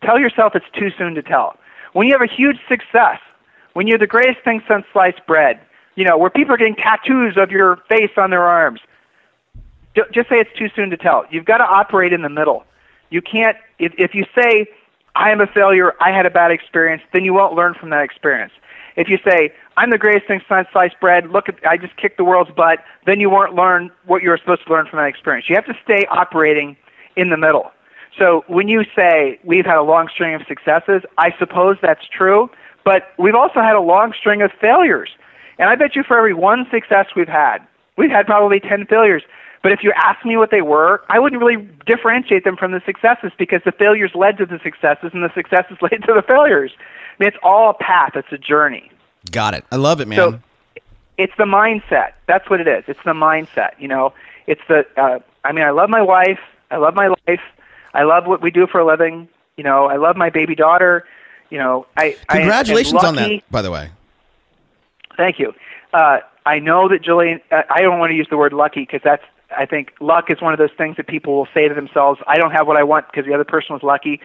tell yourself it's too soon to tell. When you have a huge success, when you're the greatest thing since sliced bread, where people are getting tattoos of your face on their arms, just say it's too soon to tell. You've got to operate in the middle. You can't, if you say, I am a failure, I had a bad experience, then you won't learn from that experience. If you say, I'm the greatest thing since sliced bread, I just kicked the world's butt, then you won't learn what you were supposed to learn from that experience. You have to stay operating in the middle. So when you say we've had a long string of successes, I suppose that's true, but we've also had a long string of failures. And I bet you for every one success we've had probably 10 failures. But if you ask me what they were, I wouldn't really differentiate them from the successes because the failures led to the successes and the successes led to the failures. I mean, it's all a path. It's a journey. Got it. I love it, man. So it's the mindset. That's what it is. It's the mindset. It's I love my wife. I love my life. I love what we do for a living. I love my baby daughter. Congratulations on that, by the way. Thank you. I know that Jillian, I don't want to use the word lucky because I think luck is one of those things that people will say to themselves, I don't have what I want because the other person was lucky.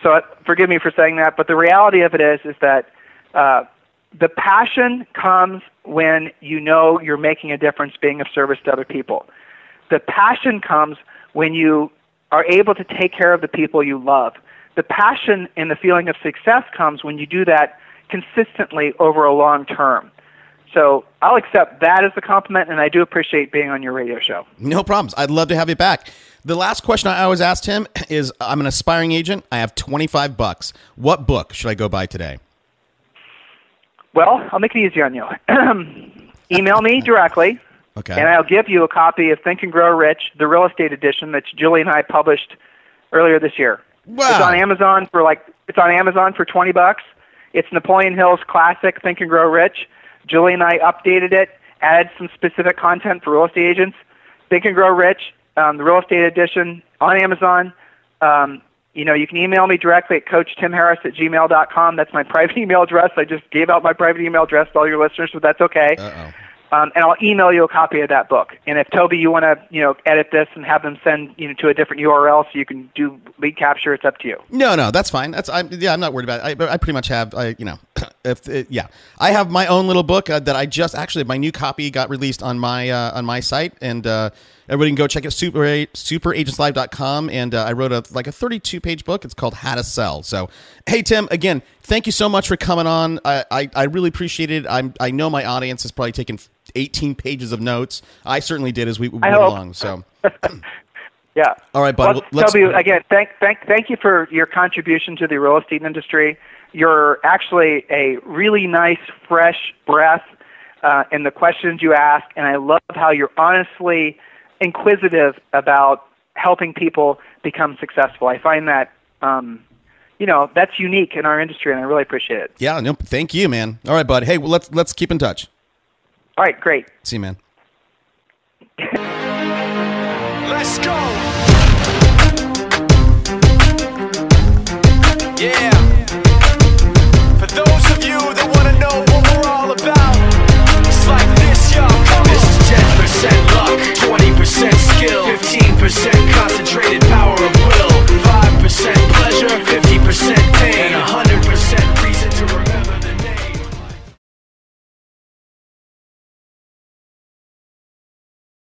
So forgive me for saying that. But the reality of it is that the passion comes when you're making a difference, being of service to other people. The passion comes when you are able to take care of the people you love. The passion and the feeling of success comes when you do that consistently over a long term. So I'll accept that as a compliment, and I do appreciate being on your radio show. No problems. I'd love to have you back. The last question I always asked him is, I'm an aspiring agent. I have $25. What book should I go buy today? Well, I'll make it easy on you. Email me directly, and I'll give you a copy of Think and Grow Rich, the real estate edition that Julie and I published earlier this year. Wow. It's on Amazon for $20. It's Napoleon Hill's classic Think and Grow Rich. Julie and I updated it, added some specific content for real estate agents. Think and Grow Rich, the real estate edition on Amazon. You can email me directly at coachtimharris@gmail.com. That's my private email address. I just gave out my private email address to all your listeners, but that's okay. and I'll email you a copy of that book. And if Toby, you want to edit this and have them send to a different URL so you can do lead capture, it's up to you. No, that's fine. I'm not worried about it. I pretty much have I have my own little book that I just actually my new copy got released on my site, and everybody can go check it superagentslive.com, and I wrote a 32-page book. It's called How to Sell. So hey Tim, again, thank you so much for coming on. I really appreciate it. I know my audience has probably taken 18 pages of notes. I certainly did as we went along. So yeah. All right, bud. Well, Toby, again, thank you for your contribution to the real estate industry. You're actually a really nice, fresh breath in the questions you ask, and I love how you're honestly inquisitive about helping people become successful. I find that that's unique in our industry, and I really appreciate it. Yeah, no, thank you, man. All right, bud. Hey, well, let's keep in touch. All right, great. See you, man. Let's go. Yeah. For those of you that want to know what we're all about, it's like this, y'all. This is 10% luck, 20% skill, 15%